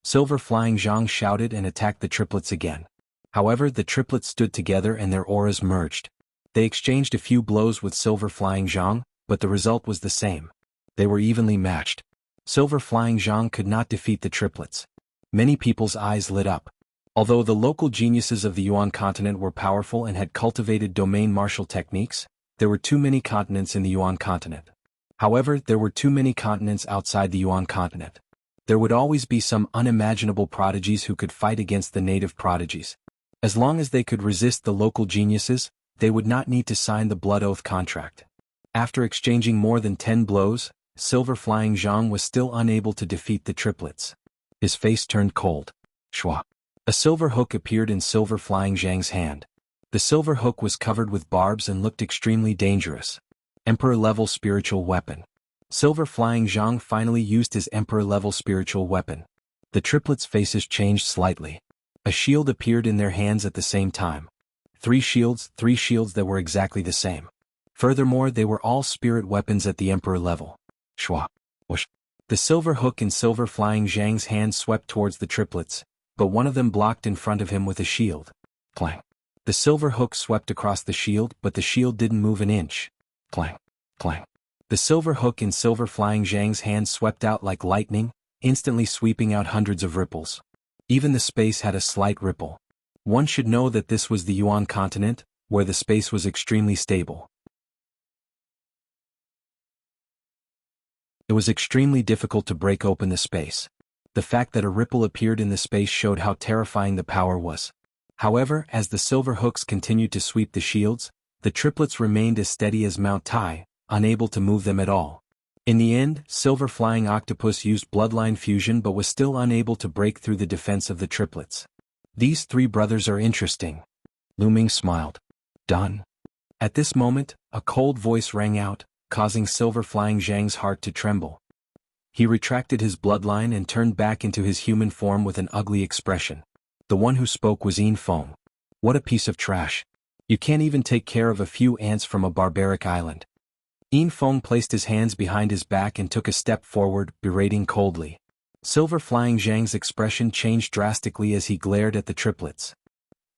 Silver Flying Zhang shouted and attacked the triplets again. However, the triplets stood together and their auras merged. They exchanged a few blows with Silver Flying Zhang, but the result was the same. They were evenly matched. Silver Flying Zhang could not defeat the triplets. Many people's eyes lit up. Although the local geniuses of the Yuan continent were powerful and had cultivated domain martial techniques, there were too many continents in the Yuan continent. However, there were too many continents outside the Yuan continent. There would always be some unimaginable prodigies who could fight against the native prodigies. As long as they could resist the local geniuses, they would not need to sign the blood oath contract. After exchanging more than 10 blows, Silver Flying Zhang was still unable to defeat the triplets. His face turned cold. Shwa. A silver hook appeared in Silver Flying Zhang's hand. The silver hook was covered with barbs and looked extremely dangerous. Emperor-level spiritual weapon. Silver Flying Zhang finally used his Emperor-level spiritual weapon. The triplets' faces changed slightly. A shield appeared in their hands at the same time. Three shields that were exactly the same. Furthermore, they were all spirit weapons at the Emperor level. Shwa. Whoosh. The silver hook in Silver Flying Zhang's hand swept towards the triplets, but one of them blocked in front of him with a shield. Clang. The silver hook swept across the shield, but the shield didn't move an inch. Clang. Clang. The silver hook in Silver Flying Zhang's hand swept out like lightning, instantly sweeping out hundreds of ripples. Even the space had a slight ripple. One should know that this was the Yuan continent, where the space was extremely stable. It was extremely difficult to break open the space. The fact that a ripple appeared in the space showed how terrifying the power was. However, as the silver hooks continued to sweep the shields, the triplets remained as steady as Mount Tai, unable to move them at all. In the end, Silver Flying Octopus used bloodline fusion but was still unable to break through the defense of the triplets. These three brothers are interesting. Lu Ming smiled. Done. At this moment, a cold voice rang out, causing Silver Flying Zhang's heart to tremble. He retracted his bloodline and turned back into his human form with an ugly expression. The one who spoke was Yin Feng. What a piece of trash. You can't even take care of a few ants from a barbaric island. Yin Feng placed his hands behind his back and took a step forward, berating coldly. Silver Flying Zhang's expression changed drastically as he glared at the triplets.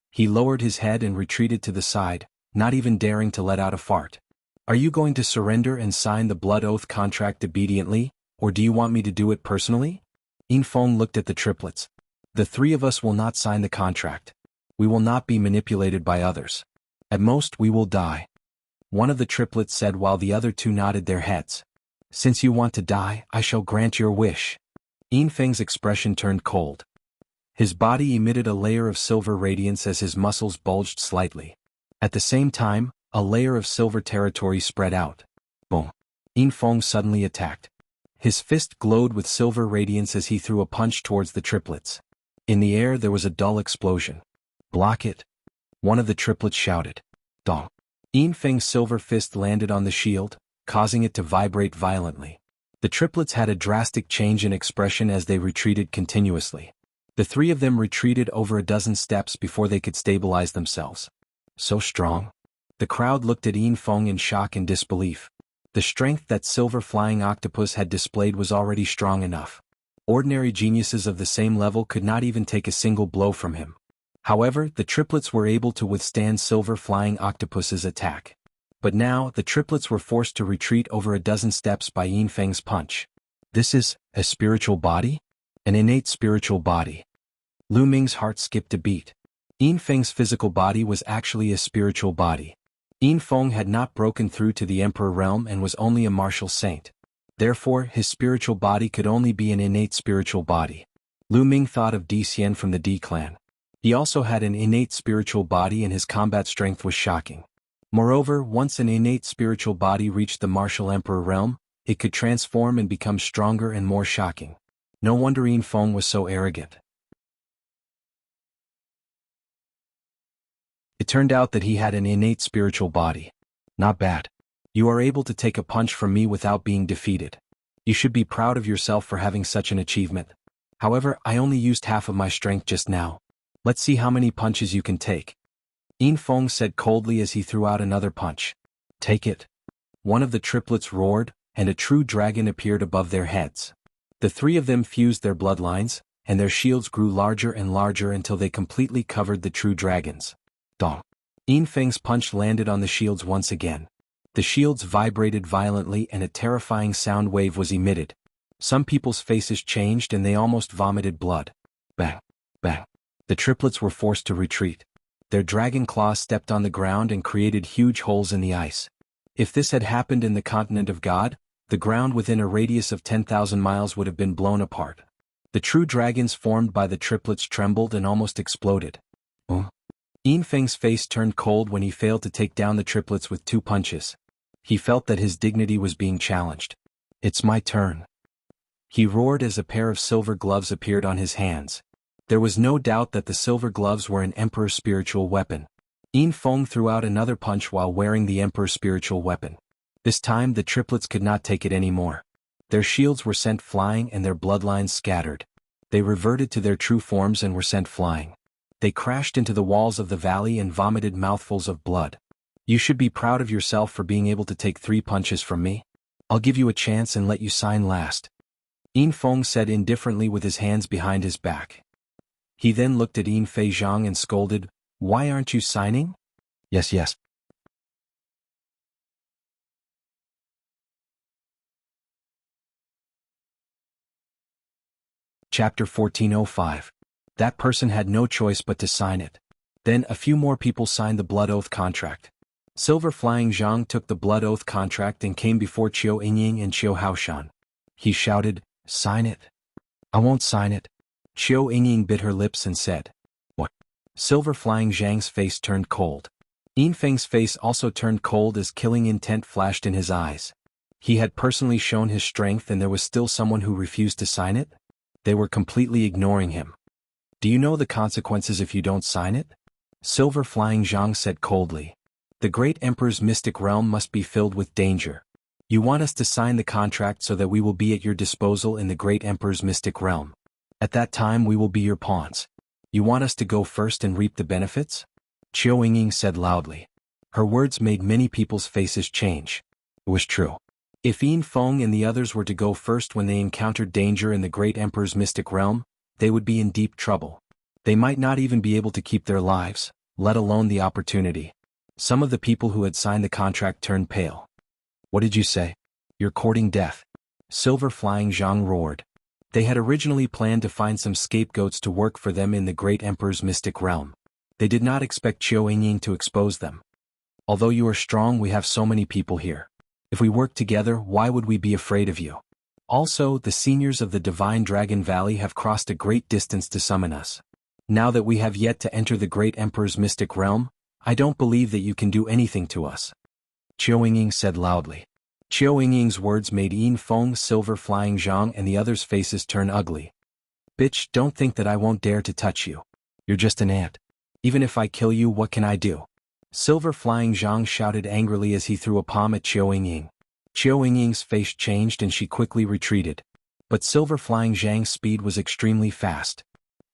He lowered his head and retreated to the side, not even daring to let out a fart. Are you going to surrender and sign the blood oath contract obediently, or do you want me to do it personally? Yin Feng looked at the triplets. The three of us will not sign the contract. We will not be manipulated by others. At most we will die. One of the triplets said while the other two nodded their heads. Since you want to die, I shall grant your wish. Yin Feng's expression turned cold. His body emitted a layer of silver radiance as his muscles bulged slightly. At the same time, a layer of silver territory spread out. Boom. Yin Feng suddenly attacked. His fist glowed with silver radiance as he threw a punch towards the triplets. In the air there was a dull explosion. Block it. One of the triplets shouted. Dong. Yin Feng's silver fist landed on the shield, causing it to vibrate violently. The triplets had a drastic change in expression as they retreated continuously. The three of them retreated over a dozen steps before they could stabilize themselves. So strong. The crowd looked at Yin Feng in shock and disbelief. The strength that Silver Flying Octopus had displayed was already strong enough. Ordinary geniuses of the same level could not even take a single blow from him. However, the triplets were able to withstand Silver Flying Octopus's attack. But now, the triplets were forced to retreat over a dozen steps by Yin Feng's punch. This is a spiritual body? An innate spiritual body. Lu Ming's heart skipped a beat. Yin Feng's physical body was actually a spiritual body. Yin Feng had not broken through to the Emperor realm and was only a martial saint. Therefore, his spiritual body could only be an innate spiritual body. Lu Ming thought of Di Xian from the Di clan. He also had an innate spiritual body and his combat strength was shocking. Moreover, once an innate spiritual body reached the martial Emperor realm, it could transform and become stronger and more shocking. No wonder Yin Feng was so arrogant. It turned out that he had an innate spiritual body. Not bad. You are able to take a punch from me without being defeated. You should be proud of yourself for having such an achievement. However, I only used half of my strength just now. Let's see how many punches you can take. Yin Feng said coldly as he threw out another punch. Take it. One of the triplets roared, and a true dragon appeared above their heads. The three of them fused their bloodlines, and their shields grew larger and larger until they completely covered the true dragons. Dong. Yin Feng's punch landed on the shields once again. The shields vibrated violently and a terrifying sound wave was emitted. Some people's faces changed and they almost vomited blood. Bang. Bang. The triplets were forced to retreat. Their dragon claws stepped on the ground and created huge holes in the ice. If this had happened in the continent of God, the ground within a radius of 10,000 miles would have been blown apart. The true dragons formed by the triplets trembled and almost exploded. Yin Feng's face turned cold when he failed to take down the triplets with 2 punches. He felt that his dignity was being challenged. It's my turn. He roared as a pair of silver gloves appeared on his hands. There was no doubt that the silver gloves were an emperor's spiritual weapon. Yin Feng threw out another punch while wearing the emperor's spiritual weapon. This time the triplets could not take it anymore. Their shields were sent flying and their bloodlines scattered. They reverted to their true forms and were sent flying. They crashed into the walls of the valley and vomited mouthfuls of blood. You should be proud of yourself for being able to take 3 punches from me. I'll give you a chance and let you sign last. Yin Feng said indifferently with his hands behind his back. He then looked at Yin Feizhang and scolded, "Why aren't you signing?" Yes. Chapter 1405. That person had no choice but to sign it. Then a few more people signed the blood oath contract. Silver Flying Zhang took the blood oath contract and came before Qiu Yingying and Qiu Haoshan. He shouted, "Sign it." "I won't sign it." Qiu Yingying bit her lips and said, "What?" Silver Flying Zhang's face turned cold. Yin Feng's face also turned cold as killing intent flashed in his eyes. He had personally shown his strength and there was still someone who refused to sign it? They were completely ignoring him. "Do you know the consequences if you don't sign it?" Silver Flying Zhang said coldly. "The great emperor's mystic realm must be filled with danger. You want us to sign the contract so that we will be at your disposal in the great emperor's mystic realm. At that time we will be your pawns. You want us to go first and reap the benefits?" Qiu Yingying said loudly. Her words made many people's faces change. It was true. If Yin Feng and the others were to go first when they encountered danger in the great emperor's mystic realm, they would be in deep trouble. They might not even be able to keep their lives, let alone the opportunity. Some of the people who had signed the contract turned pale. "What did you say? You're courting death?" Silver Flying Zhang roared. They had originally planned to find some scapegoats to work for them in the great emperor's mystic realm. They did not expect Qiu Yingying to expose them. "Although you are strong, we have so many people here. If we work together, why would we be afraid of you? Also, the seniors of the Divine Dragon Valley have crossed a great distance to summon us. Now that we have yet to enter the great emperor's mystic realm, I don't believe that you can do anything to us," Qiu Yingying said loudly. Qiu Yingying's words made Yin Feng, Silver Flying Zhang and the others' faces turn ugly. "Bitch, don't think that I won't dare to touch you. You're just an ant. Even if I kill you, what can I do?" Silver Flying Zhang shouted angrily as he threw a palm at Qiu Yingying. Qiu Yingying's face changed and she quickly retreated. But Silver Flying Zhang's speed was extremely fast.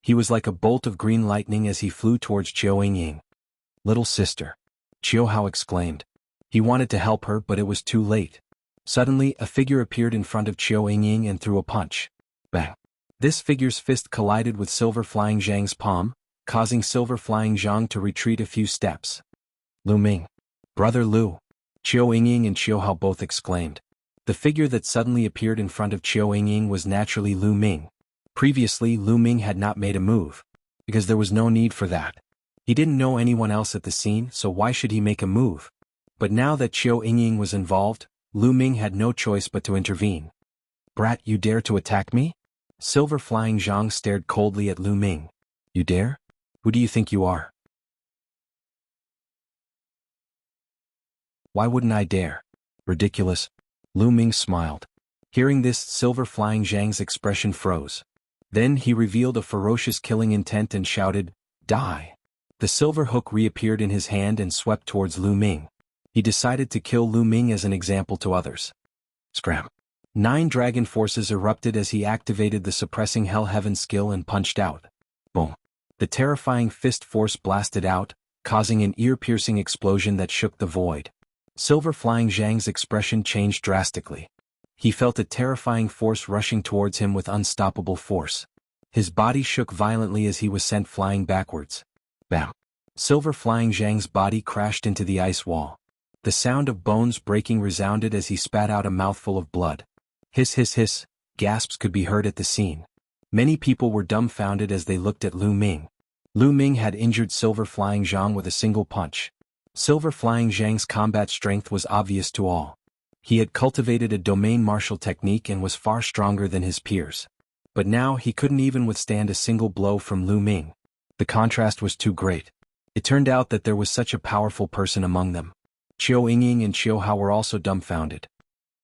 He was like a bolt of green lightning as he flew towards Qiu Yingying. "Little sister," Qiu Hao exclaimed. He wanted to help her, but it was too late. Suddenly, a figure appeared in front of Qiu Yingying and threw a punch. Bang! This figure's fist collided with Silver Flying Zhang's palm, causing Silver Flying Zhang to retreat a few steps. "Lu Ming! Brother Lu!" Qiu Yingying and Qiu Hao both exclaimed. The figure that suddenly appeared in front of Qiu Yingying was naturally Lu Ming. Previously, Lu Ming had not made a move, because there was no need for that. He didn't know anyone else at the scene, so why should he make a move? But now that Qiu Yingying was involved, Lu Ming had no choice but to intervene. "Brat, you dare to attack me?" Silver Flying Zhang stared coldly at Lu Ming. "You dare? Who do you think you are?" "Why wouldn't I dare? Ridiculous." Lu Ming smiled. Hearing this, Silver Flying Zhang's expression froze. Then he revealed a ferocious killing intent and shouted, "Die!" The silver hook reappeared in his hand and swept towards Lu Ming. He decided to kill Lu Ming as an example to others. Scram! 9 dragon forces erupted as he activated the suppressing Hell Heaven skill and punched out. Boom! The terrifying fist force blasted out, causing an ear-piercing explosion that shook the void. Silver Flying Zhang's expression changed drastically. He felt a terrifying force rushing towards him with unstoppable force. His body shook violently as he was sent flying backwards. Bam! Silver Flying Zhang's body crashed into the ice wall. The sound of bones breaking resounded as he spat out a mouthful of blood. Hiss hiss hiss, gasps could be heard at the scene. Many people were dumbfounded as they looked at Lu Ming. Lu Ming had injured Silver Flying Zhang with a single punch. Silver Flying Zhang's combat strength was obvious to all. He had cultivated a domain martial technique and was far stronger than his peers. But now he couldn't even withstand a single blow from Lu Ming. The contrast was too great. It turned out that there was such a powerful person among them. Qiu Yingying and Qiu Hao were also dumbfounded.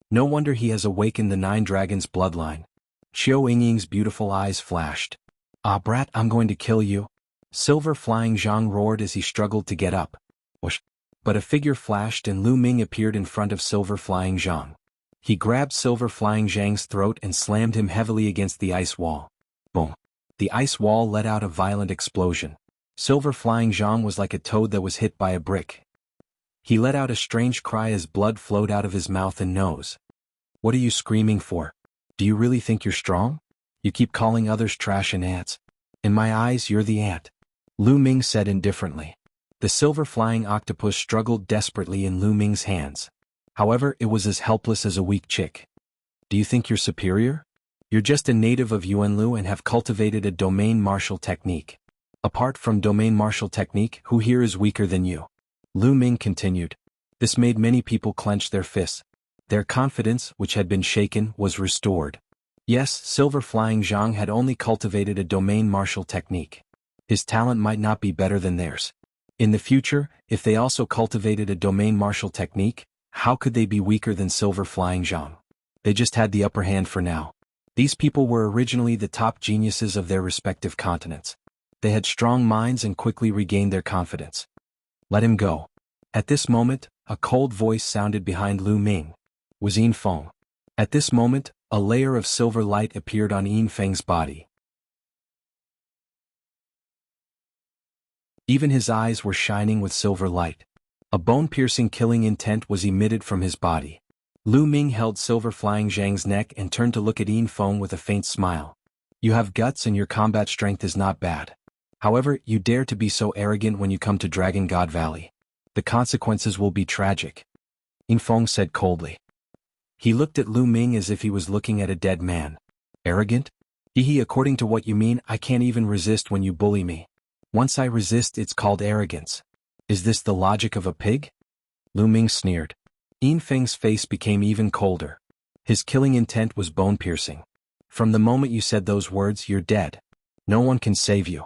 No wonder he has awakened the 9 dragons' bloodline. Qiu Yingying's beautiful eyes flashed. "Ah, brat, I'm going to kill you." Silver Flying Zhang roared as he struggled to get up. Whoosh! But a figure flashed and Lu Ming appeared in front of Silver Flying Zhang. He grabbed Silver Flying Zhang's throat and slammed him heavily against the ice wall. Boom! The ice wall let out a violent explosion. Silver Flying Zhang was like a toad that was hit by a brick. He let out a strange cry as blood flowed out of his mouth and nose. "What are you screaming for? Do you really think you're strong? You keep calling others trash and ants. In my eyes, you're the ant," Lu Ming said indifferently. The silver flying octopus struggled desperately in Lu Ming's hands. However, it was as helpless as a weak chick. "Do you think you're superior? You're just a native of Yuanlu and have cultivated a domain martial technique. Apart from domain martial technique, who here is weaker than you?" Lu Ming continued. This made many people clench their fists. Their confidence, which had been shaken, was restored. Yes, Silver Flying Zhang had only cultivated a domain martial technique. His talent might not be better than theirs. In the future, if they also cultivated a domain martial technique, how could they be weaker than Silver Flying Zhang? They just had the upper hand for now. These people were originally the top geniuses of their respective continents. They had strong minds and quickly regained their confidence. "Let him go." At this moment, a cold voice sounded behind Lu Ming. Was Yin Feng. At this moment, a layer of silver light appeared on Yin Feng's body. Even his eyes were shining with silver light. A bone-piercing killing intent was emitted from his body. Lu Ming held Silver Flying Zhang's neck and turned to look at Yin Feng with a faint smile. "You have guts and your combat strength is not bad. However, you dare to be so arrogant when you come to Dragon God Valley. The consequences will be tragic," Yin Feng said coldly. He looked at Lu Ming as if he was looking at a dead man. "Arrogant? Hehe, according to what you mean, I can't even resist when you bully me. Once I resist, it's called arrogance. Is this the logic of a pig?" Lu Ming sneered. Yin Feng's face became even colder. His killing intent was bone-piercing. "From the moment you said those words, you're dead. No one can save you."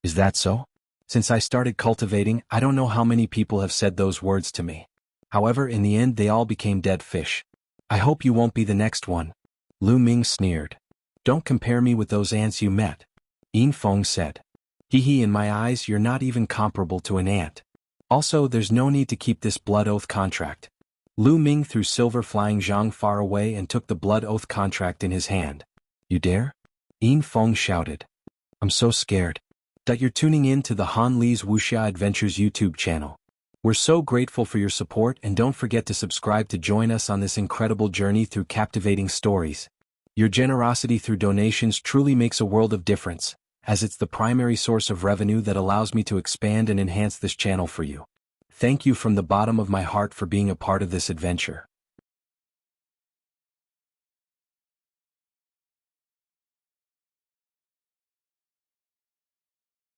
"Is that so? Since I started cultivating, I don't know how many people have said those words to me. However, in the end they all became dead fish. I hope you won't be the next one," Lu Ming sneered. "Don't compare me with those ants you met," Yin Feng said. "Hehe, in my eyes you're not even comparable to an ant. Also, there's no need to keep this blood oath contract." Lu Ming threw Silver Flying Zhang far away and took the blood oath contract in his hand. "You dare?" Yin Feng shouted. "I'm so scared." That you're tuning in to the Han Li's Wuxia Adventures YouTube channel. We're so grateful for your support and don't forget to subscribe to join us on this incredible journey through captivating stories. Your generosity through donations truly makes a world of difference, as it's the primary source of revenue that allows me to expand and enhance this channel for you. Thank you from the bottom of my heart for being a part of this adventure.